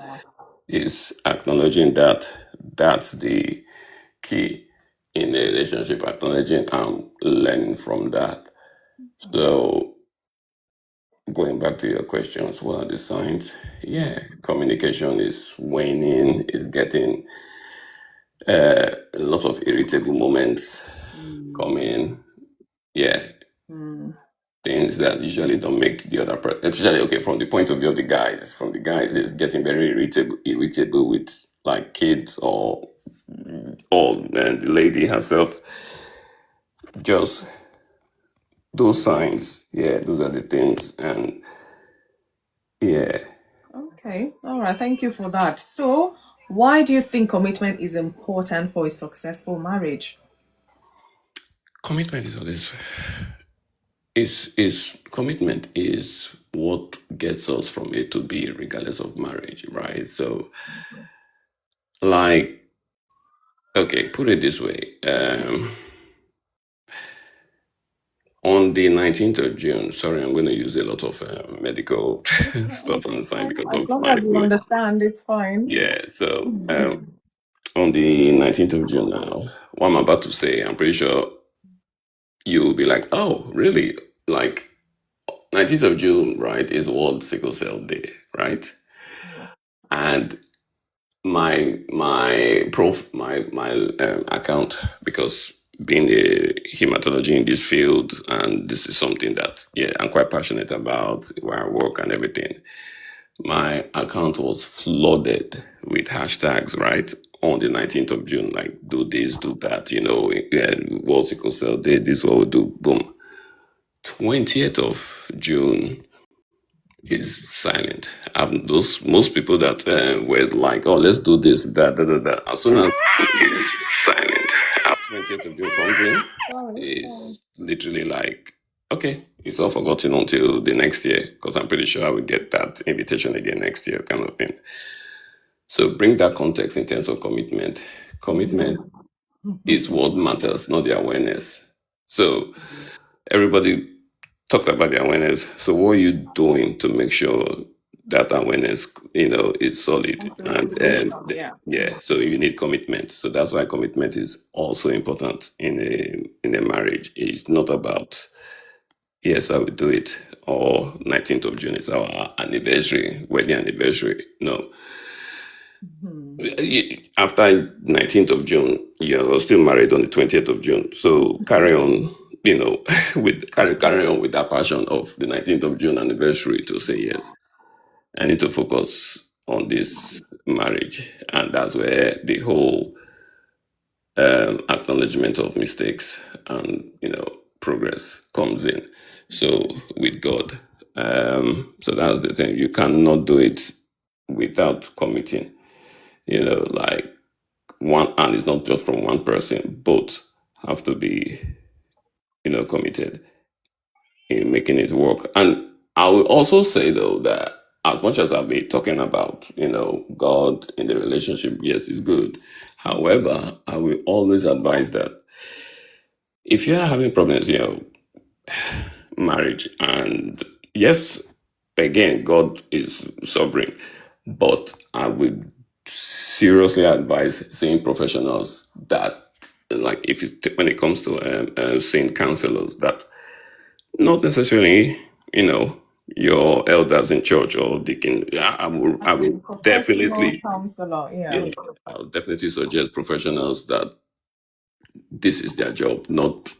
Speaker 5: is acknowledging that that's the key in a relationship, acknowledging and learning from that. So going back to your questions, what are the signs? Yeah, communication is waning, is getting a lot of irritable moments coming. Yeah, things that usually don't make the other person, especially okay from the point of view of the guys. From the guys, is getting very irritable with like kids or the lady herself. Just those signs. Yeah, those are the things, and yeah.
Speaker 1: Okay, all right, thank you for that. So, why do you think commitment is important for a successful marriage?
Speaker 5: Commitment is always is commitment is what gets us from A to B, regardless of marriage, right? So, like, okay, put it this way. On the 19th of June, sorry, I'm going to use a lot of medical stuff on the side because
Speaker 1: As
Speaker 5: of
Speaker 1: long
Speaker 5: my
Speaker 1: as you understand, it's fine.
Speaker 5: Yeah, so on the 19th of June now, what I'm about to say, I'm pretty sure you'll be like, oh, really? Like 19th of June, right, is World Sickle Cell Day, right? And my account, because being a hematology in this field, and this is something that I'm quite passionate about where I work and everything. My account was flooded with hashtags, right? On the 19th of June, like do this, do that, World Sickle Cell Day, this is what we do, boom. 20th of June is silent. Those most people that were like, oh, let's do this, that, as soon as it's silent, 20th of June comes in, is literally like, okay, it's all forgotten until the next year, because I'm pretty sure I will get that invitation again next year, kind of thing. So bring that context in terms of commitment. Commitment is what matters, not the awareness. So everybody talked about the awareness. So what are you doing to make sure that awareness, is solid? And so you need commitment. So that's why commitment is also important in a marriage. It's not about, yes, I will do it, or 19th of June is our anniversary, wedding anniversary. No. After 19th of June, you're still married on the 20th of June. So carry on, carry on with that passion of the 19th of June anniversary to say, yes, I need to focus on this marriage. And that's where the whole acknowledgement of mistakes and, progress comes in. So with God. So that's the thing. You cannot do it without committing. Like one, and it's not just from one person, both have to be, committed in making it work. And I will also say though that as much as I've been talking about, God in the relationship, yes, it's good. However, I will always advise that if you're having problems, marriage, and yes, again, God is sovereign, but I would seriously advise seeing professionals that, like, when it comes to seeing counselors, that not necessarily, your elders in church or deacon. I will definitely
Speaker 1: counselor.
Speaker 5: I will definitely suggest professionals that this is their job, not,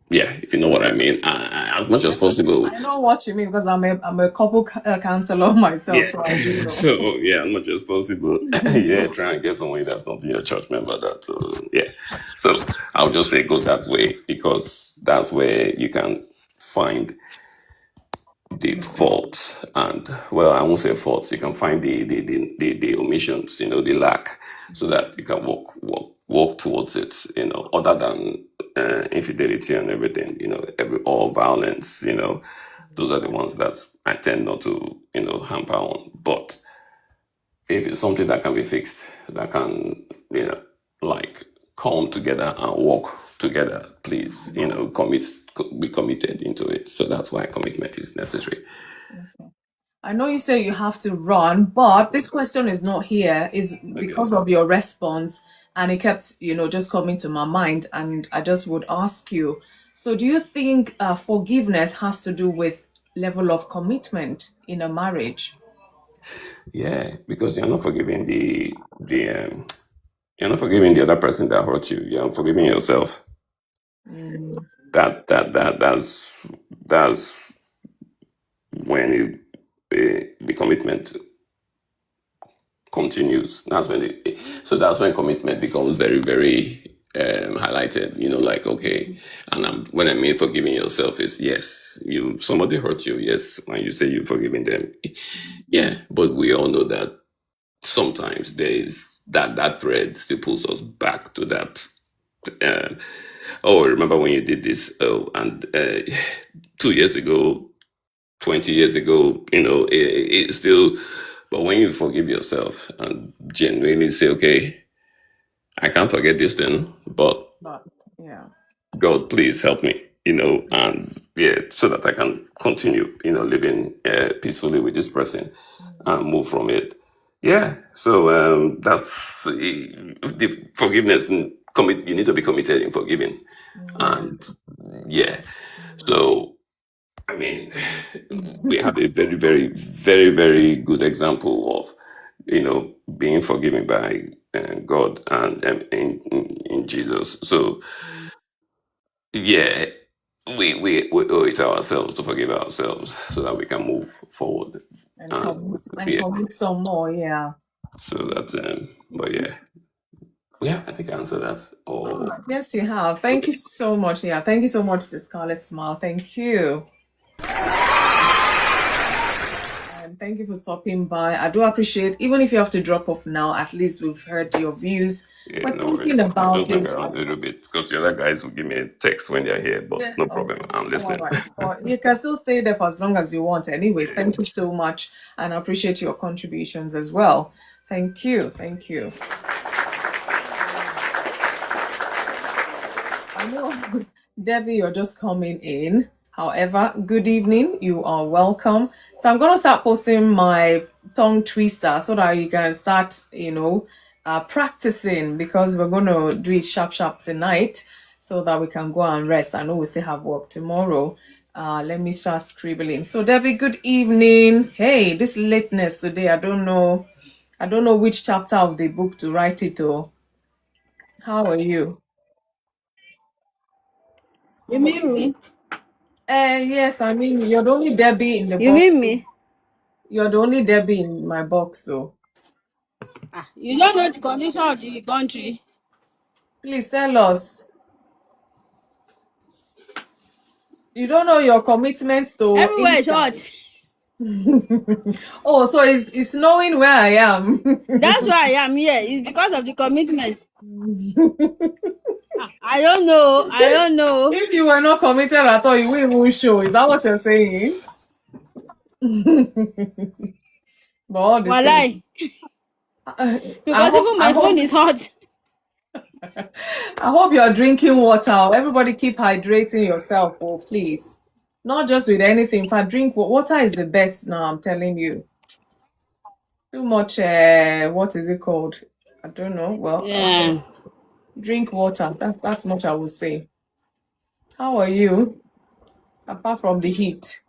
Speaker 5: if you know what I mean, as much as possible.
Speaker 1: I know what you mean because I'm a couple counselor myself, so I do know.
Speaker 5: So as much as possible, try and get someone that's not your church member. So I'll just say go that way, because that's where you can find the faults, and well, I won't say faults. You can find the omissions, the lack, so that you can walk towards it. Other than infidelity and everything, all violence. Those are the ones that I tend not to hamper on. But if it's something that can be fixed, that can like come together and work together, please be committed into it. So that's why commitment is necessary.
Speaker 1: I know you say you have to run, but this question is not here, is because of your response, and it kept just coming to my mind, and I just would ask you, so do you think forgiveness has to do with level of commitment in a marriage?
Speaker 5: Yeah, because you're not forgiving you're not forgiving the other person that hurt you. You're forgiving yourself. That's when the commitment continues. That's when commitment becomes very, very highlighted. Like, okay, and when I mean forgiving yourself is, yes, somebody hurt you, yes, when you say you're forgiving them, yeah, but we all know that sometimes there is that thread still pulls us back to that. Oh, remember when you did this? Oh, and 2 years ago, 20 years ago, it's still. But when you forgive yourself and genuinely say, okay, I can't forget this thing, but
Speaker 1: yeah,
Speaker 5: God, please help me. and so that I can continue, living peacefully with this person and move from it. Yeah. So that's the forgiveness. You need to be committed in forgiving, and So I mean, we had a very, very, very, very good example of, being forgiven by God and in Jesus. So yeah, we owe it to ourselves to forgive ourselves so that we can move forward
Speaker 1: and commit some more. Yeah.
Speaker 5: So that's but yeah, I think I answered that. Oh,
Speaker 1: yes, you have. Thank you so much. Yeah, thank you so much, the Scarlet Smile. Thank you. And thank you for stopping by. I do appreciate, even if you have to drop off now, at least we've heard your views.
Speaker 5: Yeah, no worries. About it. Around a little bit because the other guys will give me a text when they're here, but no problem. I'm listening.
Speaker 1: Well, you can still stay there for as long as you want. Anyways, thank you so much, and I appreciate your contributions as well. Thank you. Thank you. I know, Debbie, you're just coming in. However, good evening. You are welcome. So I'm going to start posting my tongue twister so that you can start, practicing, because we're going to do it sharp tonight so that we can go and rest. I know we still have work tomorrow. Let me start scribbling. So Debbie, good evening. Hey, this lateness today, I don't know which chapter of the book to write it to. How are you?
Speaker 6: You mean me?
Speaker 1: Yes, I mean, you're the only Debbie in the box.
Speaker 6: You mean me?
Speaker 1: You're the only Debbie in my box, so.
Speaker 6: You don't know the condition of the country.
Speaker 1: Please tell us. You don't know your commitment to
Speaker 6: everywhere is hot.
Speaker 1: Oh, so it's knowing where I am.
Speaker 6: That's why I am here. It's because of the commitment. I don't know.
Speaker 1: If you were not committed at all, you wouldn't even show. Is that what you're saying? But all the same.
Speaker 6: Because even my phone is hot.
Speaker 1: I hope you're drinking water. Everybody keep hydrating yourself, oh please. Not just with anything. In fact, drink water is the best now, I'm telling you. Too much, what is it called? I don't know. Well,
Speaker 6: yeah.
Speaker 1: Drink water. That's much I would say. How are you? Apart from the heat.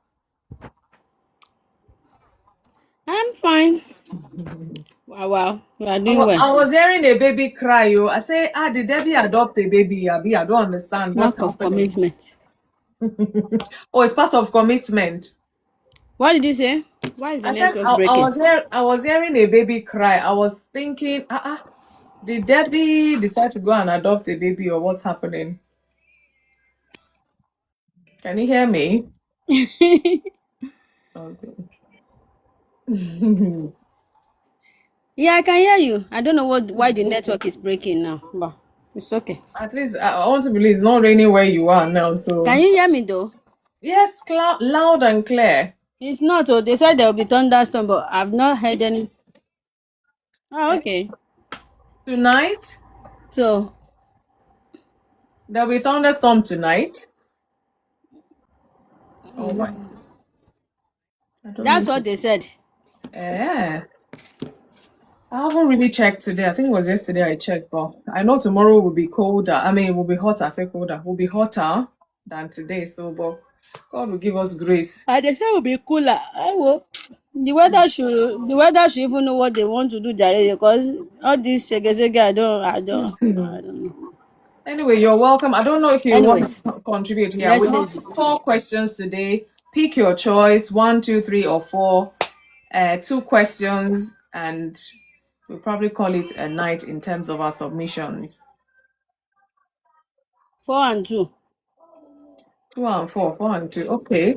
Speaker 6: I'm fine. Wow. You are doing well.
Speaker 1: I was hearing a baby cry. I say, did Debbie adopt a baby? I don't understand what's happening.
Speaker 6: Commitment.
Speaker 1: Oh, it's part of commitment.
Speaker 6: What did you say? Why is the network breaking?
Speaker 1: I was hearing a baby cry. I was thinking, did Debbie decide to go and adopt a baby, or what's happening? Can you hear me? Okay.
Speaker 6: Yeah, I can hear you. I don't know why the network is breaking now, but it's okay.
Speaker 1: At least I want to believe it's not raining where you are now. So
Speaker 6: can you hear me though?
Speaker 1: Yes, loud and clear.
Speaker 6: It's not. Oh, they said there will be thunderstorm, but I've not heard any. Oh, okay.
Speaker 1: Tonight?
Speaker 6: So
Speaker 1: there'll be thunderstorm tonight. Oh my.
Speaker 6: That's what they said.
Speaker 1: Yeah. I haven't really checked today. I think it was yesterday I checked, but I know tomorrow will be colder. I mean, it will be hotter. I say colder. It will be hotter than today. So, but God will give us grace.
Speaker 6: And they say it will be cooler. The weather should even know what they want to do, Jare, because all this shege, I don't know.
Speaker 1: Anyway, you're welcome. I don't know if you want to contribute. Yeah, we have 4 questions today. Pick your choice, 1, 2, 3, or 4. 2 questions, and we'll probably call it a night in terms of our submissions.
Speaker 6: 4 and 2.
Speaker 1: 2 and 4. 4 and 2. Okay.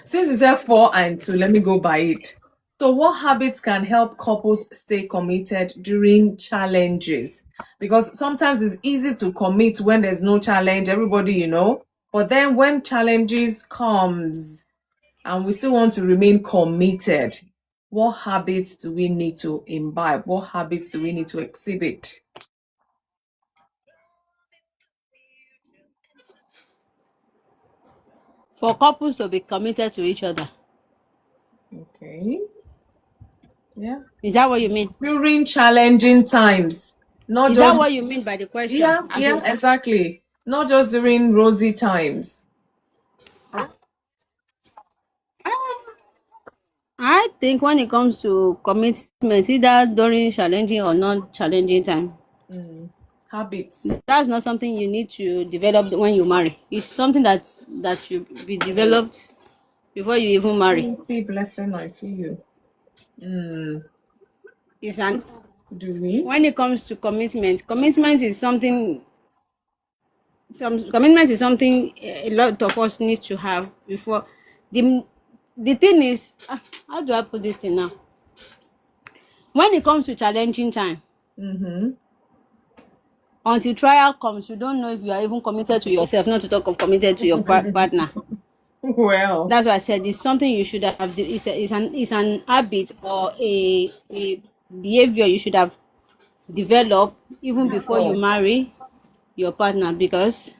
Speaker 1: Since you said 4 and 2, let me go by it. So what habits can help couples stay committed during challenges? Because sometimes it's easy to commit when there's no challenge, everybody, but then when challenges comes and we still want to remain committed, what habits do we need to imbibe? What habits do we need to exhibit?
Speaker 6: for couples to be committed to each other.
Speaker 1: Okay. Yeah.
Speaker 6: Is that what you mean?
Speaker 1: During challenging times. Not
Speaker 6: Is
Speaker 1: just
Speaker 6: that what you mean by the question?
Speaker 1: yeah, exactly. Not just during rosy times.
Speaker 6: I think when it comes to commitment, either during challenging or not challenging time,
Speaker 1: Habits.
Speaker 6: that's not something you need to develop when you marry. It's something that should be developed before you even marry.
Speaker 1: See, blessing, I see you.
Speaker 6: It's an
Speaker 1: Do we?
Speaker 6: when it comes to commitment is something. Commitment is something a lot of us need to have before. The thing is, how do I put this thing now? When it comes to challenging time, until trial comes, you don't know if you are even committed to yourself, not to talk of committed to your partner.
Speaker 1: Well,
Speaker 6: That's why I said it's something you should have. It's an habit or a behavior you should have developed even before you marry your partner, because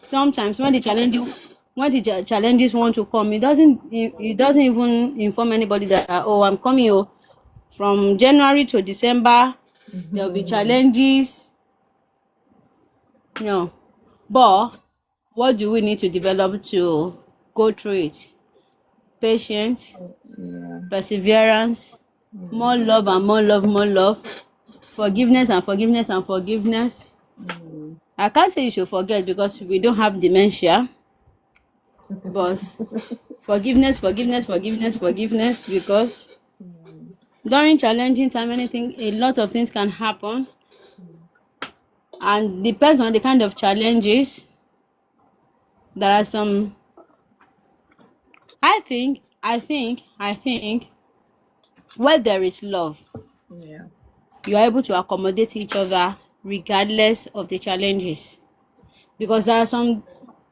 Speaker 6: sometimes when the challenges want to come, it doesn't even inform anybody that I'm coming from January to December. There will be challenges. No, but what do we need to develop to go through it? Patience, perseverance, more love and more love, more love, forgiveness and forgiveness and forgiveness. I can't say you should forget because we don't have dementia, but forgiveness, because during challenging time, a lot of things can happen, and depends on the kind of challenges. There are some. I think where there is love, you are able to accommodate each other regardless of the challenges, because there are some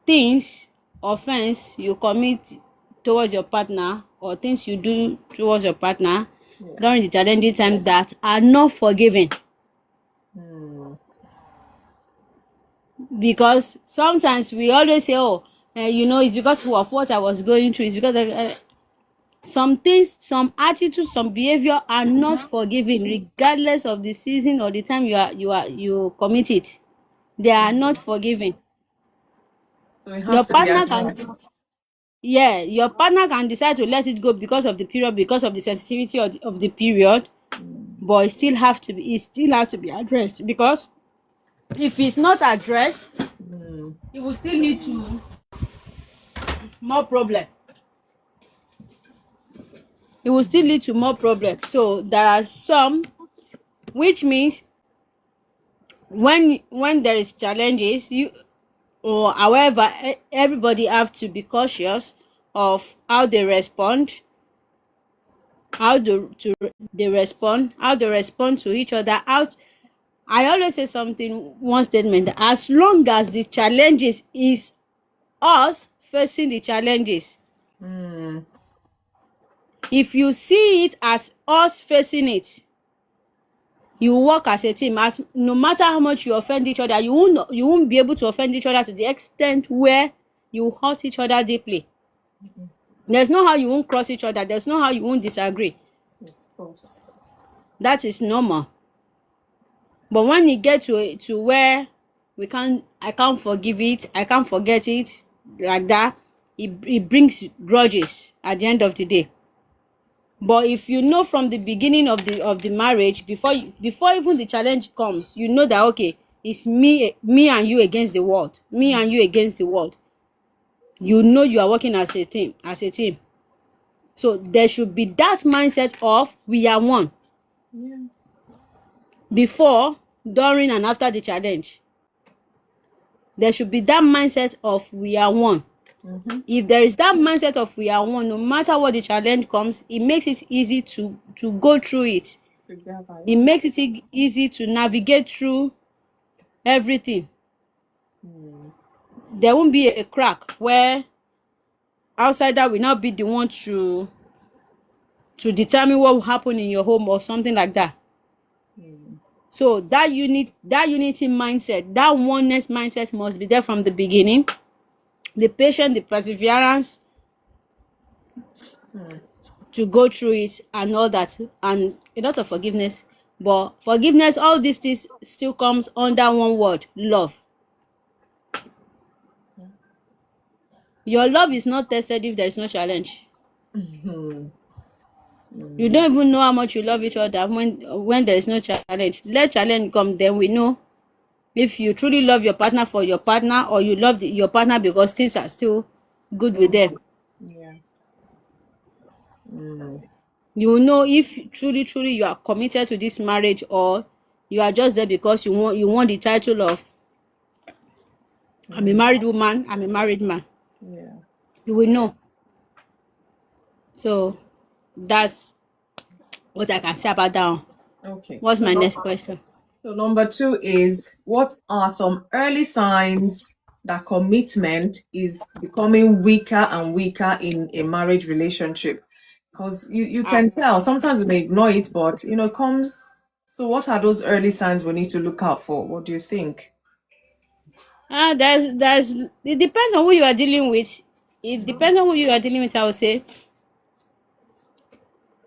Speaker 6: things, offense you commit towards your partner, or things you do towards your partner during the challenging time that are not forgiven. Because sometimes we always say, it's because of what I was going through. It's because some things, some attitudes, some behavior are not forgiven, regardless of the season or the time you commit it. They are not forgiven.
Speaker 1: So it has
Speaker 6: Your partner can decide to let it go because of the period, because of the sensitivity of the period, but it still has to be addressed, because if it's not addressed, it will still lead to more problem. So there are some, which means when there is challenges, however, everybody have to be cautious of how they respond, how they respond to each other. I always say one statement, that as long as the challenges is us facing the challenges, if you see it as us facing it, you work as a team. As no matter how much you offend each other, you won't be able to offend each other to the extent where you hurt each other deeply. There's no how you won't cross each other. There's no how you won't disagree.
Speaker 1: Of course.
Speaker 6: That is normal. But when you get to where I can't forgive it, I can't forget it, like that, it brings grudges at the end of the day. But if you know from the beginning of the marriage, before even the challenge comes, you know that okay, it's me and you against the world. Me and you against the world. You know you are working as a team. So there should be that mindset of we are one. Before, during and after the challenge. There should be that mindset of we are one. If there is that mindset of we are one, no matter what the challenge comes, it makes it easy to go through it. It makes it easy to navigate through everything. There won't be a crack where outsider will not be the one to determine what will happen in your home or something like that. So that unity mindset, that oneness mindset must be there from the beginning. the patience, the perseverance to go through it and all that, and a lot of forgiveness. But forgiveness, all these things still comes under one word: love. Your love is not tested if there is no challenge. You don't even know how much you love each other when there is no challenge. Let challenge come, then we know if you truly love your partner for your partner, or you love your partner because things are still good with them.
Speaker 1: Yeah.
Speaker 6: You will know if truly you are committed to this marriage, or you are just there because you want the title of I'm a married woman, I'm a married man.
Speaker 1: Yeah.
Speaker 6: You will know. So that's what I can say about that one.
Speaker 1: Okay.
Speaker 6: What's my next question?
Speaker 1: So number 2 is, what are some early signs that commitment is becoming weaker and weaker in a marriage relationship? Because you can tell. Sometimes we may ignore it, but it comes. So what are those early signs we need to look out for? What do you think?
Speaker 6: There's it depends on who you are dealing with. It depends on who you are dealing with, I would say.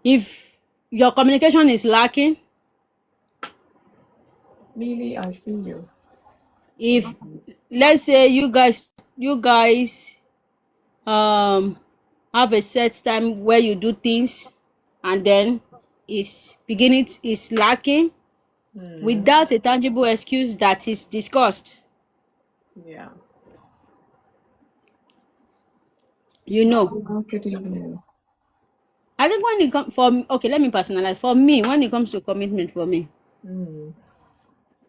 Speaker 6: If your communication is lacking,
Speaker 1: Lily, I see you.
Speaker 6: if let's say you guys have a set time where you do things, and then it's lacking without a tangible excuse that is discussed,
Speaker 1: Yeah.
Speaker 6: you know.
Speaker 1: Good evening.
Speaker 6: I think when it comes okay, let me personalize. For me, when it comes to commitment, for me,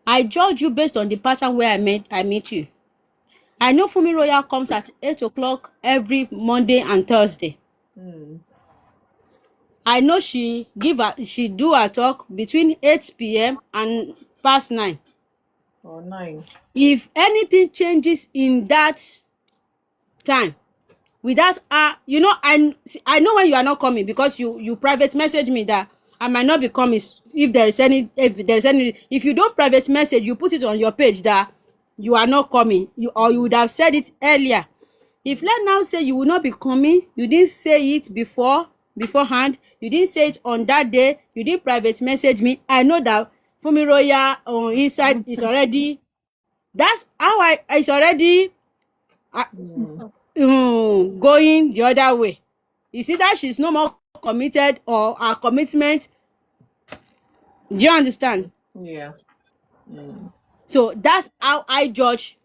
Speaker 6: I judge you based on the pattern where I meet you. I know FunmiRoyal comes at 8 o'clock every Monday and Thursday. I know she do her talk between 8 p.m. and past 9.
Speaker 1: Or 9.
Speaker 6: If anything changes in that time, without I know when you are not coming, because you private message me that I might not be coming. If you don't private message, you put it on your page that you are not coming, you would have said it earlier. If let now say you will not be coming, you didn't say it beforehand, you didn't say it on that day, you didn't private message me, I know that FunmiRoyal on inside is already, that's how it's already going the other way. You see that she's no more committed, or her commitment, do you understand?
Speaker 1: Yeah.
Speaker 6: So that's how I judge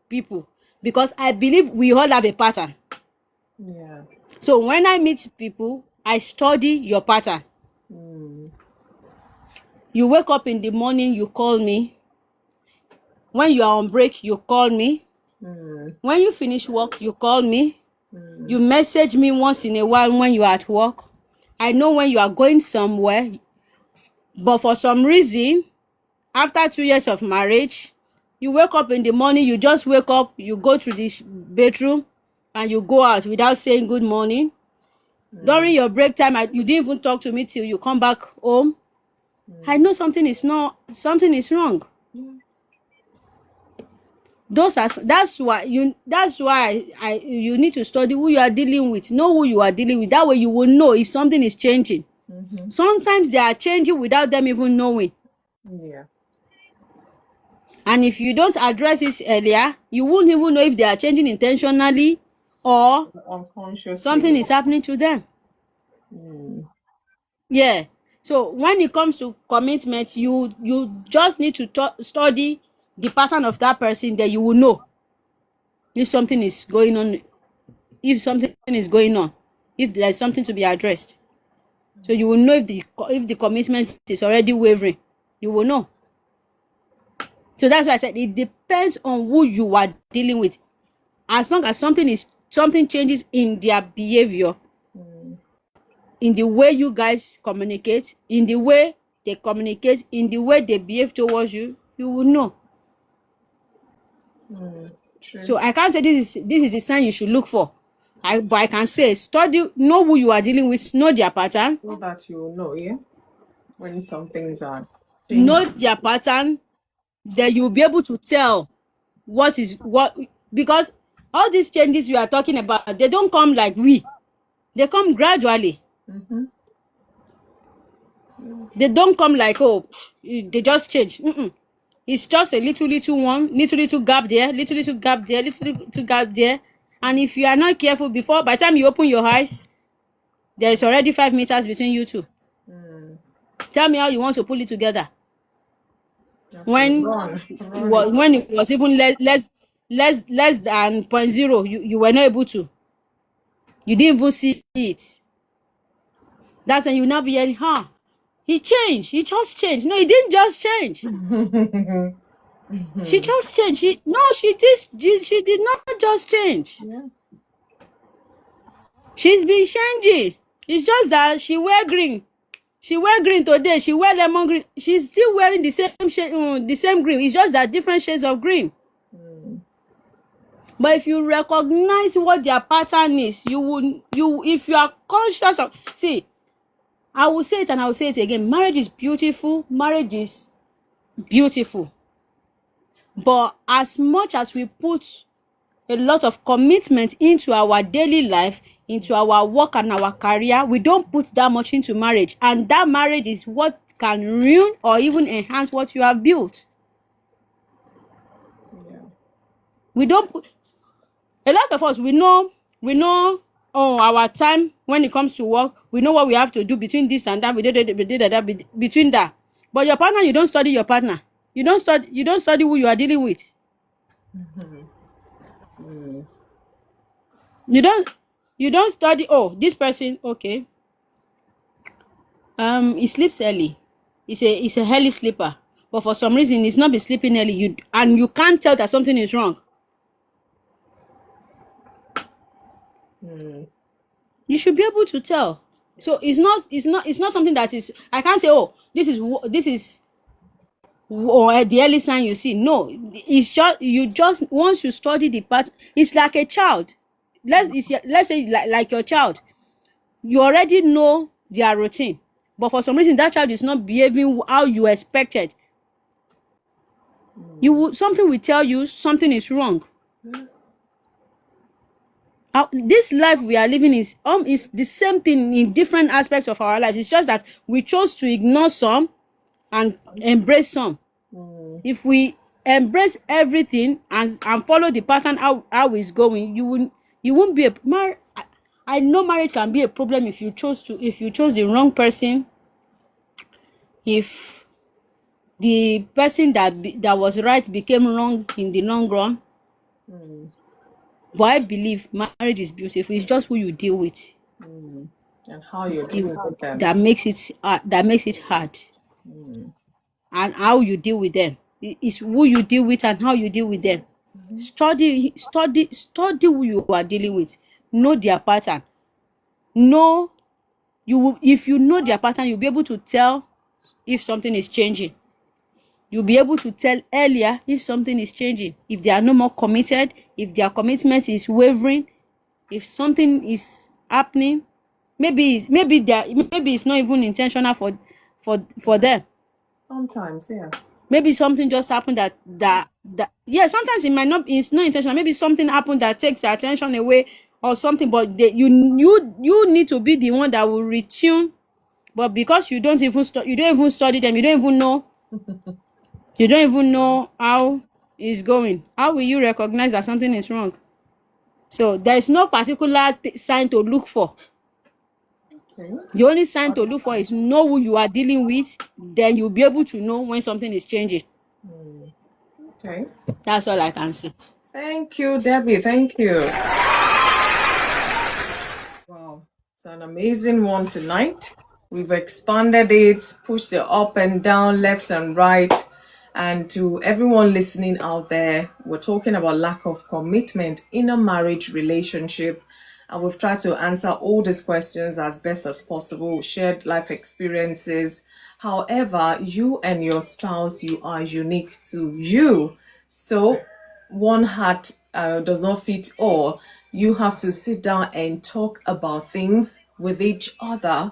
Speaker 6: people, because I believe we all have a pattern.
Speaker 1: Yeah.
Speaker 6: So when I meet people, I study your pattern. You wake up in the morning, you call me. When you are on break, you call me. When you finish work, you call me. You message me once in a while when you are at work. I know when you are going somewhere, but for some reason, after 2 years of marriage, you wake up in the morning, you just wake up, you go to the bedroom, and you go out without saying good morning. During your break time, you didn't even talk to me till you come back home. I know something is wrong. That's why you need to study who you are dealing with. Know who you are dealing with. That way you will know if something is changing. Sometimes they are changing without them even knowing.
Speaker 1: Yeah.
Speaker 6: And if you don't address it earlier, you won't even know if they are changing intentionally or
Speaker 1: Unconsciously.
Speaker 6: something is happening to them. Yeah. So when it comes to commitment, you just need to study the pattern of that person, that you will know if something is going on, if there's something to be addressed. So you will know if the commitment is already wavering. You will know. So that's why I said it depends on who you are dealing with. As long as something changes in their behavior, in the way you guys communicate, in the way they communicate, in the way they behave towards you, you will know.
Speaker 1: True.
Speaker 6: So I can't say this is the sign you should look for. But I can say know who you are dealing with, know their pattern.
Speaker 1: So that you will know, yeah, when some things are changing.
Speaker 6: Know their pattern, then you'll be able to tell what because all these changes you are talking about, they don't come like they come gradually. They don't come like, oh, they just change. It's just a little gap there, little gap there, little gap there. And if you are not careful, by the time you open your eyes, there is already 5 meters between you two. Tell me how you want to pull it together. When it was even less than 0.0, you were not able to. You didn't even see it. That's when you now be hearing, he changed. He just changed. No, he didn't just change. She just changed. She did not just change.
Speaker 1: Yeah.
Speaker 6: She's been changing. It's just that she wear green. She wear green today. She wear lemon green. She's still wearing the same shade, the same green. It's just that different shades of green. But if you recognize what their pattern is, if you are conscious of, see, I will say it and I will say it again. Marriage is beautiful. Marriage is beautiful. But as much as we put a lot of commitment into our daily life, into our work and our career, we don't put that much into marriage. And that marriage is what can ruin or even enhance what you have built.
Speaker 1: Yeah.
Speaker 6: We don't put, a lot of us, we know our time when it comes to work. We know what we have to do between this and that. We did that between that. But your partner, you don't study your partner. You don't study who you are dealing with. You don't study, this person, okay. He sleeps early. He's a early sleeper. But for some reason, he's not been sleeping early. You can't tell that something is wrong. You should be able to tell. So it's not something that is, I can't say, this is the early sign you see. No, it's just once you study the part, it's like a child. Let's say like your child. You already know their routine, but for some reason that child is not behaving how you expected. Something will tell you something is wrong. This life we are living is the same thing in different aspects of our lives. It's just that we chose to ignore some and embrace some. If we embrace everything and follow the pattern how it's going, you won't be I know marriage can be a problem if you chose the wrong person. If the person that was right became wrong in the long run. But I believe marriage is beautiful. It's just who you deal with.
Speaker 1: And how you deal with them.
Speaker 6: That makes it hard. And how you deal with them. It's who you deal with and how you deal with them. Study who you are dealing with. Know their pattern. If you know their pattern, you'll be able to tell if something is changing. You'll be able to tell earlier if something is changing. If they are no more committed, if their commitment is wavering, if something is happening, maybe it's not even intentional for them.
Speaker 1: Sometimes, yeah.
Speaker 6: Maybe something just happened that sometimes it's not intentional. Maybe something happened that takes their attention away or something, but you need to be the one that will retune. But because you don't even study them, you don't even know how it's going. How will you recognize that something is wrong? So there is no particular sign to look for. Okay. The only sign to look for is know who you are dealing with. Then you'll be able to know when something is changing.
Speaker 1: Okay.
Speaker 6: That's all I can say.
Speaker 1: Thank you, Debbie. Thank you. Wow, it's an amazing one tonight. We've expanded it, pushed it up and down, left and right. And to everyone listening out there, we're talking about lack of commitment in a marriage relationship. And we've tried to answer all these questions as best as possible, shared life experiences. However, you and your spouse, you are unique to you. So one hat does not fit all. You have to sit down and talk about things with each other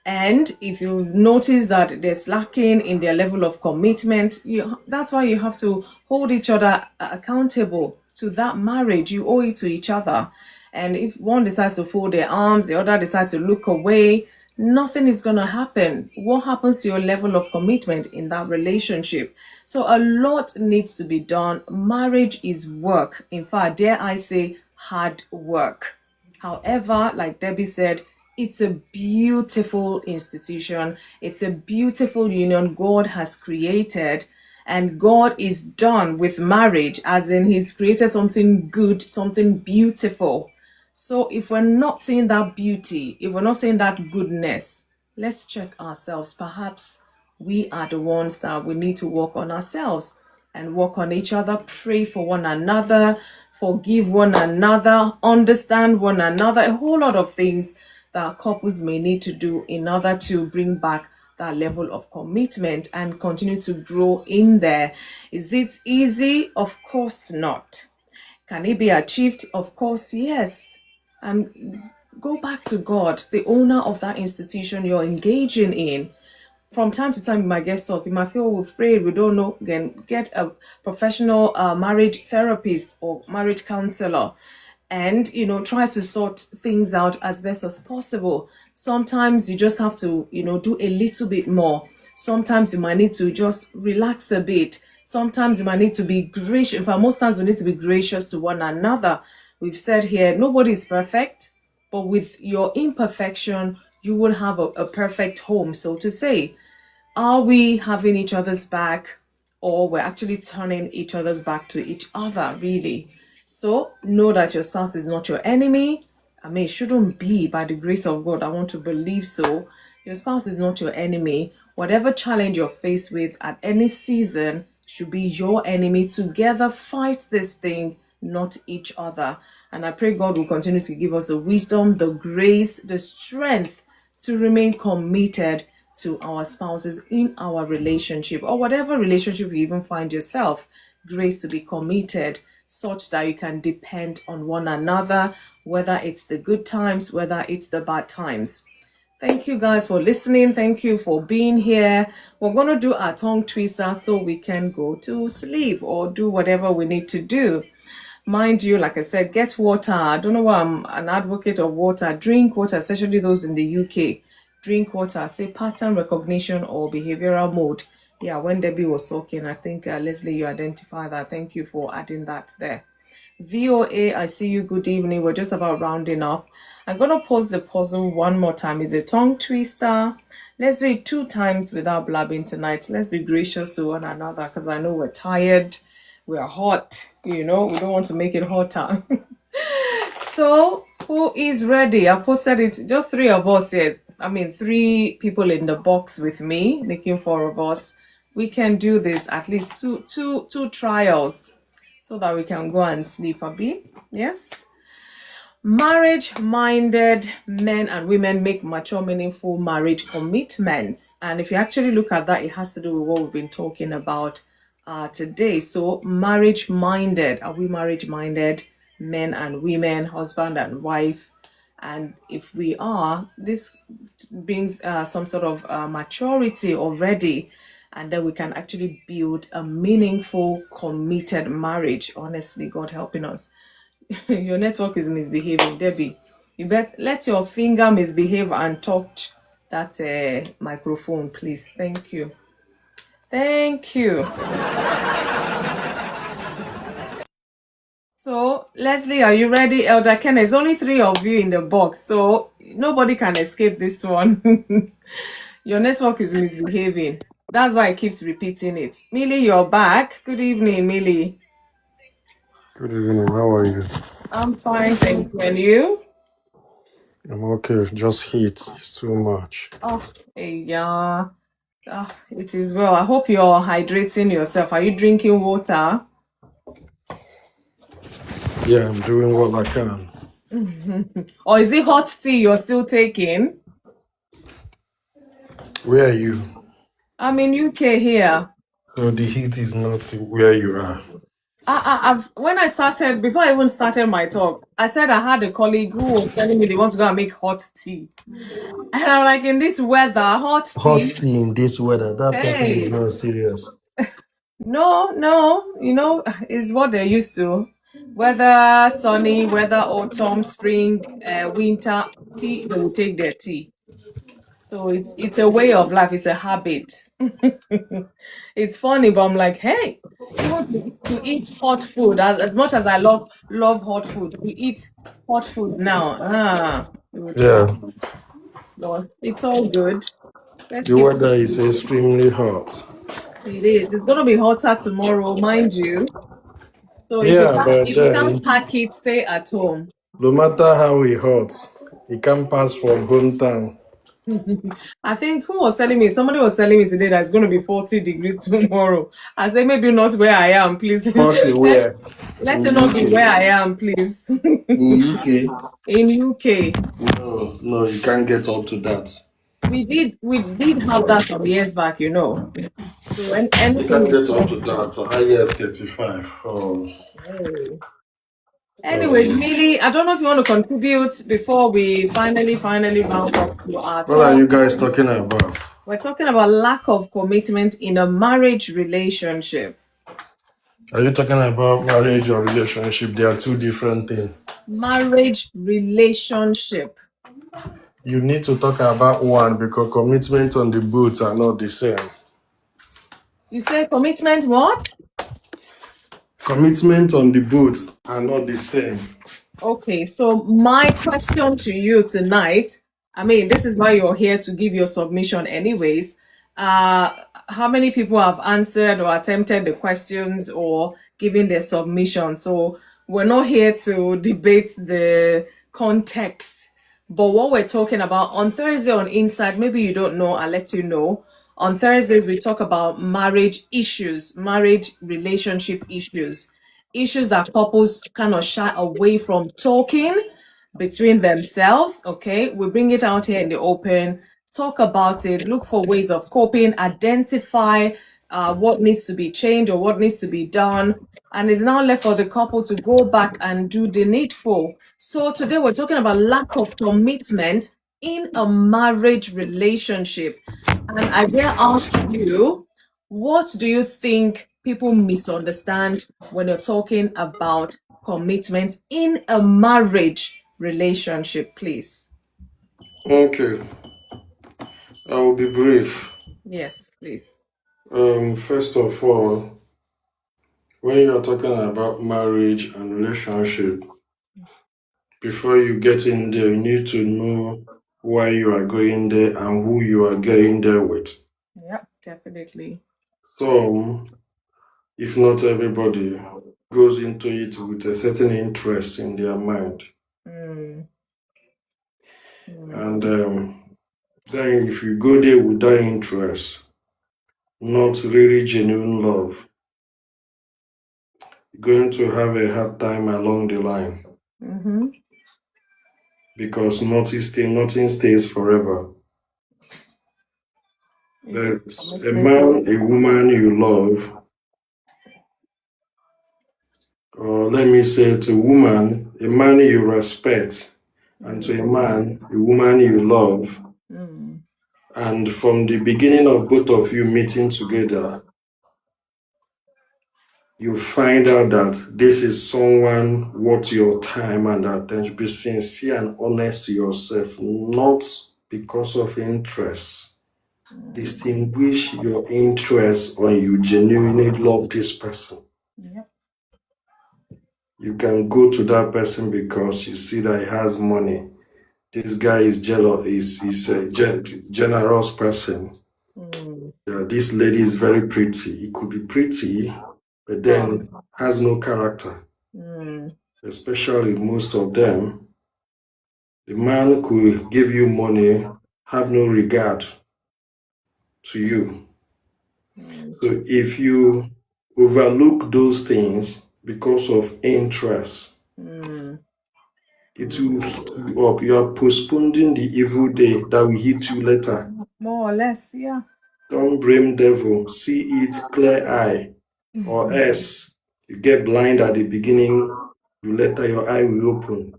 Speaker 1: And if you notice that there's lacking in their level of commitment, that's why you have to hold each other accountable to that marriage. You owe it to each other. And if one decides to fold their arms, the other decides to look away, nothing is going to happen. What happens to your level of commitment in that relationship? So a lot needs to be done. Marriage is work. In fact, dare I say, hard work. However, like Debbie said, it's a beautiful institution. It's a beautiful union God has created. And God is done with marriage, as in He's created something good, something beautiful. So if we're not seeing that beauty, if we're not seeing that goodness, let's check ourselves. Perhaps we are the ones that we need to work on ourselves and work on each other, pray for one another, forgive one another, understand one another, a whole lot of things that couples may need to do in order to bring back that level of commitment and continue to grow in there. Is it easy? Of course not. Can it be achieved? Of course, yes. Go back to God, the owner of that institution you're engaging in. From time to time, you might get stuck. You might feel we've prayed, we don't know. Then get a professional marriage therapist or marriage counselor, and try to sort things out as best as possible. Sometimes you just have to do a little bit more. Sometimes you might need to just relax a bit. Sometimes you might need to be gracious. In fact, most times we need to be gracious to one another. We've said here, nobody is perfect, but with your imperfection, you will have a perfect home, so to say. Are we having each other's back, or we're actually turning each other's back to each other, really? So know that your spouse is not your enemy. I mean, it shouldn't be, by the grace of God. I want to believe so. Your spouse is not your enemy. Whatever challenge you're faced with at any season should be your enemy. Together, fight this thing, not each other. And I pray God will continue to give us the wisdom, the grace, the strength to remain committed to our spouses in our relationship, or whatever relationship you even find yourself. Grace to be committed such that you can depend on one another, whether it's the good times, whether it's the bad times. Thank you guys for listening. Thank you for being here. We're going to do our tongue twister so we can go to sleep or do whatever we need to do. Mind you, like I said, get water. I don't know why I'm an advocate of water. Drink water, especially those in the UK. Drink water. Say pattern recognition or behavioral mode. Yeah, when Debbie was talking, I think, Leslie, you identified that. Thank you for adding that there. VOA, I see you. Good evening. We're just about rounding up. I'm going to pose the puzzle one more time. It's a tongue twister. Let's do it 2 times without blabbing tonight. Let's be gracious to one another because I know we're tired. We're hot. We don't want to make it hotter. So, who is ready? I posted it. Just 3 of us here. 3 people in the box with me, making 4 of us. We can do this at least two trials so that we can go and sleep a bit. Yes. Marriage-minded men and women make mature, meaningful marriage commitments. And if you actually look at that, it has to do with what we've been talking about today. So marriage-minded, are we marriage-minded, men and women, husband and wife? And if we are, this brings some sort of maturity already, and then we can actually build a meaningful, committed marriage. Honestly, God helping us. Your network is misbehaving, Debbie. You bet. Let your finger misbehave and touch that microphone, please. Thank you. Thank you. So, Leslie, are you ready? Elder Ken, there's only 3 of you in the box, so nobody can escape this one. Your network is misbehaving. That's why it keeps repeating it. Millie, you're back. Good evening, Millie.
Speaker 7: Good evening. How are you?
Speaker 1: I'm fine, thank you. And you?
Speaker 7: I'm okay. Just heat. It's too much.
Speaker 1: Oh, yeah. It is well. I hope you're hydrating yourself. Are you drinking water?
Speaker 7: Yeah, I'm doing what I can.
Speaker 1: Or is it hot tea you're still taking?
Speaker 7: Where are you?
Speaker 1: I'm in UK here.
Speaker 7: So the heat is not where you are.
Speaker 1: When I started, before I even started my talk, I said I had a colleague who was telling me they want to go and make hot tea. And I'm like, in this weather, hot
Speaker 8: Hot
Speaker 1: tea.
Speaker 8: tea in this weather. That person is
Speaker 1: Hey,
Speaker 8: not serious.
Speaker 1: no, is what they're used to. Whether sunny, whether autumn, spring, winter, tea, they will take their tea. So it's a way of life. It's a habit. It's funny, but I'm like, hey, even to eat hot food as much as I love hot food, we eat hot food now. We will try.
Speaker 8: Yeah.
Speaker 1: Lord, it's all good. Let's
Speaker 8: The
Speaker 1: keep
Speaker 8: weather is extremely hot.
Speaker 1: it is. It's gonna be hotter tomorrow, mind you. So
Speaker 8: Yeah, but
Speaker 1: if you can't
Speaker 8: then
Speaker 1: pack it, stay at home.
Speaker 8: no matter how it hot, it can pass from hometown.
Speaker 1: I think who was telling me? Somebody was telling me today that it's going to be 40 degrees tomorrow. I said maybe not where I am, please.
Speaker 8: 40 where?
Speaker 1: Let it
Speaker 8: In
Speaker 1: not be where
Speaker 8: UK.
Speaker 1: I am, please.
Speaker 8: In UK?
Speaker 1: In UK,
Speaker 8: No, you can't get up to that.
Speaker 1: we did have that some years back, you know. So when
Speaker 8: You can't
Speaker 1: anything is
Speaker 8: get up to that. So highest 35. Oh.
Speaker 1: anyways, Millie, I don't know if you want to contribute before we finally round up to our
Speaker 8: What are
Speaker 1: talk.
Speaker 8: you guys talking about?
Speaker 1: We're talking about lack of commitment in a marriage relationship.
Speaker 8: Are you talking about marriage or relationship? They are two different things.
Speaker 1: Marriage relationship.
Speaker 8: You need to talk about one because commitment on the boats are not the same.
Speaker 1: You say commitment what?
Speaker 8: Commitment on the boat are not the same.
Speaker 1: Okay, so my question to you tonight, I mean, this is why you're here to give your submission anyways. How many people have answered or attempted the questions or given their submission? So we're not here to debate the context, but what we're talking about on Thursday on Inside, maybe you don't know, I'll let you know. On Thursdays, we talk about marriage issues, marriage relationship issues that couples kind of shy away from talking between themselves. Okay, we bring it out here in the open, talk about it, look for ways of coping, identify what needs to be changed or what needs to be done, and it's now left for the couple to go back and do the needful. So today we're talking about lack of commitment in a marriage relationship, and I dare ask you, what do you think people misunderstand when you're talking about commitment in a marriage relationship, please?
Speaker 8: Okay, I will be brief.
Speaker 1: Yes, please.
Speaker 8: First of all, when you are talking about marriage and relationship, before you get in there, you need to know why you are going there and who you are going there with.
Speaker 1: Yeah, definitely.
Speaker 8: So, if not everybody goes into it with a certain interest in their mind. And then if you go there with that interest, not really genuine love, you're going to have a hard time along the line. Because nothing stays forever. There's a man, a woman you love, or let me say to a woman, a man you respect, and to a man, a woman you love. And from the beginning of both of you meeting together, you find out that this is someone worth your time and attention. Be sincere and honest to yourself, not because of interest. Distinguish your interest when you genuinely love this person.
Speaker 1: Yep.
Speaker 8: You can go to that person because you see that he has money. This guy is jealous, he's a generous person. This lady is very pretty. It could be pretty, but then has no character. Especially most of them. The man could give you money, have no regard to you. So if you overlook those things because of interest, it will hit you up. You are postponing the evil day that will hit you later.
Speaker 1: More or less, yeah.
Speaker 8: Don't blame devil. See it clear eye, or else You get blind at the beginning, you later your eye will open.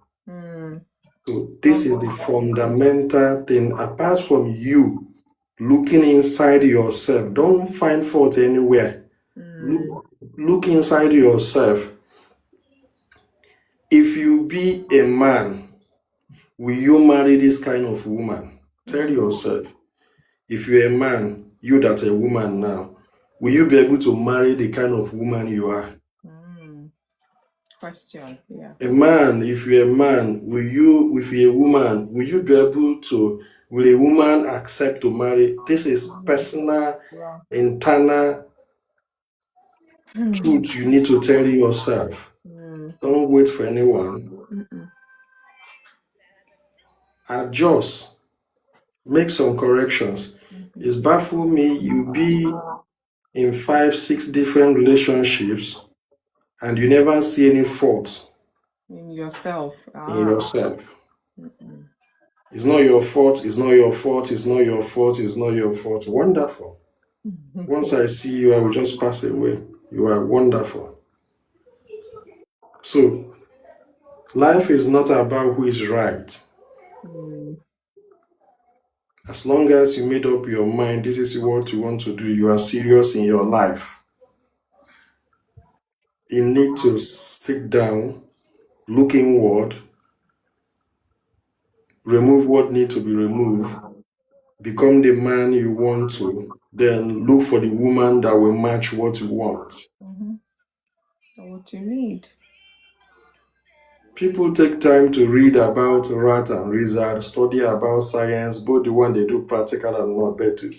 Speaker 8: So this is the fundamental thing. Apart from you looking inside yourself, don't find fault anywhere. Look inside yourself. If you be a man, will you marry this kind of woman? Tell yourself. If you're a man, you that a woman now, will you be able to marry the kind of woman you are?
Speaker 1: Question. Yeah.
Speaker 8: A man, if you're a man, if you're a woman, will you be able to, will a woman accept to marry? This is personal, internal truth you need to tell yourself. Don't wait for anyone. Adjust. Make some corrections. It's baffled me. You be in 5, 6 different relationships and you never see any fault
Speaker 1: in yourself.
Speaker 8: in yourself. It's not your fault. It's not your fault. It's not your fault. It's not your fault. Wonderful. Once I see you, I will just pass away. You are wonderful. So, life is not about who is right. As long as you made up your mind, this is what you want to do, you are serious in your life. You need to sit down, look inward, remove what needs to be removed, become the man you want to, then look for the woman that will match what you want.
Speaker 1: What you need.
Speaker 8: People take time to read about rat and lizard, study about science, both the one they do practical and not better.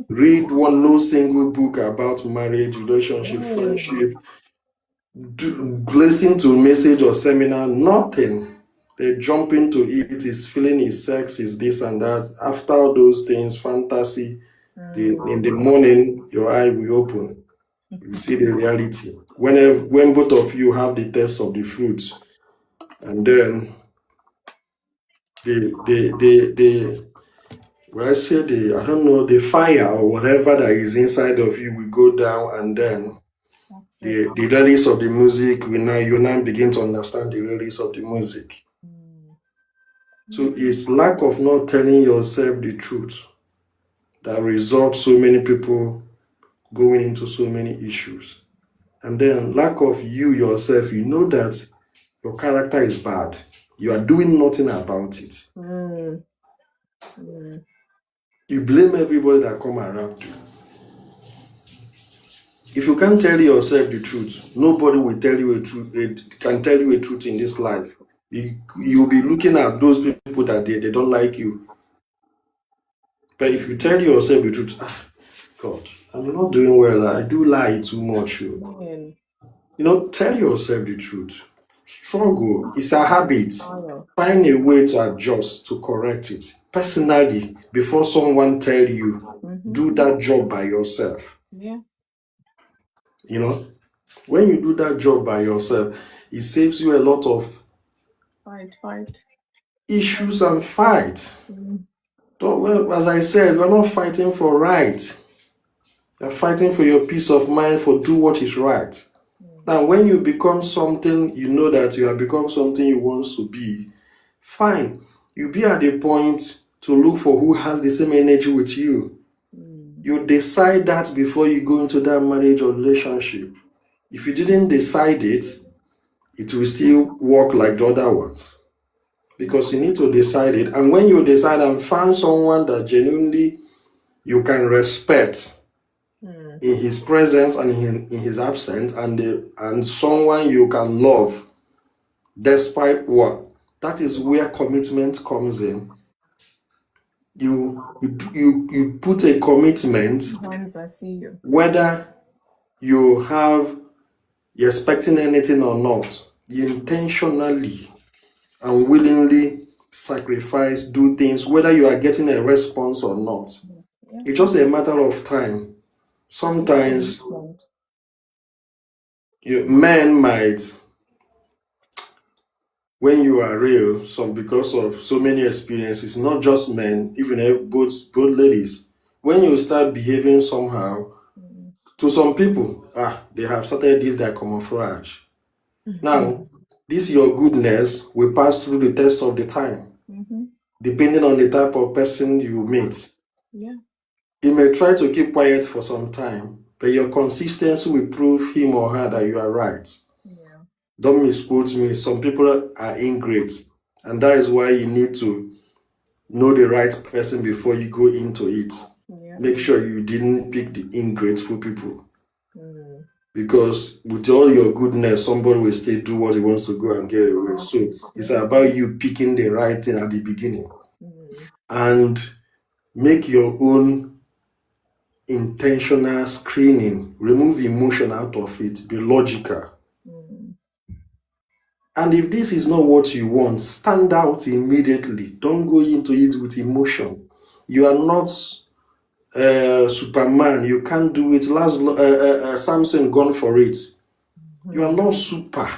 Speaker 8: Read no single book about marriage, relationship, friendship, listen to message or seminar, nothing. They jump into it, is feeling, is sex, is this and that. After all those things, fantasy, in the morning, your eye will open. You see the reality. When both of you have the taste of the fruits, and then the fire or whatever that is inside of you will go down, and then the release of the music you now begin to understand the release of the music. So it's lack of not telling yourself the truth that results so many people going into so many issues. And then lack of you yourself, you know that your character is bad. You are doing nothing about it. You blame everybody that come around you. If you can't tell yourself the truth, nobody will tell you can tell you a truth in this life. You'll be looking at those people that they don't like you. But if you tell yourself the truth, God, I'm not doing well. I do lie too much. Tell yourself the truth. Struggle. It's a habit. Find a way to adjust, to correct it. Personally, before someone tell you, do that job by yourself.
Speaker 1: Yeah.
Speaker 8: When you do that job by yourself, it saves you a lot of
Speaker 1: fight
Speaker 8: issues and fight. As I said, we're not fighting for right. You're fighting for your peace of mind, for do what is right. Now, when you become something, you know that you have become something you want to be, fine. You be at the point to look for who has the same energy with you. You decide that before you go into that marriage or relationship. If you didn't decide it, it will still work like the other ones. Because you need to decide it. And when you decide and find someone that genuinely you can respect in his presence and in his absence, and someone you can love despite what, that is where commitment comes in. You put a commitment,
Speaker 1: I see you.
Speaker 8: whether you're expecting anything or not. You intentionally and willingly sacrifice, do things, whether you are getting a response or not. It's just a matter of time. Sometimes men might, when you are real, because of so many experiences, not just men, even both ladies, when you start behaving somehow, To some people, they have started this their camouflage. Now, this your goodness will pass through the test of the time, depending on the type of person you meet.
Speaker 1: Yeah.
Speaker 8: You may try to keep quiet for some time, but your consistency will prove him or her that you are right.
Speaker 1: Yeah.
Speaker 8: Don't misquote me. Some people are ingrate, and that is why you need to know the right person before you go into it.
Speaker 1: Yeah.
Speaker 8: Make sure you didn't pick the ingrateful people. Because with all your goodness, somebody will still do what he wants to go and get away. So it's about you picking the right thing at the beginning. And make your own intentional screening. Remove emotion out of it. Be logical. And if this is not what you want, stand out immediately. Don't go into it with emotion. You are not Superman. You can't do it. Samson gone for it. You are not super.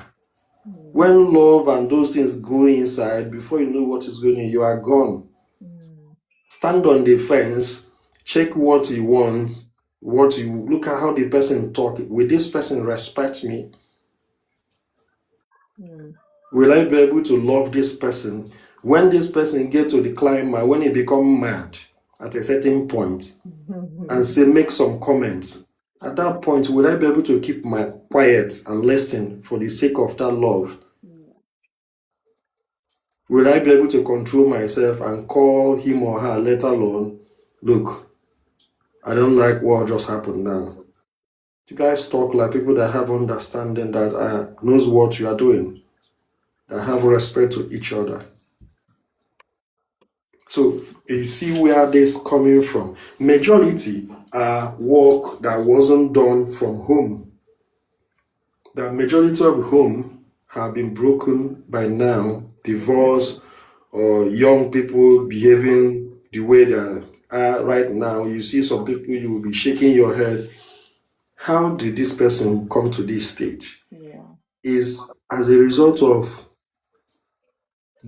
Speaker 8: When love and those things go inside, before you know what is going on, you are gone. Stand on the fence. Check what you want. Look at how the person talk. Will this person respect me? Will I be able to love this person? When this person get to the climax, when he become mad at a certain point and say make some comments, at that point, will I be able to keep my quiet and listen for the sake of that love? Will I be able to control myself and call him or her, let alone, look, I don't like what just happened now. You guys talk like people that have understanding, that knows what you are doing, that have respect to each other. So you see where this coming from. Majority are work that wasn't done from home. The majority of home have been broken by now, divorce, or young people behaving the way they are right now. You see some people, you will be shaking your head. How did this person come to this stage?
Speaker 1: Yeah.
Speaker 8: Is as a result of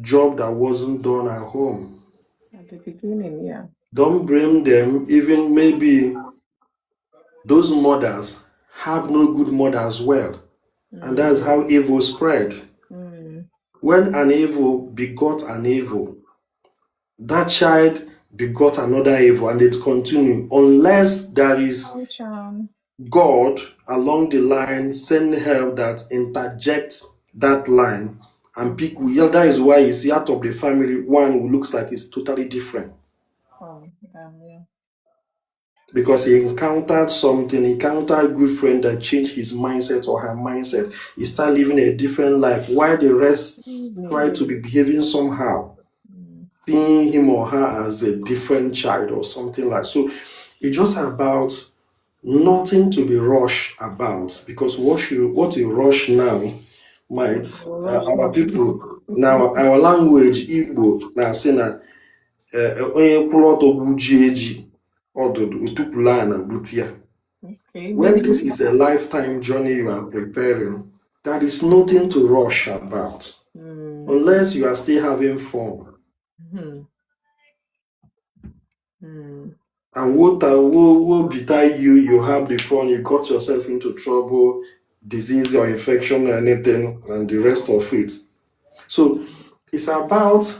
Speaker 8: job that wasn't done at home.
Speaker 1: At the beginning, yeah.
Speaker 8: Don't blame them. Even maybe those mothers have no good mother as well. And that's how evil spread. When an evil begot an evil, that child begot another evil, and it continues unless there is God along the line send help that interjects that line and pick. That is why you see out of the family one who looks like it's totally different.
Speaker 1: Yeah.
Speaker 8: Because he encountered something, he encountered a good friend that changed his mindset or her mindset. He started living a different life while the rest try to be behaving somehow, seeing him or her as a different child or something like. So it's just about nothing to be rushed about, because what you rush now might our people now, our language Igbo now say na onye kwụrụ ọtọ gbujie eji ọdụdụ otupụla na gbutia. When this is a lifetime journey you are preparing, there is nothing to rush about, unless you are still having fun. And what betide you have the fun, you got yourself into trouble, disease or infection or anything, and the rest of it. So it's about,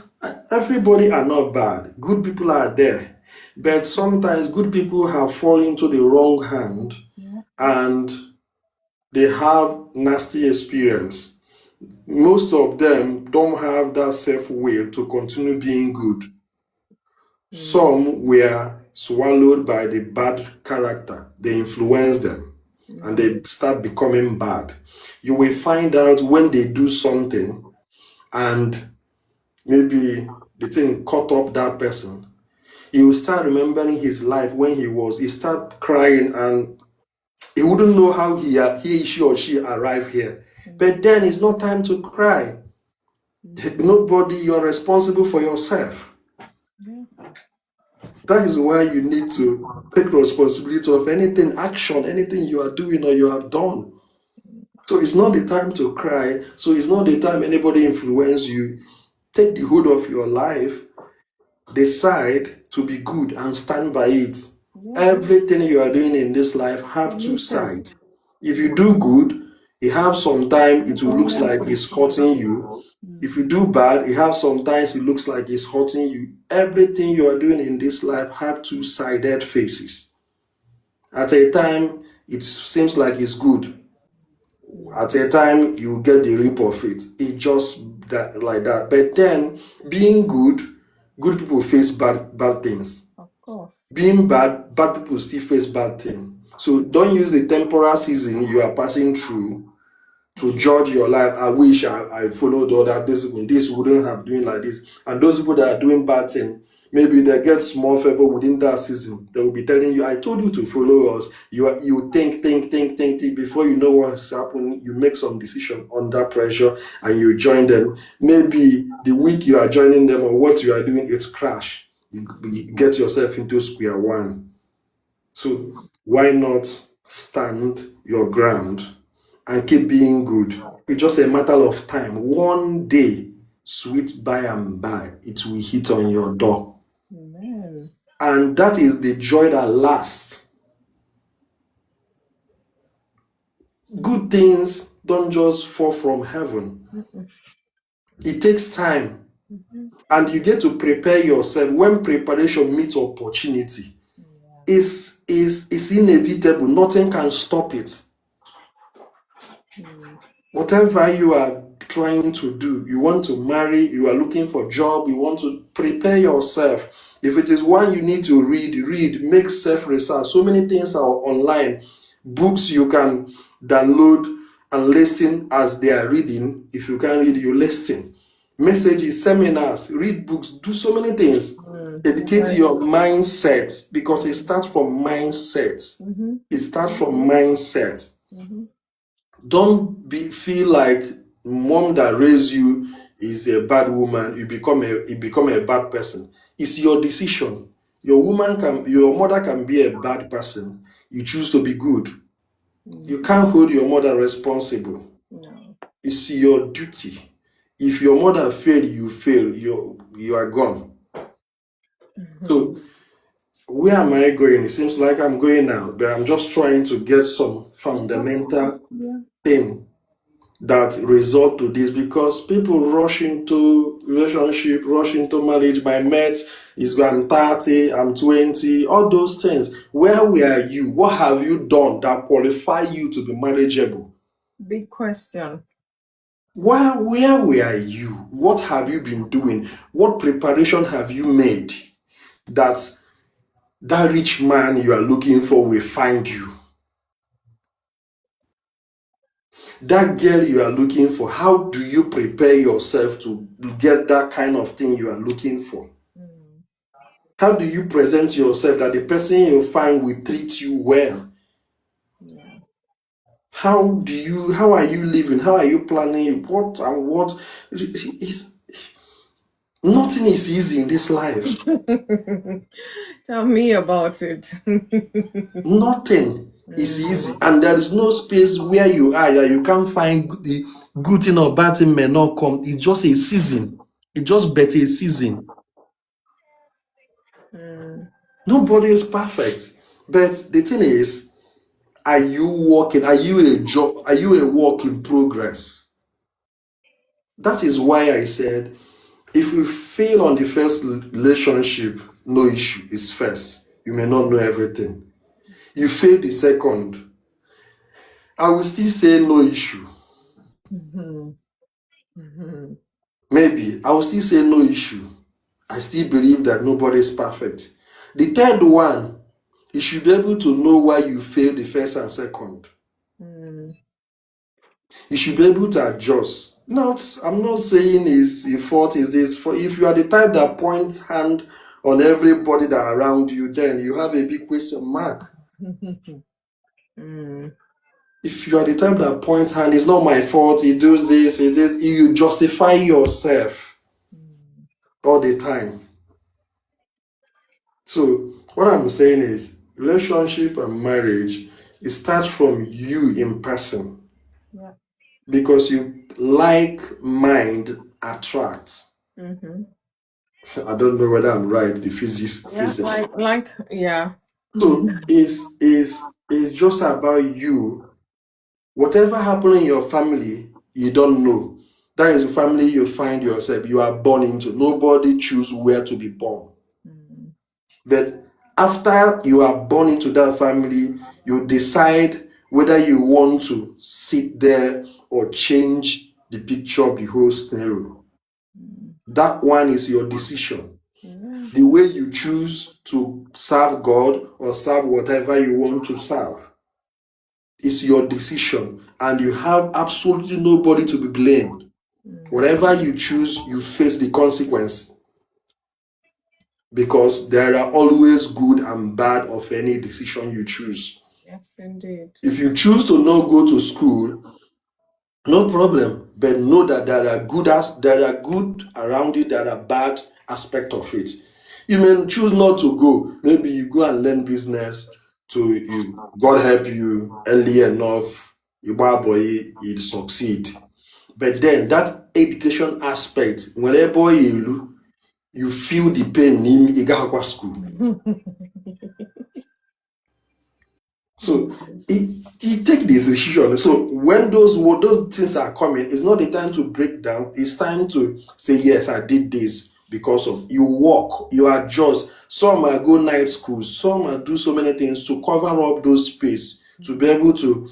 Speaker 8: everybody are not bad. Good people are there. But sometimes good people have fallen into the wrong hand and they have nasty experience. Most of them don't have that self-will to continue being good. Some were swallowed by the bad character. They influence them and they start becoming bad. You will find out when they do something and maybe the thing caught up that person. He will start remembering his life when he start crying and he wouldn't know how she or she arrived here. But then it's not time to cry. Nobody, you are responsible for yourself. That is why you need to take responsibility of anything you are doing or you have done. So it's not the time to cry. So it's not the time anybody influence you. Take the hood of your life, decide to be good and stand by it. Everything you are doing in this life have two sides. If you do good, it have sometimes it will looks like it's hurting you. If you do bad, it have sometimes it looks like it's hurting you. Everything you are doing in this life have two-sided faces. At a time, it seems like it's good. At a time, you get the rip of it. It just that like that. But then, being good people face bad things.
Speaker 1: Of course.
Speaker 8: Being bad people still face bad things. So don't use the temporal season you are passing through to judge your life. I wish I followed all that discipline. This wouldn't have been like this. And those people that are doing bad things, maybe they get small favor within that season. They will be telling you, I told you to follow us. You think before you know what's happening. You make some decision under pressure and you join them. Maybe the week you are joining them or what you are doing, it's crash. You get yourself into square one. So why not stand your ground and keep being good? It's just a matter of time. One day, sweet by and by, it will hit on your door.
Speaker 1: Amen.
Speaker 8: And that is the joy that lasts. Good things don't just fall from heaven. It takes time. And you get to prepare yourself. When preparation meets opportunity, is inevitable. Nothing can stop it. Whatever you are trying to do, you want to marry, you are looking for a job, you want to prepare yourself. If it is one you need to read, make self-research. So many things are online. Books you can download and listen as they are reading. If you can't read, you listen. Messages, seminars, read books, do so many things. Educate your mindset, because it starts from mindset. It starts from mindset. Don't feel like mom that raised you is a bad woman. You become a bad person. It's your decision. Your mother can be a bad person. You choose to be good. You can't hold your mother responsible.
Speaker 1: No.
Speaker 8: It's your duty. If your mother failed, you fail. You are gone. So where am I going? It seems like I'm going now, but I'm just trying to get some fundamental thing that result to this, because people rush into relationship, rush into marriage. My mate is I'm 30, I'm 20, all those things. Where were you? What have you done that qualify you to be marriageable?
Speaker 1: Big question.
Speaker 8: Where were you? What have you been doing? What preparation have you made that rich man you are looking for will find you? That girl you are looking for, how do you prepare yourself to get that kind of thing you are looking for? How do you present yourself that the person you find will treat you well? How are you living? How are you planning? What and what? Nothing is easy in this life.
Speaker 1: Tell me about it.
Speaker 8: Nothing is easy, and there is no space where you are that you can't find the good thing or bad thing may not come. It's just a season. It's just but a season. Nobody is perfect, but the thing is, are you working? Are you a work in progress? That is why I said, if you fail on the first relationship, no issue. It's first. You may not know everything. You fail the second, I will still say no issue. Maybe I will still say no issue. I still believe that nobody is perfect. The third one, you should be able to know why you failed the first and second. You should be able to adjust. I'm not saying your fault is this. For if you are the type that points hand on everybody that around you, then you have a big question mark. If you are the type that points hand, it's not my fault, he does this, you justify yourself all the time. So what I'm saying is, relationship and marriage, it starts from you in person.
Speaker 1: Yeah.
Speaker 8: Because you mind attract. I don't know whether I'm right, the physics.
Speaker 1: Yeah.
Speaker 8: So it's just about you. Whatever happened in your family, you don't know. That is the family you find yourself. You are born into. Nobody choose where to be born. But after you are born into that family, you decide whether you want to sit there or change the picture of the whole scenario. That one is your decision. The way you choose to serve God or serve whatever you want to serve is your decision, and you have absolutely nobody to be blamed. Whatever you choose, you face the consequence, because there are always good and bad of any decision you choose.
Speaker 1: Yes, indeed.
Speaker 8: If you choose to not go to school, no problem, but know that there are good around it, there are bad aspects of it. You may choose not to go. Maybe you go and learn business God help you early enough, you succeed. But then that education aspect, whenever you feel the pain in Igahakwa school. So you take this decision. So when those things are coming, it's not the time to break down. It's time to say, yes, I did this because of you walk, you adjust. Some might go night school, some might do so many things to cover up those space, to be able to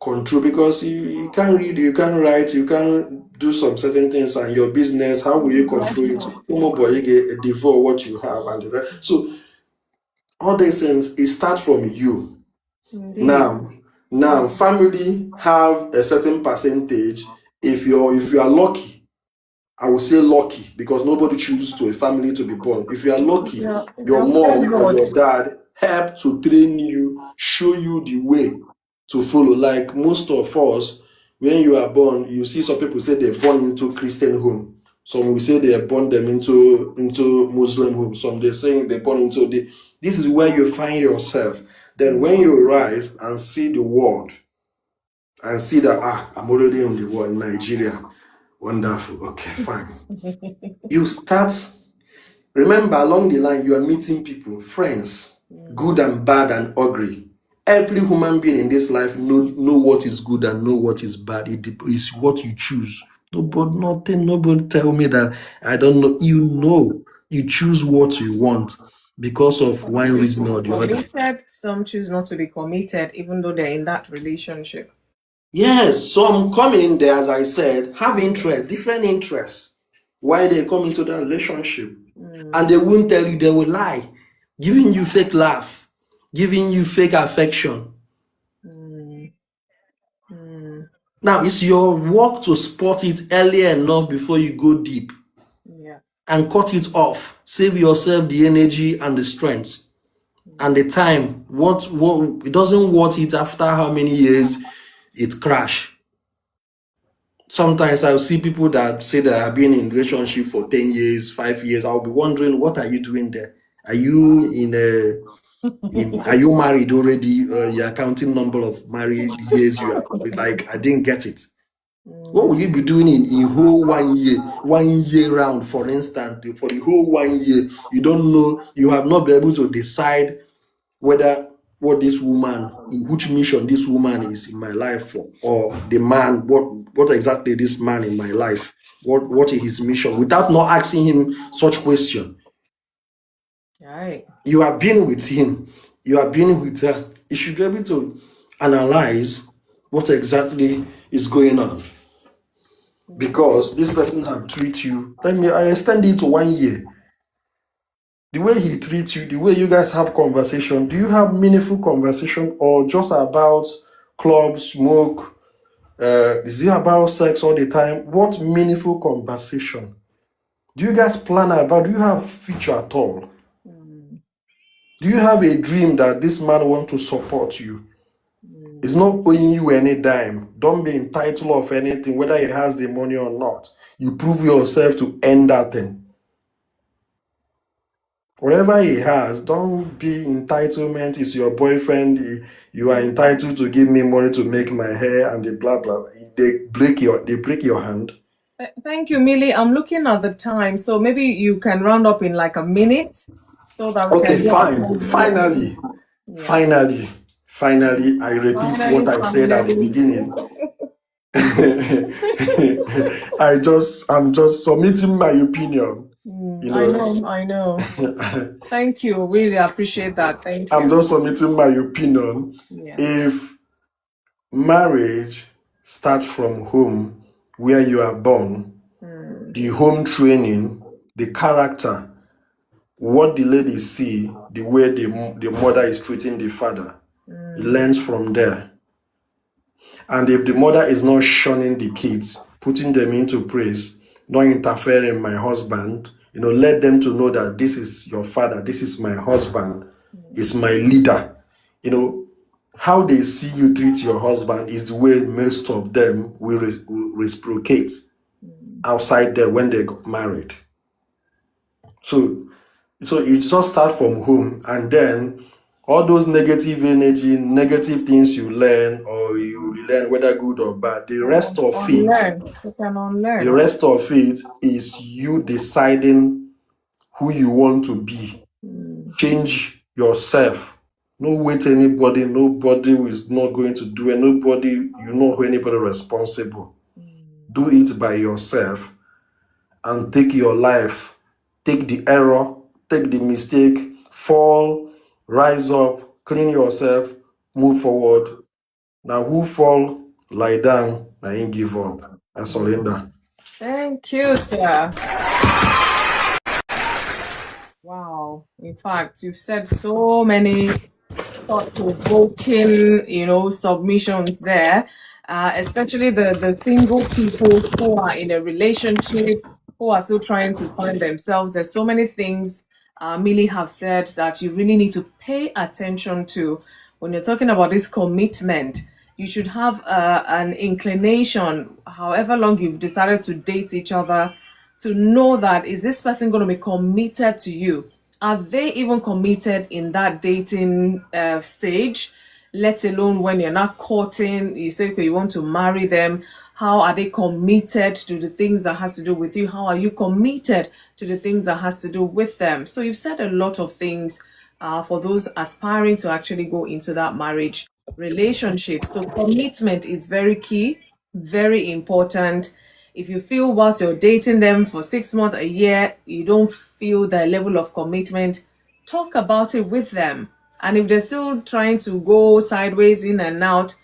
Speaker 8: control, because you can't read, you can't write, you can't do some certain things, and your business, how will you control it? You get devour what you have and the rest. So all these things, it starts from you.
Speaker 1: Indeed.
Speaker 8: Now, family have a certain percentage. If you are lucky, I will say lucky, because nobody chooses to a family to be born. If you are lucky, your mom or your dad help to train you, show you the way to follow. Like most of us, when you are born, you see some people say they're born into Christian home. Some will say they are born them into Muslim home. Some they're saying they're born into this is where you find yourself. Then when you rise and see the world and see that I'm already in the world, Nigeria, wonderful, okay, fine. You start, remember, along the line you are meeting people, friends, good and bad and ugly. Every human being in this life know what is good and know what is bad. It is what you choose. Nobody tell me that I don't know. You choose what you want because of one reason or the other.
Speaker 1: Some choose not to be committed, even though they're in that relationship.
Speaker 8: Yes, some come in there, as I said, have interest, different interests. Why they come into that relationship, and they won't tell you, they will lie, giving you fake laugh, giving you fake affection. Now it's your work to spot it earlier enough before you go deep. And cut it off. Save yourself the energy and the strength and the time. What it doesn't worth it after how many years it crash. Sometimes I'll see people that say that have been in relationship for 10 years, 5 years. I'll be wondering, what are you doing there? Are you are you married already? You're counting number of married years you are. Like, I didn't get it. What will you be doing in whole 1 year? 1 year round, for instance, for the whole 1 year, you don't know, you have not been able to decide whether what this woman, which mission this woman is in my life for, or the man, what exactly this man in my life, what is his mission, without not asking him such question.
Speaker 1: Right.
Speaker 8: You have been with him, you have been with her. You should be able to analyze what exactly is going on. Because this person have treated you, I extend it to 1 year. The way he treats you, the way you guys have conversation, do you have meaningful conversation, or just about club, smoke? Is it about sex all the time? What meaningful conversation? Do you guys plan about? Do you have future at all? Do you have a dream that this man want to support you? It's not owing you any dime. Don't be entitled of anything, whether he has the money or not. You prove yourself to end that thing. Whatever he has, don't be entitlement. Is your boyfriend? You are entitled to give me money to make my hair and the blah blah. They break your hand.
Speaker 1: Thank you, Millie. I'm looking at the time, so maybe you can round up in like a minute, so that we
Speaker 8: Okay,
Speaker 1: can
Speaker 8: fine. Finally, Finally, I repeat what I said at the beginning. I'm just submitting my opinion.
Speaker 1: I know. Thank you. Really appreciate that. Thank you.
Speaker 8: I'm just submitting my opinion.
Speaker 1: Yeah.
Speaker 8: If marriage starts from home, where you are born, the home training, the character, what the lady see, the way the mother is treating the father, it learns from there. And if the mother is not shunning the kids, putting them into praise, not interfering my husband, let them to know that this is your father, this is my husband, is my leader. How they see you treat your husband is the way most of them will reciprocate outside there when they got married. So it just start from home, and then all those negative energy, negative things you learn or you learn, whether good or bad, the rest of it is you deciding who you want to be. Change yourself. No wait anybody. Nobody is not going to do it. Nobody, you know anybody responsible. Do it by yourself and take your life. Take the error, take the mistake, fall, rise up, clean yourself, move forward. Now who fall, lie down, and ain't give up. I surrender.
Speaker 1: Thank you, sir. Wow. In fact, you've said so many thought-provoking, submissions there. Especially the single people who are in a relationship, who are still trying to find themselves. There's so many things Millie have said that you really need to pay attention to when you're talking about this commitment. You should have an inclination, however long you've decided to date each other, to know that, is this person going to be committed to you? Are they even committed in that dating stage? Let alone when you're not courting, you say, okay, you want to marry them. How are they committed to the things that has to do with you? How are you committed to the things that has to do with them? So you've said a lot of things for those aspiring to actually go into that marriage relationship. So commitment is very key, very important. If you feel whilst you're dating them for 6 months, a year, you don't feel the level of commitment, talk about it with them. And if they're still trying to go sideways, in and out,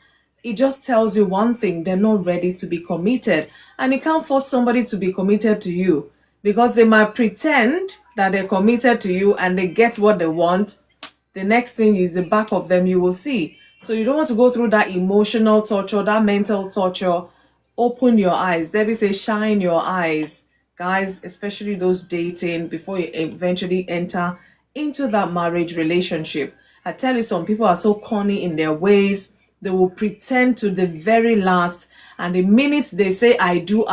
Speaker 1: it just tells you one thing: they're not ready to be committed. And you can't force somebody to be committed to you, because they might pretend that they're committed to you and they get what they want. The next thing is the back of them you will see. So you don't want to go through that emotional torture, that mental torture. Open your eyes. Debbie says, shine your eyes. Guys, especially those dating, before you eventually enter into that marriage relationship. I tell you, some people are so corny in their ways. They will pretend to the very last. And the minute they say, I do,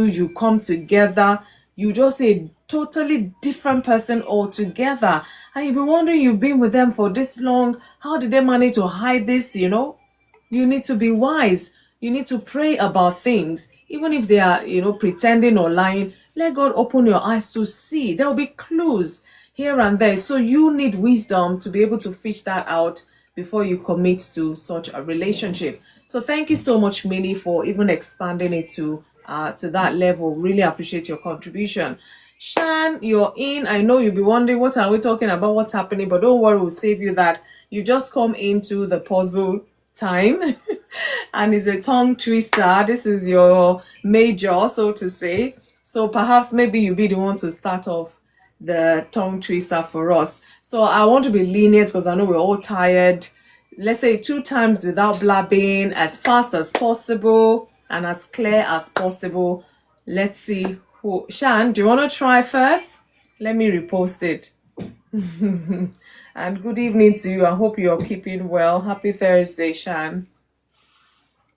Speaker 1: you come together. You just say a totally different person altogether. And you'll be wondering, you've been with them for this long. How did they manage to hide this, You need to be wise. You need to pray about things. Even if they are, pretending or lying, let God open your eyes to see. There will be clues here and there. So you need wisdom to be able to fish that out before you commit to such a relationship. So thank you so much, Millie, for even expanding it to that level. Really appreciate your contribution. Shan, you're in. I know you'll be wondering, what are we talking about? What's happening? But don't worry, we'll save you that. You just come into the puzzle time and it's a tongue twister. This is your major, so to say. So perhaps maybe you'll be the one to start off the tongue twister for us. So I want to be lenient because I know we're all tired. Let's say 2 times without blabbing, as fast as possible and as clear as possible. Let's see who. Shan, do you want to try first? Let me repost it. And good evening to you. I hope you're keeping well. Happy Thursday, Shan.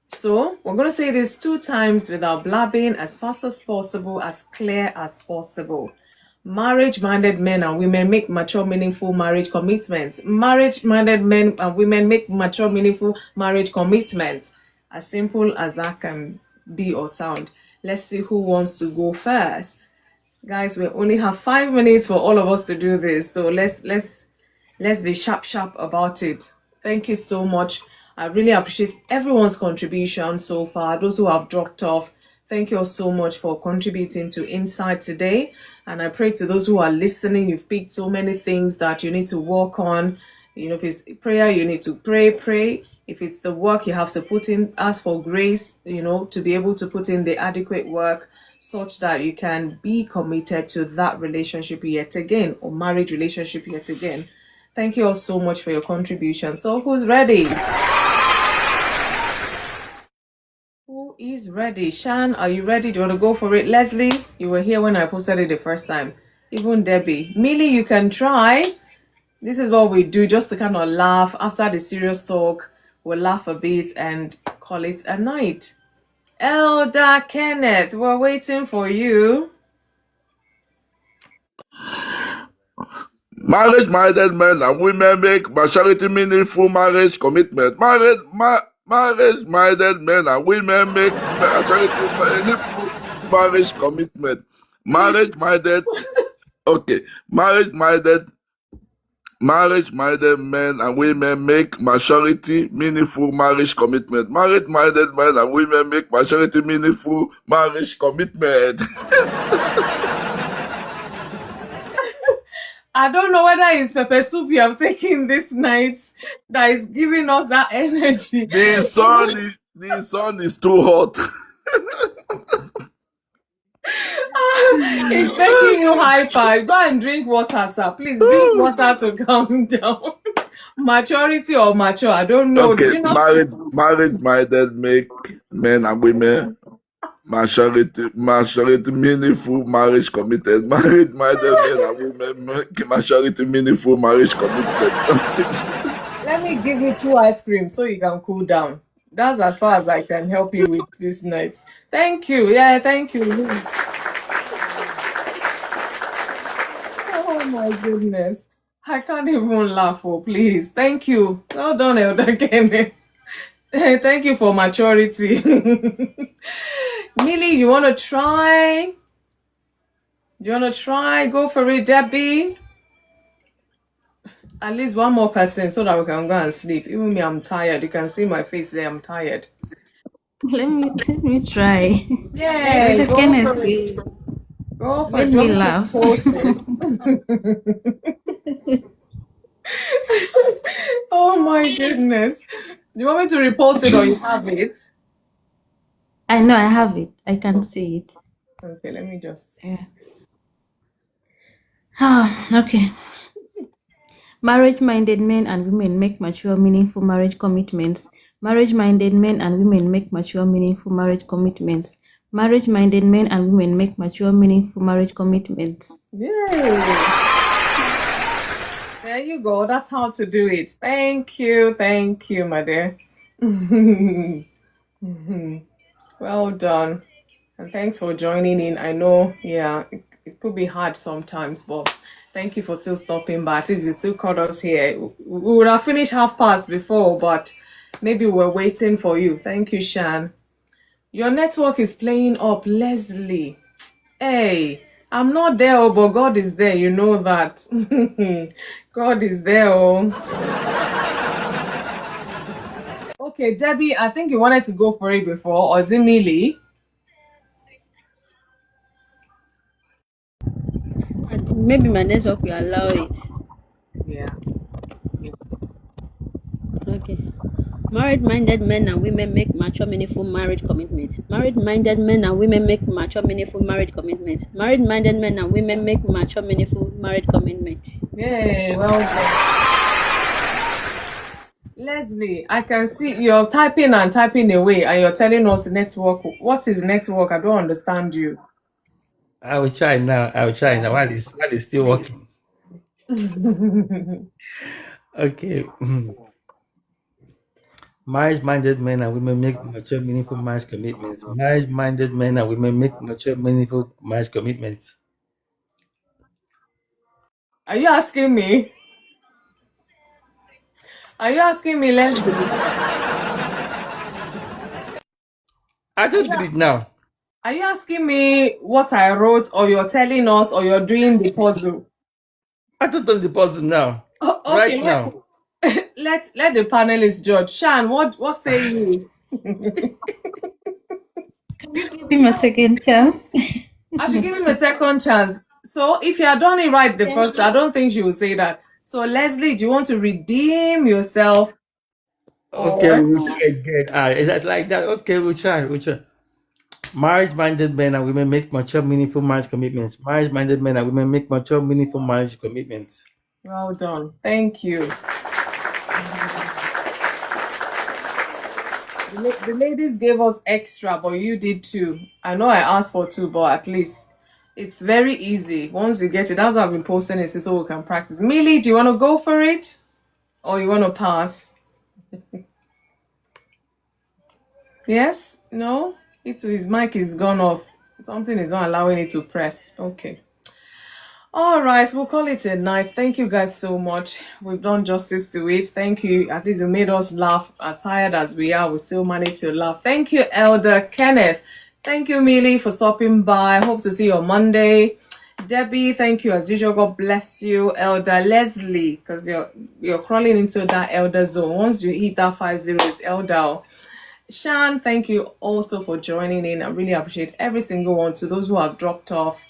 Speaker 1: So we're going to say this 2 times without blabbing, as fast as possible, as clear as possible. Marriage-minded men and women make mature, meaningful marriage commitments. Marriage-minded men and women make mature, meaningful marriage commitments. As simple as that can be or sound. Let's see who wants to go first. Guys, we only have 5 minutes for all of us to do this. So let's let's be sharp about it. Thank you so much. I really appreciate everyone's contribution so far. Those who have dropped off, thank you all so much for contributing to Insight today. And I pray to those who are listening, you've picked so many things that you need to work on. You know, if it's prayer, you need to pray. If it's the work, you have to put in, ask for grace, you know, to be able to put in the adequate work such that you can be committed to that relationship yet again, or marriage relationship yet again. Thank you all so much for your contribution. So who's ready? Who is ready? Shan, are you ready? Do you want to go for it? Leslie, you were here when I posted it the first time. Even Debbie. Millie, you can try. This is what we do just to kind of laugh. After the serious talk, we'll laugh a bit and call it a night. Elder Kenneth, we're waiting for you.
Speaker 2: Marriage-minded men and women make maturity meaningful marriage commitment. Marriage-minded men and women make maturity meaningful marriage commitment. Marriage-minded men and women make maturity meaningful marriage commitment. Marriage-minded men and women make maturity meaningful marriage commitment.
Speaker 1: I don't know whether it's pepper soup you have taken this night that is giving us that energy.
Speaker 2: The sun is too hot.
Speaker 1: It's making you hyper. Go and drink water, sir. Please drink water to calm down. Maturity or mature, I don't know.
Speaker 2: Okay, marriage-minded make men and women maturity meaningful marriage committed. Marriage-minded men and women make maturity meaningful marriage committed.
Speaker 1: Let me give you 2 ice creams so you can cool down. That's as far as I can help you with this night. Thank you. Yeah, thank you. Oh my goodness. I can't even laugh, oh please. Thank you. Well done, Elder Kenneth. Thank you for maturity. Millie, you want to try? Go for it, Debbie. At least one more person so that we can go and sleep. Even me, I'm tired. You can see my face there. I'm tired.
Speaker 9: Let me try.
Speaker 1: Yeah, go
Speaker 9: Kenneth,
Speaker 1: for it. Go for
Speaker 9: made
Speaker 1: it.
Speaker 9: me laugh.
Speaker 1: Post it. Oh my goodness. Do you want me to repost it or you have it?
Speaker 9: I know I have it. I can see it.
Speaker 1: Okay, let me just.
Speaker 9: Yeah. Okay. Marriage-minded men and women make mature, meaningful marriage commitments. Marriage-minded men and women make mature, meaningful marriage commitments. Marriage-minded men and women make mature, meaningful marriage commitments.
Speaker 1: Yay! There you go. That's how to do it. Thank you, my dear. Well done. And thanks for joining in. I know, yeah, it could be hard sometimes, but thank you for still stopping by. At least you still caught us here. We would have finished 1:30 before, but maybe we're waiting for you. Thank you, Shan. Your network is playing up, Leslie. Hey, I'm not there, oh, but God is there. You know that. God is there, oh. Okay, Debbie, I think you wanted to go for it before, or is it Millie?
Speaker 6: Maybe my network will allow it.
Speaker 1: Yeah.
Speaker 6: Okay. Married-minded men and women make mature, meaningful marriage commitments. Married-minded men and women make mature, meaningful marriage commitments. Married-minded men and women make mature, meaningful marriage commitments.
Speaker 1: Yay, well done. Leslie, I can see you're typing and typing away, and you're telling us network. What is network? I don't understand you.
Speaker 4: I will try now. While it's still working. Okay. Marriage-minded men and women make mature, meaningful marriage commitments. Marriage-minded men and women make mature, meaningful marriage commitments.
Speaker 1: Are you asking me? Leslie?
Speaker 4: I just did it now.
Speaker 1: Are you asking me what I wrote, or you're telling us, or you're doing the puzzle?
Speaker 4: I just done the puzzle now.
Speaker 1: Oh, okay,
Speaker 4: right now.
Speaker 1: let the panelists judge. Shan, what say you?
Speaker 9: Give him a second chance.
Speaker 1: I should give him a second chance. So if you had done it right the first, I don't think she would say that. So Leslie, do you want to redeem yourself?
Speaker 4: Okay,
Speaker 1: Or
Speaker 4: we'll try again. Is that like that? Okay, we'll try. We'll try. Marriage-minded men and women make mature, meaningful marriage commitments. Marriage-minded men and women make mature, meaningful marriage commitments.
Speaker 1: well done. Thank you. The ladies gave us extra, but you did too. I know I asked for two, but at least it's very easy. Once you get it, that's why I've been posting it so we can practice. Millie, do you want to go for it? Or you want to pass? Yes? No? His mic is gone off. Something is not allowing it to press. Okay. All right, we'll call it a night. Thank you guys so much. We've done justice to it. Thank you. At least you made us laugh. As tired as we are, we still managed to laugh. Thank you, Elder Kenneth. Thank you, Millie, for stopping by. Hope to see you on Monday. Debbie, thank you as usual. God bless you. Elder Leslie, because you're crawling into that elder zone. Once you hit that 50, it's elder. Shan, thank you also for joining in. I really appreciate every single one. To those who have dropped off,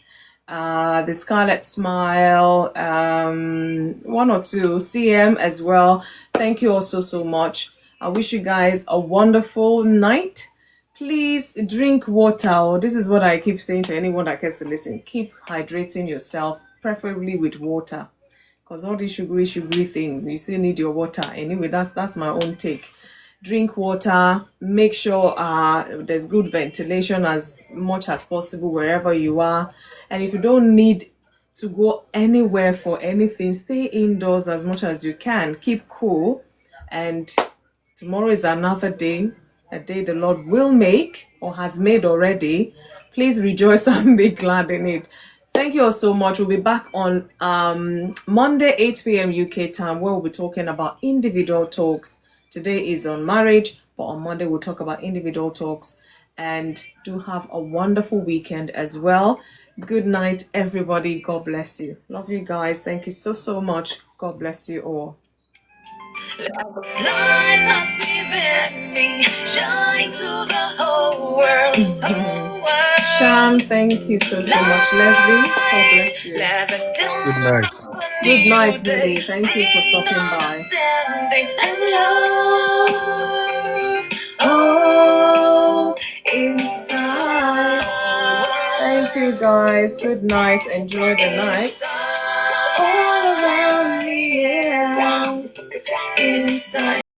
Speaker 1: the Scarlet Smile, one or two, CM as well. Thank you also so much. I wish you guys a wonderful night. Please drink water. This is what I keep saying to anyone that gets to listen. Keep hydrating yourself, preferably with water. Because all these sugary things, you still need your water. Anyway, that's my own take. Drink water, make sure there's good ventilation as much as possible wherever you are. And if you don't need to go anywhere for anything, stay indoors as much as you can. Keep cool. And tomorrow is another day, a day the Lord will make or has made already. Please rejoice and be glad in it. Thank you all so much. We'll be back on Monday, 8 p.m. UK time, where we'll be talking about individual talks. Today is on marriage, but on Monday we'll talk about individual talks. And do have a wonderful weekend as well. Good night, everybody. God bless you. Love you guys. Thank you so much. God bless you all. Light must be bending, shine to the whole world. Sham, thank you so much. Leslie, God bless you.
Speaker 7: Good night.
Speaker 1: Good night, Millie. Thank you for stopping by. Oh, inside. Thank you guys. Good night. Enjoy the night. All around me, yeah. Inside.